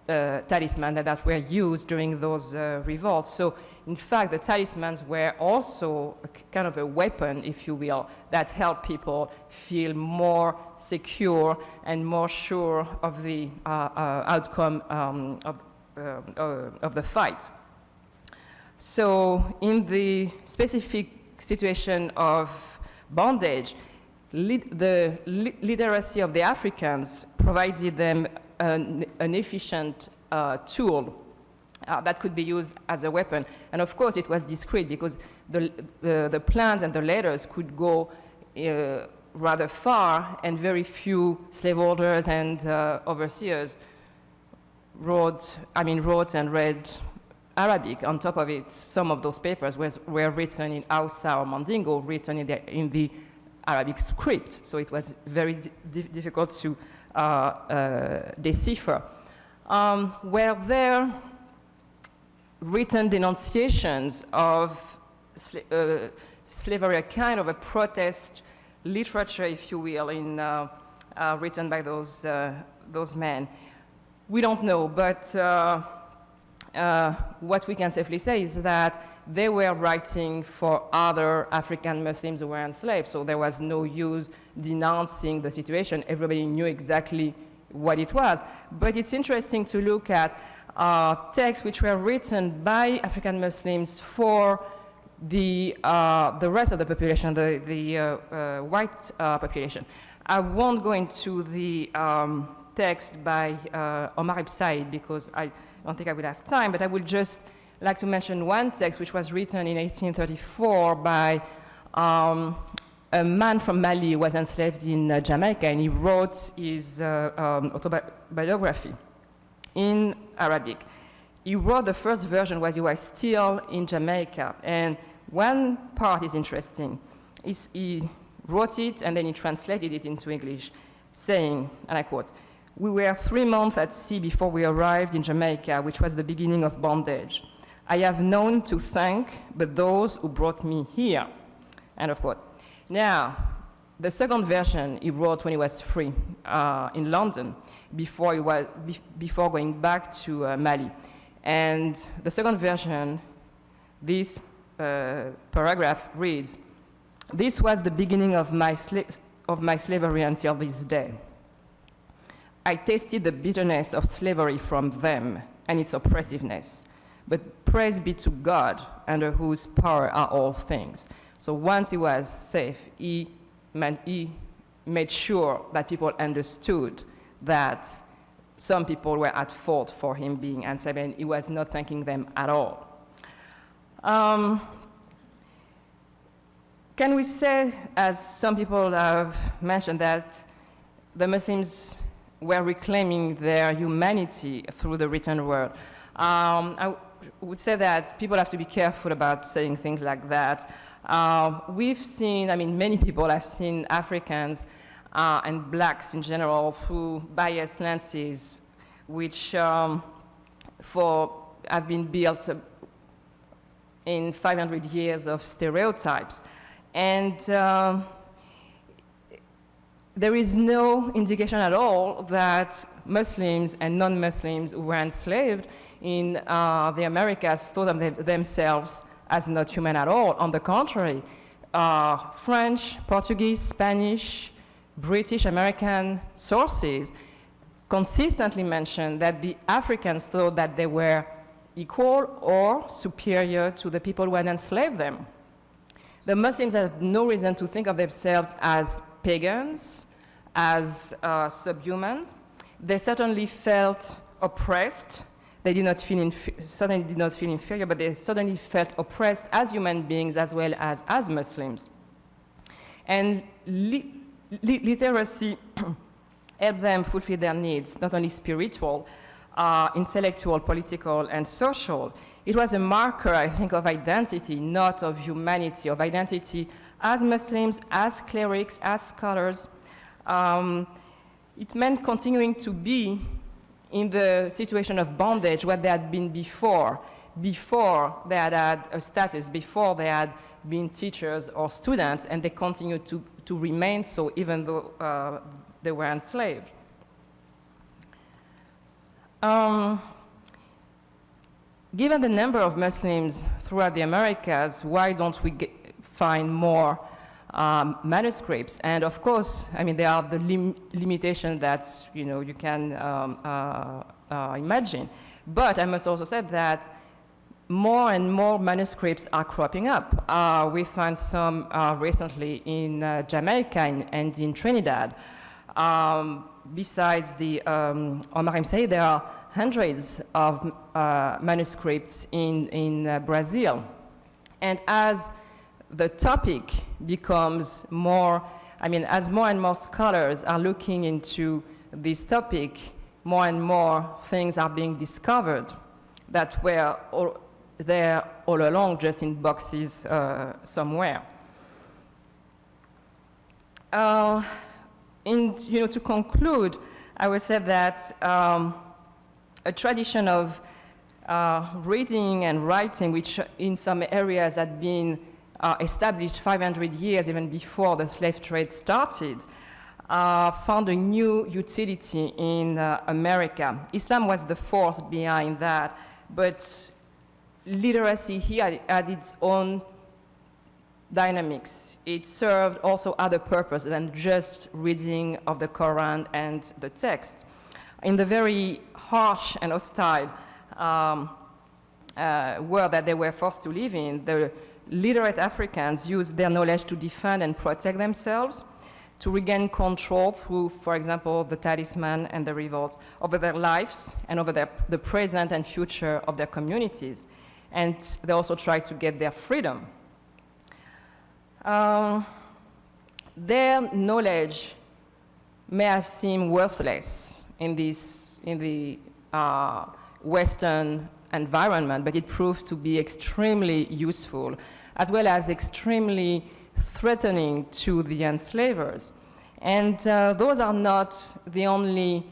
talismans that were used during those revolts. So in fact, the talismans were also kind of a weapon, if you will, that helped people feel more secure and more sure of the outcome of the fight. So in the specific situation of bondage, the literacy of the Africans provided them an efficient tool that could be used as a weapon. And of course, it was discreet because the plans and the letters could go rather far, and very few slaveholders and overseers wrote and read Arabic. On top of it, some of those papers were written in Hausa or Mandingo, written in the Arabic script. So it was very difficult to decipher. Were there written denunciations of slavery, a kind of a protest literature, if you will, written by those men? We don't know, but what we can safely say is that they were writing for other African Muslims who were enslaved, so there was no use denouncing the situation. Everybody knew exactly what it was. But it's interesting to look at texts which were written by African Muslims for the rest of the population, the white population. I won't go into the text by Omar Ibn Said because I don't think I will have time, but I would just like to mention one text which was written in 1834 by a man from Mali who was enslaved in Jamaica, and he wrote his autobiography in Arabic. He wrote the first version while he was still in Jamaica, and one part is interesting. He wrote it and then he translated it into English, saying, and I quote, "We were 3 months at sea before we arrived in Jamaica, which was the beginning of bondage. I have none to thank but those who brought me here." End of quote. Now, the second version he wrote when he was free in London, before going back to Mali. And the second version, this paragraph reads, "This was the beginning of my slavery until this day. I tasted the bitterness of slavery from them and its oppressiveness. But praise be to God, under whose power are all things." So once he was safe, he made sure that people understood that some people were at fault for him being enslaved, and he was not thanking them at all. Can we say, as some people have mentioned, that the Muslims were reclaiming their humanity through the written word? I would say that people have to be careful about saying things like that. We've seen, many people have seen Africans and blacks in general through biased lenses, which have been built in 500 years of stereotypes. And there is no indication at all that Muslims and non-Muslims who were enslaved in the Americas thought of themselves as not human at all. On the contrary, French, Portuguese, Spanish, British, American sources consistently mention that the Africans thought that they were equal or superior to the people who had enslaved them. The Muslims had no reason to think of themselves as pagans, as subhuman. They certainly felt oppressed. They certainly did not feel inferior, but they certainly felt oppressed as human beings as well as Muslims. And literacy helped them fulfill their needs, not only spiritual, intellectual, political, and social. It was a marker, I think, of identity, not of humanity, of identity as Muslims, as clerics, as scholars. It meant continuing to be in the situation of bondage where they had been before they had a status, before they had been teachers or students, and they continued to remain so even though they were enslaved. Given the number of Muslims throughout the Americas, why don't we find more manuscripts? And of course, there are the limitations that you can imagine. But I must also say that more and more manuscripts are cropping up. We found some recently in Jamaica and in Trinidad. Besides the Omar Ibn Said, there are hundreds of manuscripts in Brazil. And as the topic becomes more, as more and more scholars are looking into this topic, more and more things are being discovered that were there all along, just in boxes somewhere. To conclude, I would say that a tradition of reading and writing, which in some areas had been established 500 years even before the slave trade started, found a new utility in America. Islam was the force behind that, but literacy here had its own dynamics. It served also other purpose than just reading of the Quran and the text. In the very harsh and hostile world that they were forced to live in, the literate Africans used their knowledge to defend and protect themselves, to regain control through, for example, the talisman and the revolts over their lives and over the present and future of their communities. And they also tried to get their freedom. Their knowledge may have seemed worthless in the Western environment, but it proved to be extremely useful, as well as extremely threatening to the enslavers. And those are not the only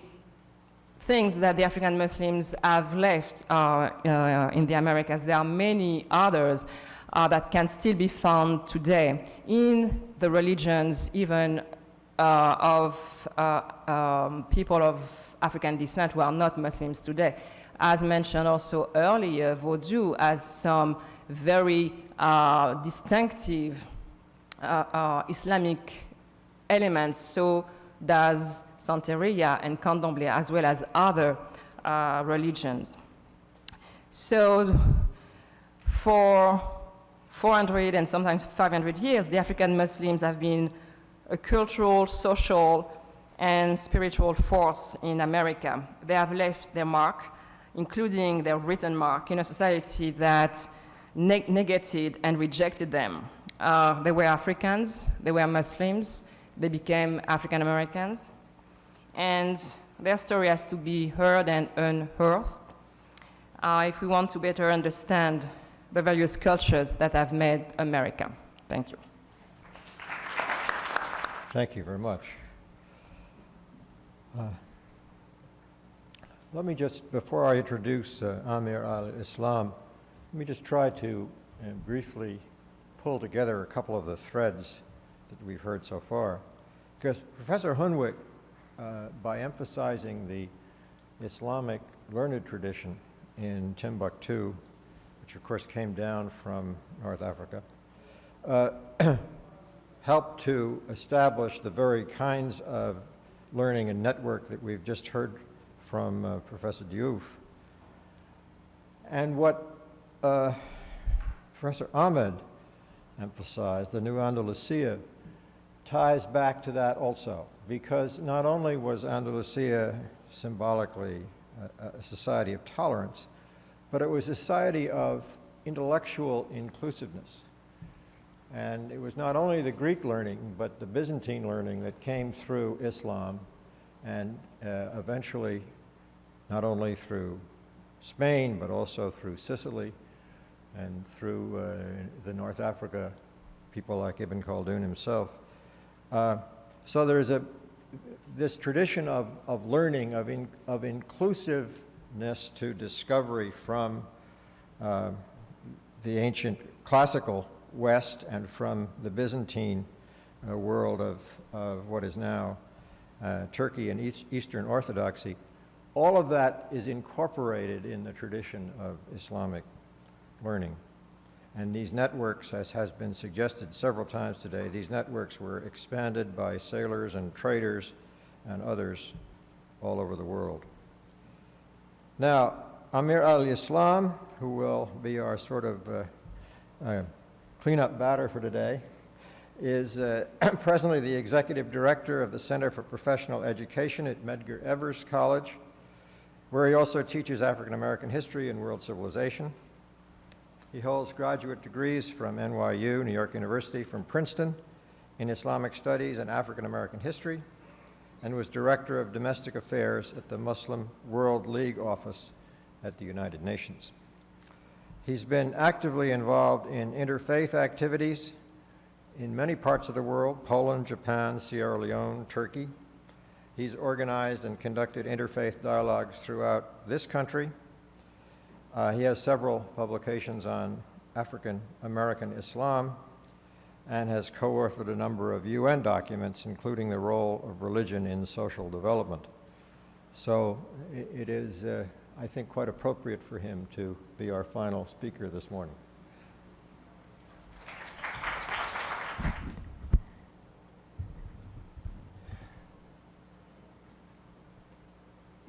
things that the African Muslims have left in the Americas. There are many others that can still be found today in the religions, even of people of African descent who are not Muslims today. As mentioned also earlier, Vodou has some very distinctive Islamic elements, so does Santeria and Candomblé, as well as other religions. So for 400 and sometimes 500 years, the African Muslims have been a cultural, social, and spiritual force in America. They have left their mark, including their written mark, in a society that negated and rejected them. They were Africans, they were Muslims, they became African Americans, and their story has to be heard and unearthed if we want to better understand the various cultures that have made America. Thank you. Thank you very much. Let me just, before I introduce Amir al-Islam, let me just try to briefly pull together a couple of the threads that we've heard so far. Because Professor Hunwick, by emphasizing the Islamic learned tradition in Timbuktu, which of course came down from North Africa, helped to establish the very kinds of learning and network that we've just heard from Professor Diouf. And what Professor Ahmed emphasized, the New Andalusia, ties back to that also, because not only was Andalusia symbolically a society of tolerance, but it was a society of intellectual inclusiveness. And it was not only the Greek learning, but the Byzantine learning that came through Islam, and eventually not only through Spain, but also through Sicily and through the North Africa, people like Ibn Khaldun himself. So there's this tradition of learning, of inclusiveness to discovery from the ancient classical West and from the Byzantine world of what is now Turkey and Eastern Orthodoxy. All of that is incorporated in the tradition of Islamic learning. And these networks, as has been suggested several times today, these networks were expanded by sailors and traders and others all over the world. Now, Amir al-Islam, who will be our sort of cleanup batter for today, is presently the executive director of the Center for Professional Education at Medgar Evers College, where he also teaches African American history and world civilization. He holds graduate degrees from NYU, New York University, from Princeton in Islamic Studies and African American history, and was director of domestic affairs at the Muslim World League office at the United Nations. He's been actively involved in interfaith activities in many parts of the world: Poland, Japan, Sierra Leone, Turkey. He's organized and conducted interfaith dialogues throughout this country. He has several publications on African American Islam and has co-authored a number of UN documents, including the role of religion in social development. So it is I think, quite appropriate for him to be our final speaker this morning.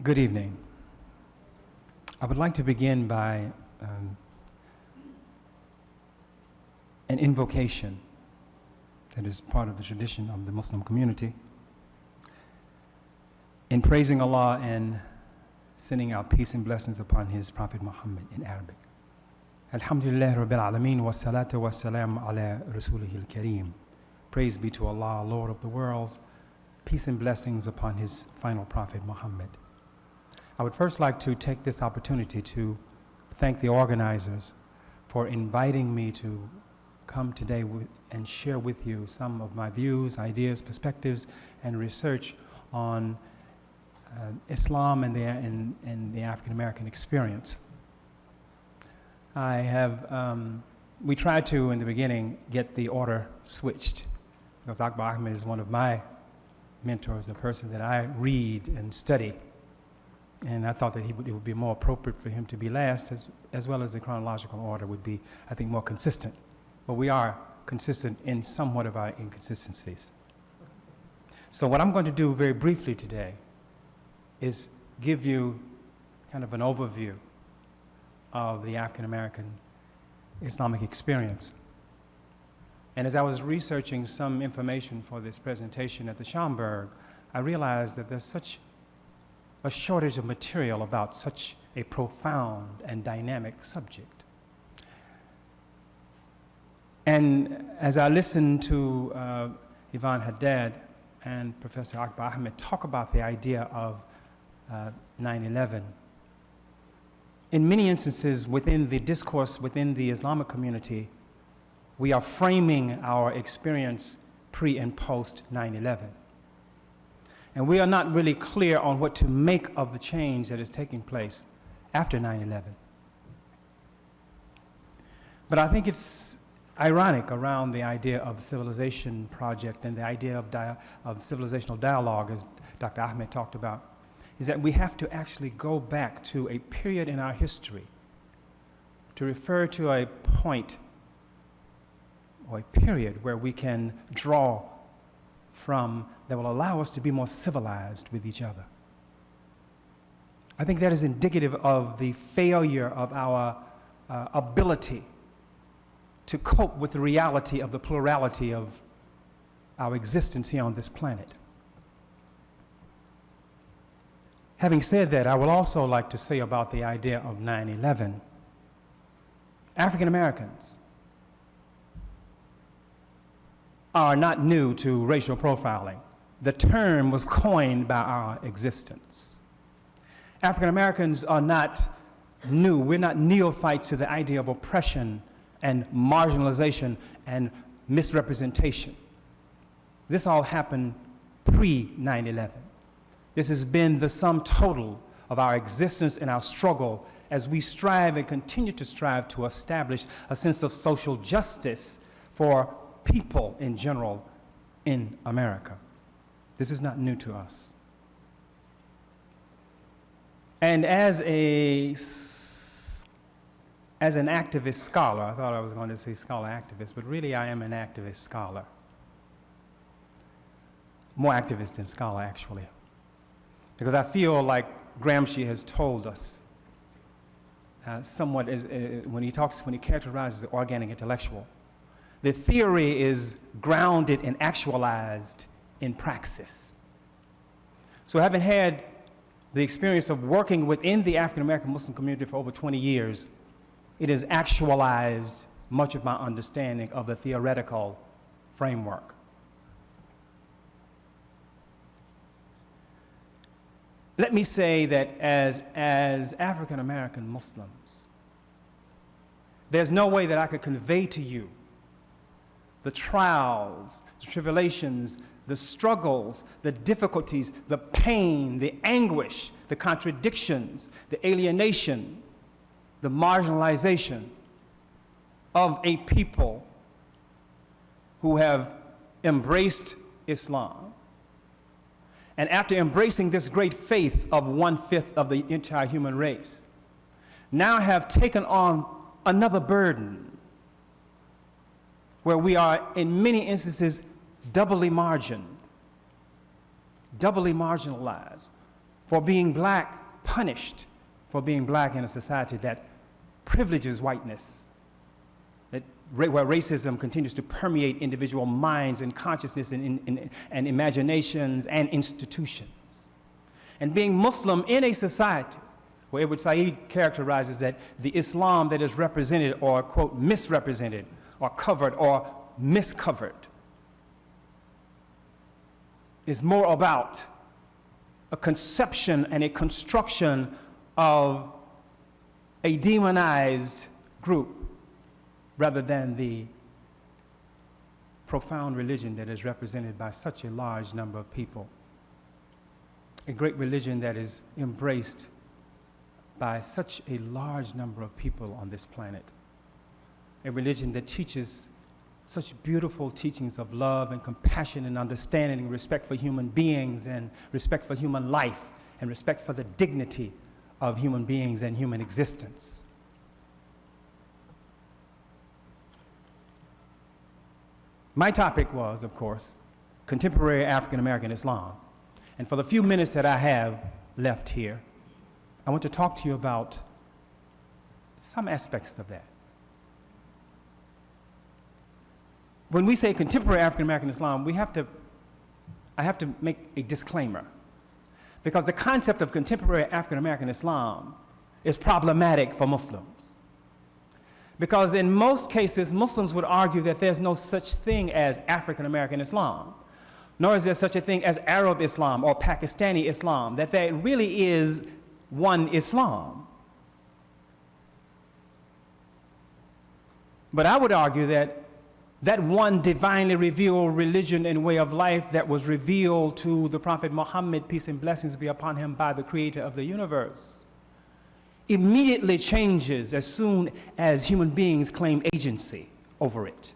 Good evening. I would like to begin by an invocation that is part of the tradition of the Muslim community in praising Allah and sending out peace and blessings upon His Prophet Muhammad in Arabic. Alhamdulillah Rabbil Alameen wa salatu wa salam ala Rasulihil Kareem. Praise be to Allah, Lord of the worlds. Peace and blessings upon His final Prophet Muhammad. I would first like to take this opportunity to thank the organizers for inviting me to come today and share with you some of my views, ideas, perspectives, and research on Islam and the African American experience. We tried to, in the beginning, get the order switched, because Akbar Ahmed is one of my mentors, a person that I read and study. And I thought that it would be more appropriate for him to be last, as well as the chronological order would be, I think, more consistent. But we are consistent in somewhat of our inconsistencies. So what I'm going to do very briefly today is give you kind of an overview of the African American Islamic experience. And as I was researching some information for this presentation at the Schomburg, I realized that there's such a shortage of material about such a profound and dynamic subject. And as I listened to Yvonne Haddad and Professor Akbar Ahmed talk about the idea of 9/11, in many instances within the discourse within the Islamic community, we are framing our experience pre and post 9/11. And we are not really clear on what to make of the change that is taking place after 9/11. But I think it's ironic around the idea of civilization project and the idea of civilizational dialogue, as Dr. Ahmed talked about, is that we have to actually go back to a period in our history to refer to a point or a period where we can draw from that will allow us to be more civilized with each other. I think that is indicative of the failure of our ability to cope with the reality of the plurality of our existence here on this planet. Having said that, I would also like to say about the idea of 9/11, African Americans are not new to racial profiling. The term was coined by our existence. African Americans are not new. We're not neophytes to the idea of oppression and marginalization and misrepresentation. This all happened pre-9/11. This has been the sum total of our existence and our struggle as we strive and continue to strive to establish a sense of social justice for people in general in America. This is not new to us. And as an activist scholar, I thought I was going to say scholar activist, but really I am an activist scholar. More activist than scholar, actually. Because I feel like Gramsci has told us somewhat when he characterizes the organic intellectual. The theory is grounded and actualized in praxis. So having had the experience of working within the African American Muslim community for over 20 years, it has actualized much of my understanding of the theoretical framework. Let me say that as African American Muslims, there's no way that I could convey to you the trials, the tribulations, the struggles, the difficulties, the pain, the anguish, the contradictions, the alienation, the marginalization of a people who have embraced Islam and after embracing this great faith of 1/5 of the entire human race, now have taken on another burden where we are, in many instances, doubly marginalized, for being black, punished for being black in a society that privileges whiteness, where racism continues to permeate individual minds and consciousness and imaginations and institutions. And being Muslim in a society where Edward Said characterizes that the Islam that is represented or, quote, misrepresented or covered or miscovered is more about a conception and a construction of a demonized group rather than the profound religion that is represented by such a large number of people. A great religion that is embraced by such a large number of people on this planet. A religion that teaches such beautiful teachings of love and compassion and understanding and respect for human beings and respect for human life and respect for the dignity of human beings and human existence. My topic was, of course, contemporary African American Islam. And for the few minutes that I have left here, I want to talk to you about some aspects of that. When we say contemporary African American Islam, I have to make a disclaimer, because the concept of contemporary African American Islam is problematic for Muslims. Because in most cases, Muslims would argue that there's no such thing as African American Islam, nor is there such a thing as Arab Islam or Pakistani Islam, that there really is one Islam. But I would argue that that one divinely revealed religion and way of life that was revealed to the Prophet Muhammad, peace and blessings be upon him, by the creator of the universe, immediately changes as soon as human beings claim agency over it.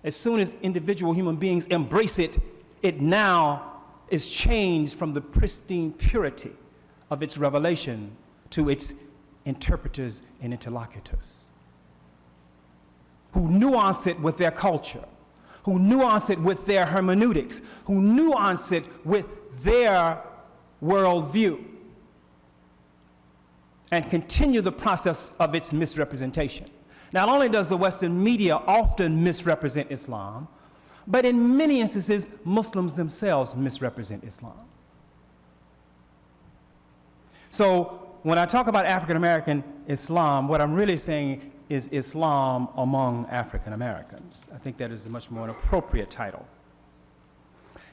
As soon as individual human beings embrace it, it now is changed from the pristine purity of its revelation to its interpreters and interlocutors, who nuance it with their culture, who nuance it with their hermeneutics, who nuance it with their worldview, and continue the process of its misrepresentation. Not only does the Western media often misrepresent Islam, but in many instances, Muslims themselves misrepresent Islam. So when I talk about African American Islam, what I'm really saying is Islam among African Americans. I think that is a much more appropriate title.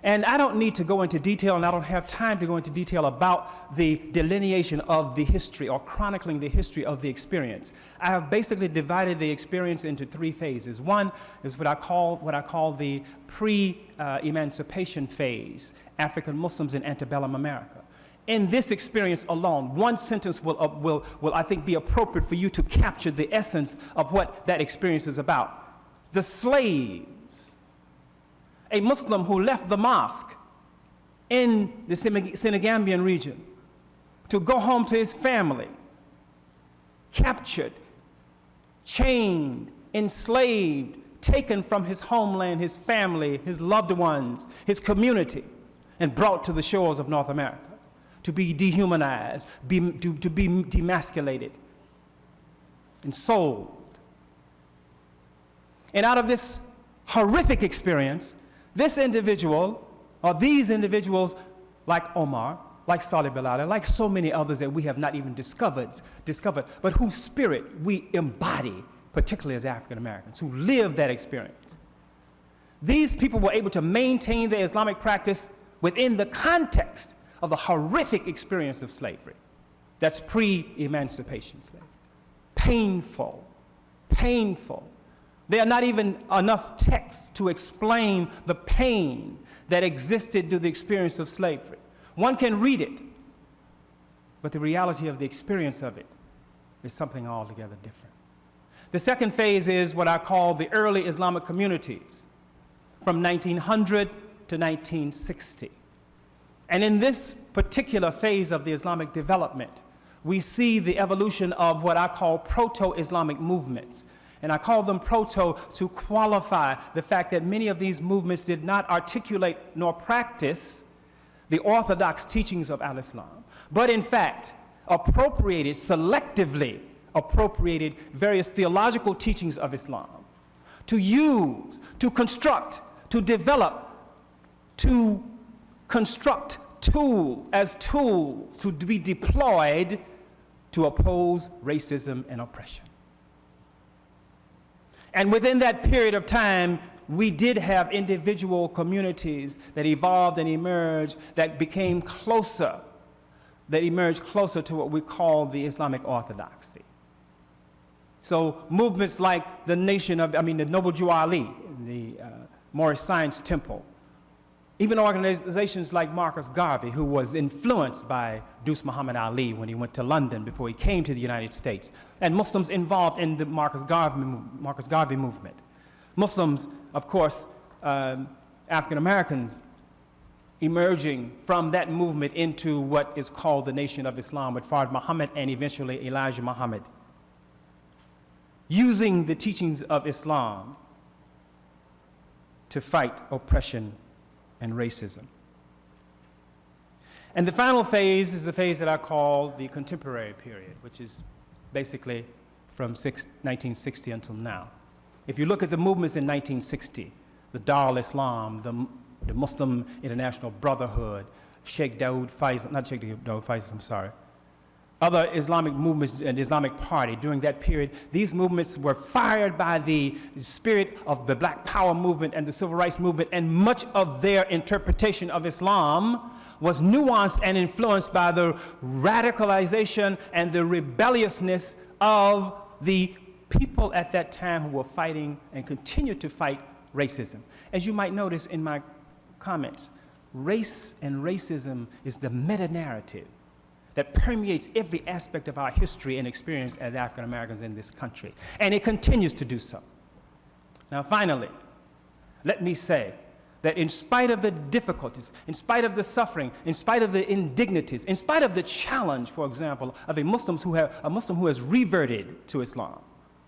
And I don't need to go into detail, and I don't have time to go into detail about the delineation of the history or chronicling the history of the experience. I have basically divided the experience into three phases. One is what I call the pre-emancipation phase, African Muslims in antebellum America. In this experience alone, one sentence will I think be appropriate for you to capture the essence of what that experience is about. The slaves, a Muslim who left the mosque in the Senegambian region to go home to his family, captured, chained, enslaved, taken from his homeland, his family, his loved ones, his community, and brought to the shores of North America to be dehumanized, to be demasculated and sold. And out of this horrific experience, this individual, or these individuals like Omar, like Salih Bilal, like so many others that we have not even discovered, but whose spirit we embody, particularly as African Americans, who live that experience. These people were able to maintain their Islamic practice within the context of the horrific experience of slavery. That's pre-emancipation slavery. Painful, painful. There are not even enough texts to explain the pain that existed through the experience of slavery. One can read it, but the reality of the experience of it is something altogether different. The second phase is what I call the early Islamic communities, from 1900 to 1960. And in this particular phase of the Islamic development, we see the evolution of what I call proto-Islamic movements. And I call them proto to qualify the fact that many of these movements did not articulate nor practice the orthodox teachings of al-Islam, but in fact selectively appropriated various theological teachings of Islam to use, to construct, to develop, to construct tools to be deployed to oppose racism and oppression. And within that period of time, we did have individual communities that evolved and emerged that became closer, that emerged closer to what we call the Islamic orthodoxy. So movements like the Noble Jew Ali, the Moorish Science Temple, even organizations like Marcus Garvey, who was influenced by Deuce Muhammad Ali when he went to London before he came to the United States, and Muslims involved in the Marcus Garvey movement. Muslims, of course, African Americans emerging from that movement into what is called the Nation of Islam with Fard Muhammad and eventually Elijah Muhammad, using the teachings of Islam to fight oppression and racism. And the final phase is a phase that I call the contemporary period, which is basically from 1960 until now. If you look at the movements in 1960, the Dar al-Islam, the Muslim International Brotherhood, other Islamic movements and the Islamic Party during that period, these movements were fired by the spirit of the Black Power movement and the Civil Rights movement, and much of their interpretation of Islam was nuanced and influenced by the radicalization and the rebelliousness of the people at that time who were fighting and continue to fight racism. As you might notice in my comments, race and racism is the meta-narrative that permeates every aspect of our history and experience as African Americans in this country. And it continues to do so. Now, finally, let me say that in spite of the difficulties, in spite of the suffering, in spite of the indignities, in spite of the challenge, for example, of a Muslim who has reverted to Islam,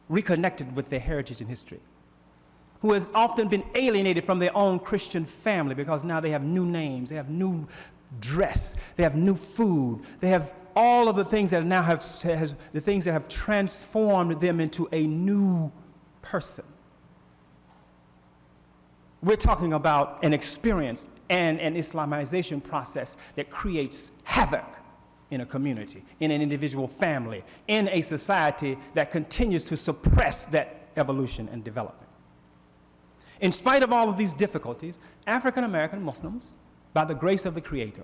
reconnected with their heritage and history, who has often been alienated from their own Christian family because now they have new names, they have new dress, they have new food, they have all of the things that now the things that have transformed them into a new person. We're talking about an experience and an Islamization process that creates havoc in a community, in an individual family, in a society that continues to suppress that evolution and development. In spite of all of these difficulties, African American Muslims, by the grace of the Creator,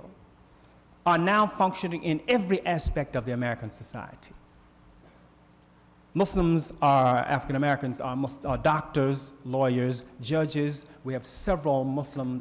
are now functioning in every aspect of the American society. African Americans are doctors, lawyers, judges. We have several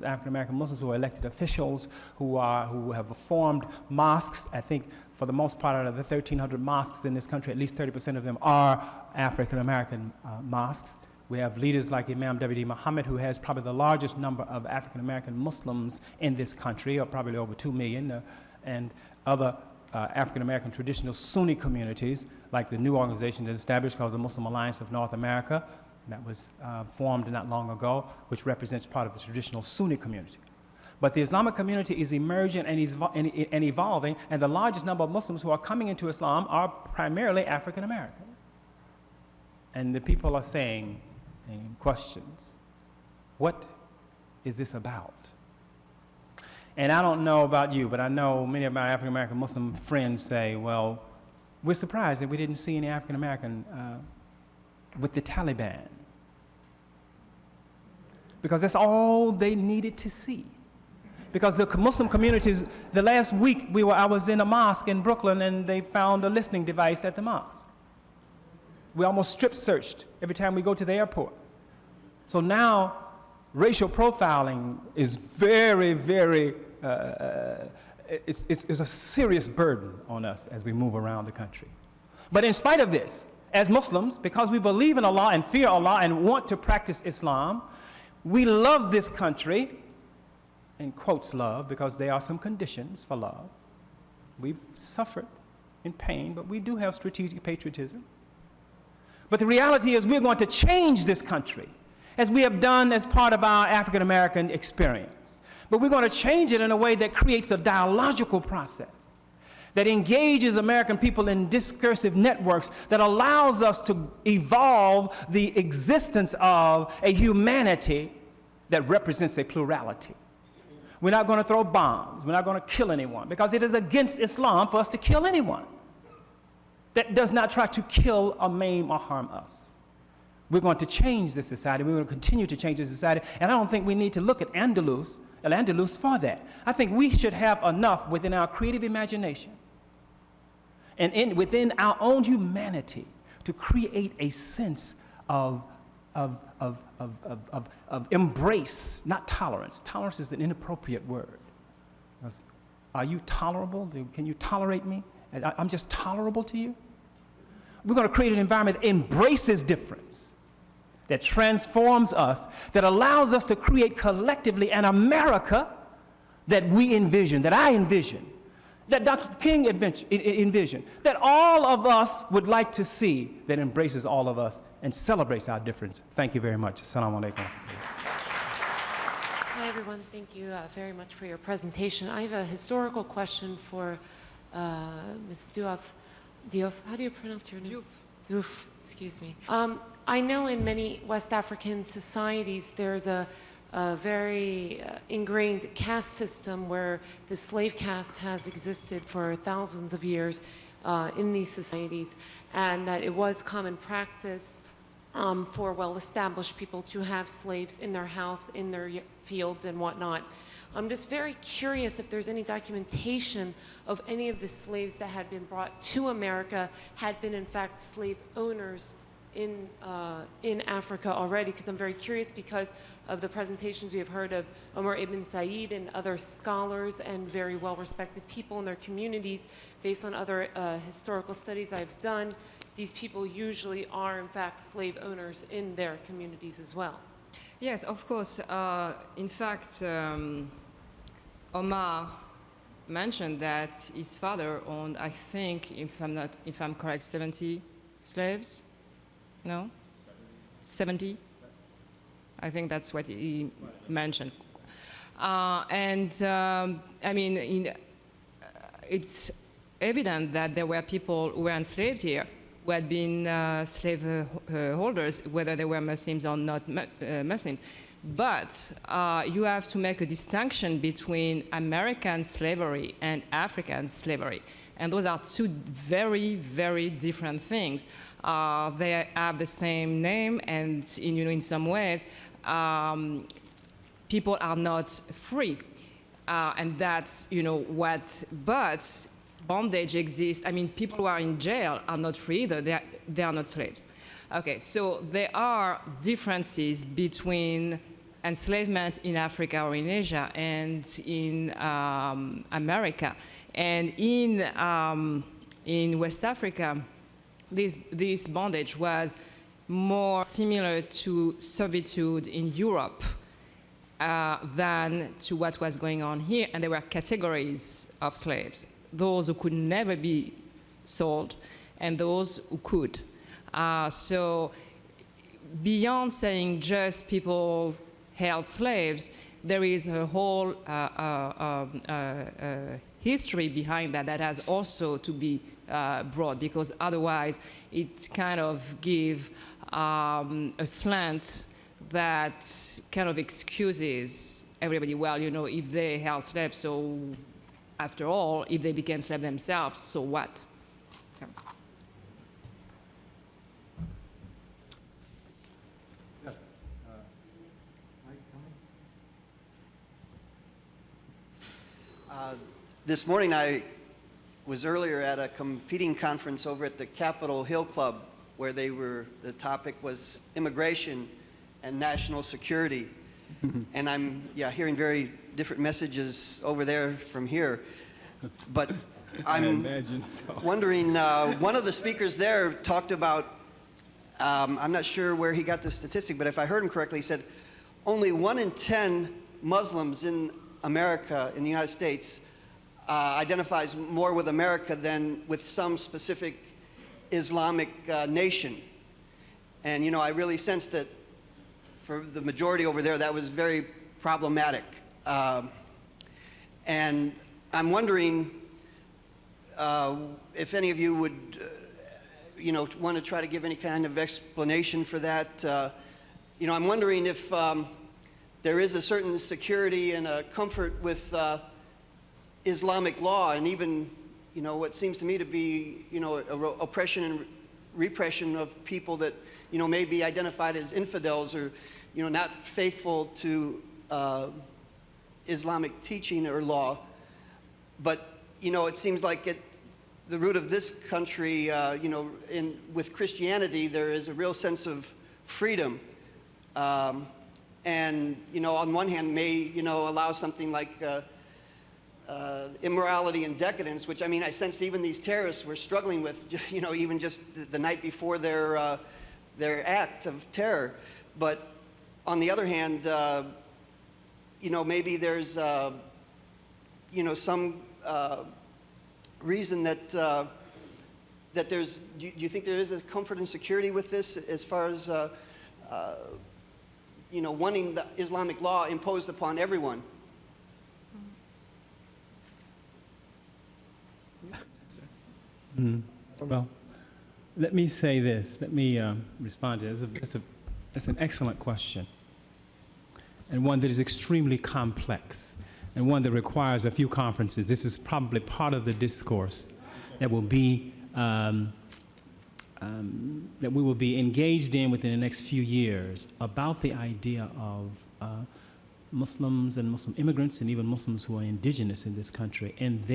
African American Muslims who are elected officials who have formed mosques. I think for the most part out of the 1,300 mosques in this country, at least 30% of them are African American mosques. We have leaders like Imam W.D. Muhammad, who has probably the largest number of African American Muslims in this country, or probably over 2 million, and other African American traditional Sunni communities, like the new organization that's established called the Muslim Alliance of North America, that was formed not long ago, which represents part of the traditional Sunni community. But the Islamic community is emerging and evolving, and the largest number of Muslims who are coming into Islam are primarily African Americans. And the people are saying, in questions, what is this about? And I don't know about you, but I know many of my African American Muslim friends say, well, we're surprised that we didn't see any African American with the Taliban, because that's all they needed to see. Because the Muslim communities, the last week I was in a mosque in Brooklyn, and they found a listening device at the mosque. We almost strip searched every time we go to the airport. So now racial profiling is very, very, it's a serious burden on us as we move around the country. But in spite of this, as Muslims, because we believe in Allah and fear Allah and want to practice Islam, we love this country, in quotes love, because there are some conditions for love. We've suffered in pain, but we do have strategic patriotism. But the reality is we're going to change this country, as we have done as part of our African American experience. But we're going to change it in a way that creates a dialogical process, that engages American people in discursive networks, that allows us to evolve the existence of a humanity that represents a plurality. We're not going to throw bombs. We're not going to kill anyone, because it is against Islam for us to kill anyone that does not try to kill or maim or harm us. We're going to change this society. We're going to continue to change this society. And I don't think we need to look at Al-Andalus for that. I think we should have enough within our creative imagination and within our own humanity to create a sense of embrace, not tolerance. Tolerance is an inappropriate word. Because are you tolerable? Can you tolerate me? I'm just tolerable to you? We're going to create an environment that embraces difference, that transforms us, that allows us to create collectively an America that we envision, that I envision, that Dr. King envisioned, that all of us would like to see, that embraces all of us and celebrates our difference. Thank you very much. Assalamu alaikum. Hi, everyone. Thank you very much for your presentation. I have a historical question for Ms. Diouf, how do you pronounce your name? Diouf, excuse me. I know in many West African societies there's a very ingrained caste system where the slave caste has existed for thousands of years in these societies, and that it was common practice for well-established people to have slaves in their house, in their fields and whatnot. I'm just very curious if there's any documentation of any of the slaves that had been brought to America had been in fact slave owners in Africa already, because I'm very curious because of the presentations we have heard of Omar ibn Said and other scholars and very well-respected people in their communities. Based on other historical studies I've done, these people usually are in fact slave owners in their communities as well. Yes, of course. In fact, Omar mentioned that his father owned, I think, if I'm correct, 70 slaves. No? 70? I think that's what he mentioned. I mean, it's evident that there were people who were enslaved here who had been slave holders, whether they were Muslims or not Muslims. But you have to make a distinction between American slavery and African slavery. And those are two very, very different things. They have the same name, and in some ways, people are not free. And that's, but bondage exists. I mean, people who are in jail are not free either. They are not slaves. Okay, so there are differences between enslavement in Africa or in Asia and in America. And in West Africa, this bondage was more similar to servitude in Europe than to what was going on here. And there were categories of slaves: those who could never be sold and those who could. So beyond saying just people held slaves, there is a whole history behind that has also to be brought, because otherwise it kind of gives a slant that kind of excuses everybody. Well, if they held slaves, so after all, if they became slaves themselves, so what? This morning I was earlier at a competing conference over at the Capitol Hill Club where the topic was immigration and national security. And I'm hearing very different messages over there from here. But I'm wondering, one of the speakers there talked about, I'm not sure where he got the statistic, but if I heard him correctly, he said only 1 in 10 Muslims in America in the United States identifies more with America than with some specific Islamic nation. And, you know, I really sense that for the majority over there, that was very problematic. And I'm wondering if any of you would, you know, want to try to give any kind of explanation for that. You know, I'm wondering if there is a certain security and a comfort with Islamic law, and even, you know, what seems to me to be, you know, oppression and repression of people that, you know, may be identified as infidels or, you know, not faithful to Islamic teaching or law. But, you know, it seems like at the root of this country, you know, with Christianity, there is a real sense of freedom. And, you know, on one hand may, you know, allow something like immorality and decadence, which, I mean, I sense even these terrorists were struggling with, you know, even just the night before their act of terror. But on the other hand, you know, maybe there's, you know, some reason that that there's, do you think there is a comfort and security with this as far as, you know, wanting the Islamic law imposed upon everyone? Well, let me say this. Let me respond to it. It's an excellent question, and one that is extremely complex, and one that requires a few conferences. This is probably part of the discourse that will be that we will be engaged in within the next few years about the idea of Muslims and Muslim immigrants and even Muslims who are indigenous in this country, and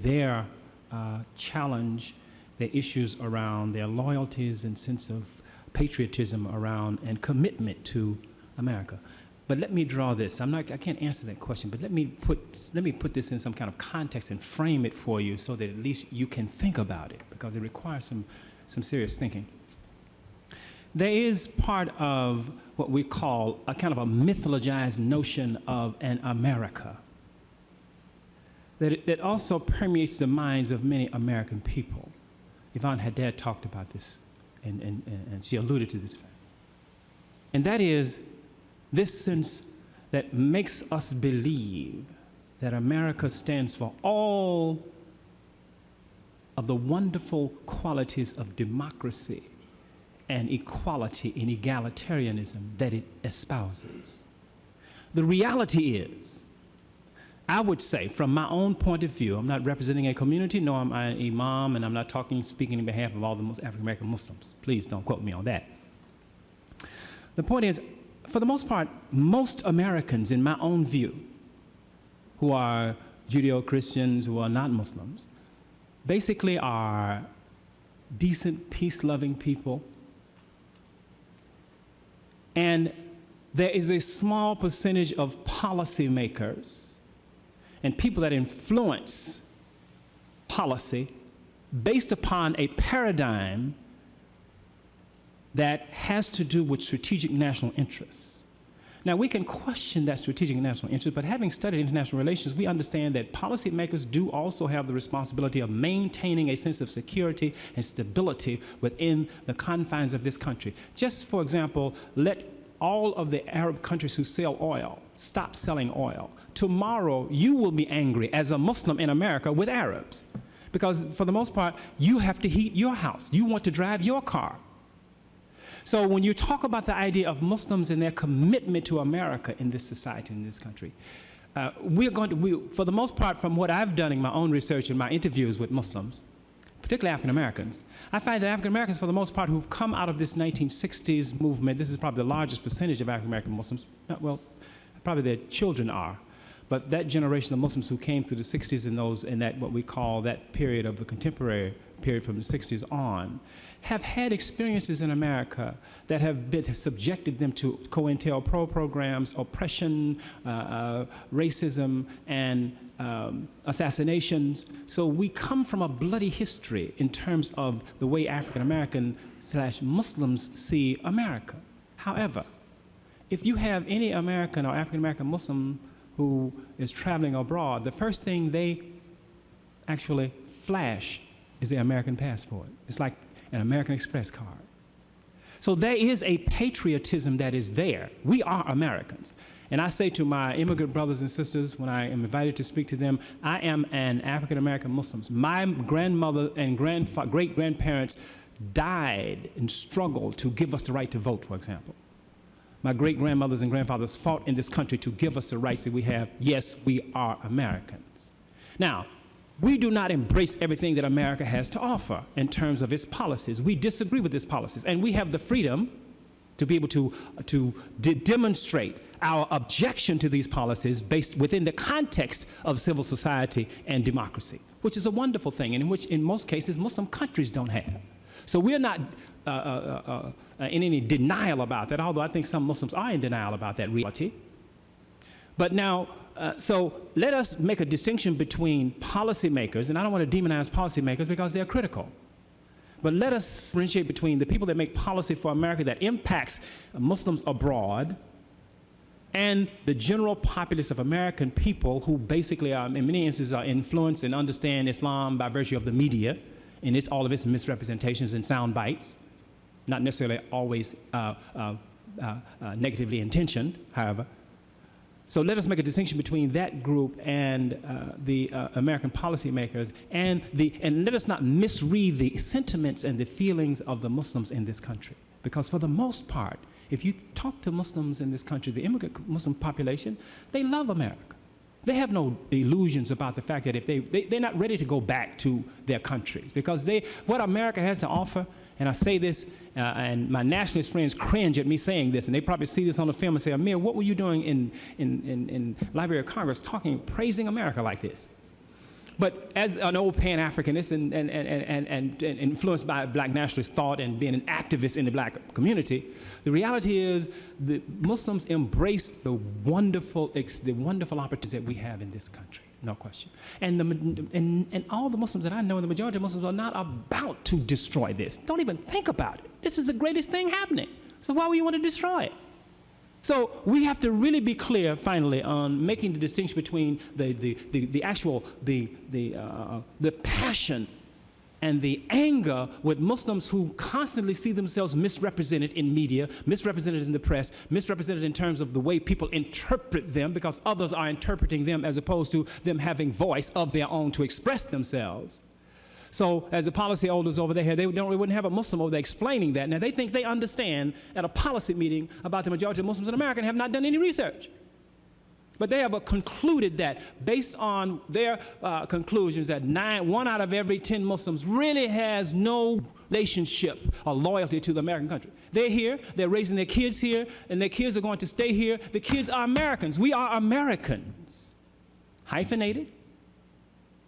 their challenge, their issues around their loyalties and sense of patriotism around and commitment to America. But let me draw this. I can't answer that question, but let me put this in some kind of context and frame it for you so that at least you can think about it, because it requires some serious thinking. There is part of what we call a kind of a mythologized notion of an America that also permeates the minds of many American people. Yvonne Haddad talked about this, and she alluded to this fact. And that is this sense that makes us believe that America stands for all of the wonderful qualities of democracy and equality and egalitarianism that it espouses. The reality is, I would say, from my own point of view, I'm not representing a community, nor am I an imam, and I'm not speaking on behalf of all the African-American Muslims. Please don't quote me on that. The point is, for the most part, most Americans, in my own view, who are Judeo-Christians, who are not Muslims, basically are decent, peace-loving people. And there is a small percentage of policymakers and people that influence policy based upon a paradigm that has to do with strategic national interests. Now, we can question that strategic national interest, but having studied international relations, we understand that policymakers do also have the responsibility of maintaining a sense of security and stability within the confines of this country. Just for example, let all of the Arab countries who sell oil stop selling oil. Tomorrow, you will be angry as a Muslim in America with Arabs, because for the most part, you have to heat your house. You want to drive your car. So when you talk about the idea of Muslims and their commitment to America in this society, in this country, for the most part, from what I've done in my own research and my interviews with Muslims, particularly African Americans, I find that African Americans, for the most part, who've come out of this 1960s movement, this is probably the largest percentage of African American Muslims, well, probably their children are, but that generation of Muslims who came through the 60s and that what we call that period of the contemporary period from the 60s on, have had experiences in America that have subjected them to COINTELPRO programs, oppression, racism, and assassinations. So we come from a bloody history in terms of the way African American / Muslims see America. However, if you have any American or African American Muslim who is traveling abroad, the first thing they actually flash is their American passport. It's like an American Express card. So there is a patriotism that is there. We are Americans. And I say to my immigrant brothers and sisters when I am invited to speak to them, I am an African-American Muslim. My grandmother and great-grandparents died and struggled to give us the right to vote, for example. My great-grandmothers and grandfathers fought in this country to give us the rights that we have. Yes, we are Americans. Now, we do not embrace everything that America has to offer in terms of its policies. We disagree with its policies, and we have the freedom to be able to demonstrate our objection to these policies based within the context of civil society and democracy, which is a wonderful thing, and in which, in most cases, Muslim countries don't have. So we're not in any denial about that, although I think some Muslims are in denial about that reality. But now, so let us make a distinction between policymakers, and I don't want to demonize policymakers because they're critical. But let us differentiate between the people that make policy for America that impacts Muslims abroad and the general populace of American people who basically are, in many instances, are influenced and understand Islam by virtue of the media and all of its misrepresentations and sound bites, not necessarily always negatively intentioned, however. So let us make a distinction between that group and the American policymakers, and let us not misread the sentiments and the feelings of the Muslims in this country. Because for the most part, if you talk to Muslims in this country, the immigrant Muslim population, they love America. They have no illusions about the fact that if they're not ready to go back to their countries, because what America has to offer, and I say this, and my nationalist friends cringe at me saying this, and they probably see this on the film and say, Amir, what were you doing in Library of Congress praising America like this? But as an old Pan-Africanist and influenced by Black nationalist thought and being an activist in the Black community, the reality is the Muslims embrace the wonderful opportunities that we have in this country, no question. And all the Muslims that I know, and the majority of Muslims, are not about to destroy this. Don't even think about it. This is the greatest thing happening. So why would you want to destroy it? So we have to really be clear, finally, on making the distinction between the passion and the anger with Muslims who constantly see themselves misrepresented in media, misrepresented in the press, misrepresented in terms of the way people interpret them, because others are interpreting them as opposed to them having voice of their own to express themselves. So as the policyholders over there, they wouldn't have a Muslim over there explaining that. Now, they think they understand at a policy meeting about the majority of Muslims in America and have not done any research. But they have concluded that, based on their conclusions, that 1 out of every 10 Muslims really has no relationship or loyalty to the American country. They're here, they're raising their kids here, and their kids are going to stay here. The kids are Americans. We are Americans. Hyphenated,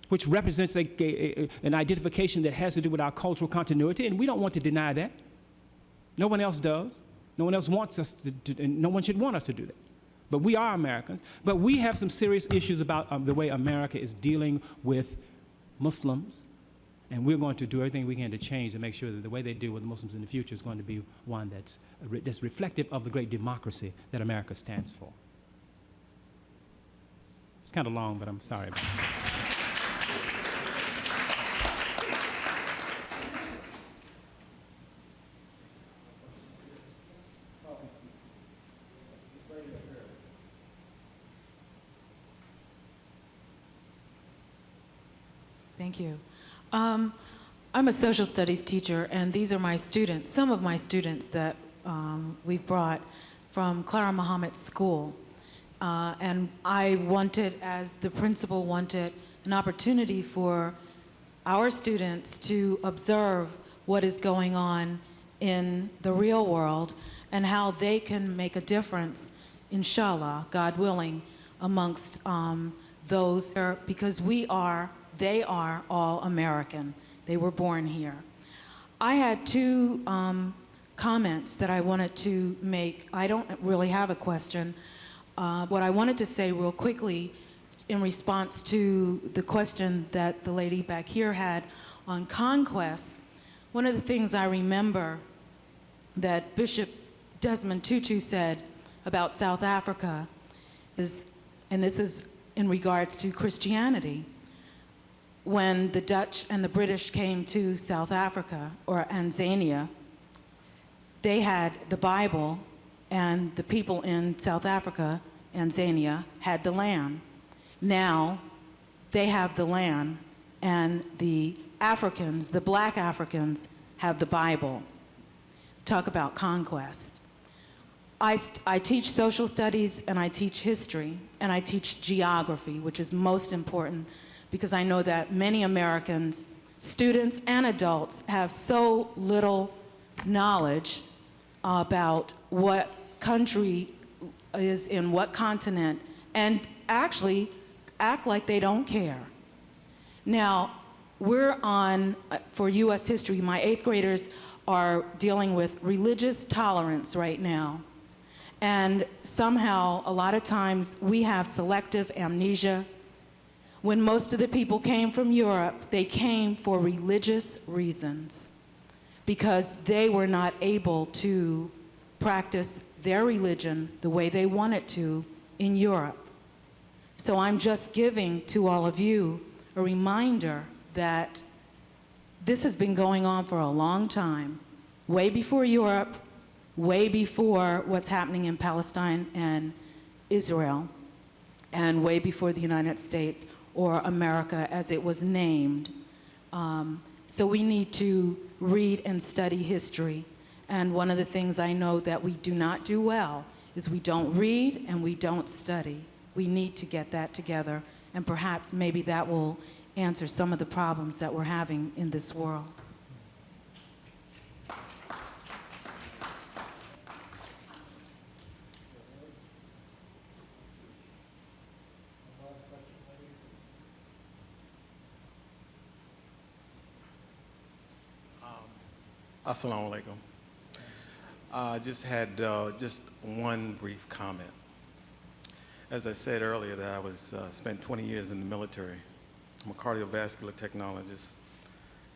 which represents an identification that has to do with our cultural continuity, and we don't want to deny that. No one else does. No one else wants us to, and no one should want us to do that. But we are Americans. But we have some serious issues about the way America is dealing with Muslims, and we're going to do everything we can to change to make sure that the way they deal with Muslims in the future is going to be one that's reflective of the great democracy that America stands for. It's kind of long, but I'm sorry about it. Thank you. I'm a social studies teacher, and these are my students, some of my students that we've brought from Clara Muhammad's school. And I wanted, as the principal wanted, an opportunity for our students to observe what is going on in the real world and how they can make a difference, inshallah, God willing, amongst those, because they are all American. They were born here. I had two comments that I wanted to make. I don't really have a question. What I wanted to say real quickly in response to the question that the lady back here had on conquest, one of the things I remember that Bishop Desmond Tutu said about South Africa is, and this is in regards to Christianity. When the Dutch and the British came to South Africa, or Tanzania, they had the Bible, and the people in South Africa, Tanzania, had the land. Now, they have the land, and the Africans, the black Africans, have the Bible. Talk about conquest. I teach social studies, and I teach history, and I teach geography, which is most important because I know that many Americans, students and adults, have so little knowledge about what country is in what continent, and actually act like they don't care. Now, we're on, for U.S. history, my 8th graders are dealing with religious tolerance right now. And somehow, a lot of times, we have selective amnesia. When most of the people came from Europe, they came for religious reasons because they were not able to practice their religion the way they wanted to in Europe. So I'm just giving to all of you a reminder that this has been going on for a long time, way before Europe, way before what's happening in Palestine and Israel, and way before the United States or America as it was named. So we need to read and study history. And one of the things I know that we do not do well is we don't read and we don't study. We need to get that together, and perhaps maybe that will answer some of the problems that we're having in this world. Assalamu alaikum. I just had just one brief comment. As I said earlier, that I was spent 20 years in the military. I'm a cardiovascular technologist,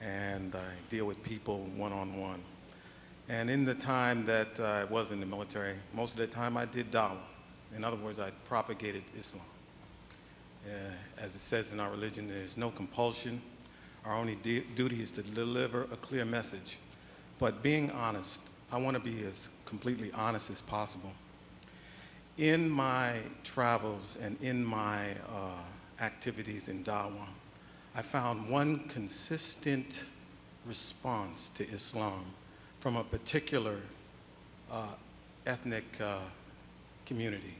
and I deal with people one-on-one. And in the time that I was in the military, most of the time I did dawah. In other words, I propagated Islam. As it says in our religion, there's no compulsion. Our only duty is to deliver a clear message. But being honest, I want to be as completely honest as possible. In my travels and in my activities in dawah, I found one consistent response to Islam from a particular ethnic community.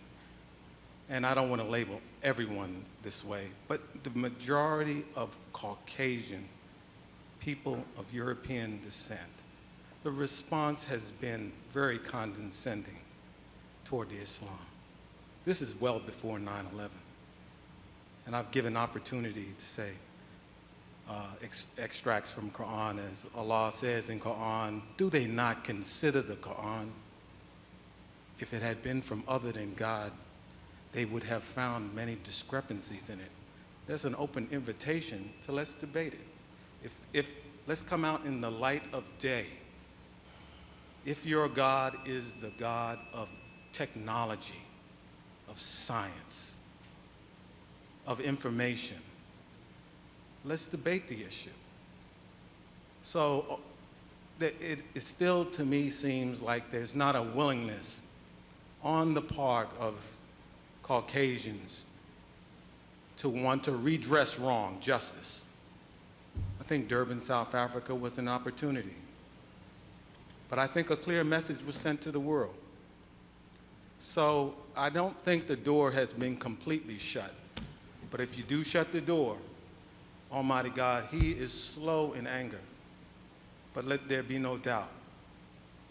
And I don't want to label everyone this way, but the majority of Caucasian people of European descent, the response has been very condescending toward the Islam. This is well before 9/11. And I've given opportunity to say extracts from Quran, as Allah says in Quran, do they not consider the Quran? If it had been from other than God, they would have found many discrepancies in it. There's an open invitation to let's debate it. If let's come out in the light of day. If your God is the God of technology, of science, of information, let's debate the issue. So it still, to me, seems like there's not a willingness on the part of Caucasians to want to redress wrong, justice. I think Durban, South Africa was an opportunity. But I think a clear message was sent to the world. So I don't think the door has been completely shut. But if you do shut the door, Almighty God, He is slow in anger. But let there be no doubt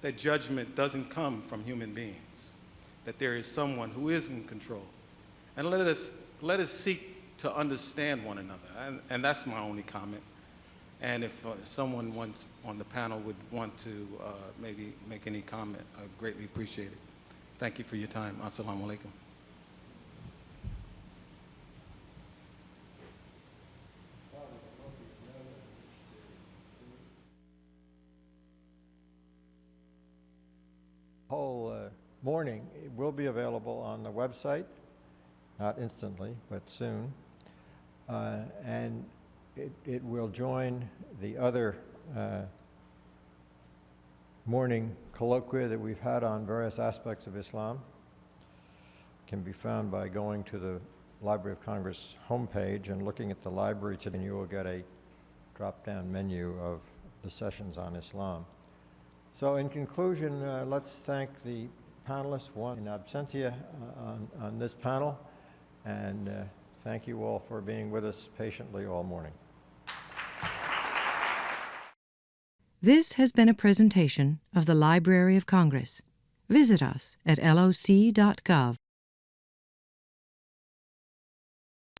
that judgment doesn't come from human beings, that there is someone who is in control. And let us seek to understand one another. And that's my only comment. And if someone on the panel would want to maybe make any comment, I'd greatly appreciate it. Thank you for your time. Assalamu alaikum. Whole morning will be available on the website, not instantly, but soon. And it will join the other morning colloquia that we've had on various aspects of Islam. Can be found by going to the Library of Congress homepage and looking at the library today, and you will get a drop-down menu of the sessions on Islam. So in conclusion, let's thank the panelists, one in absentia on this panel, and thank you all for being with us patiently all morning. This has been a presentation of the Library of Congress. Visit us at loc.gov.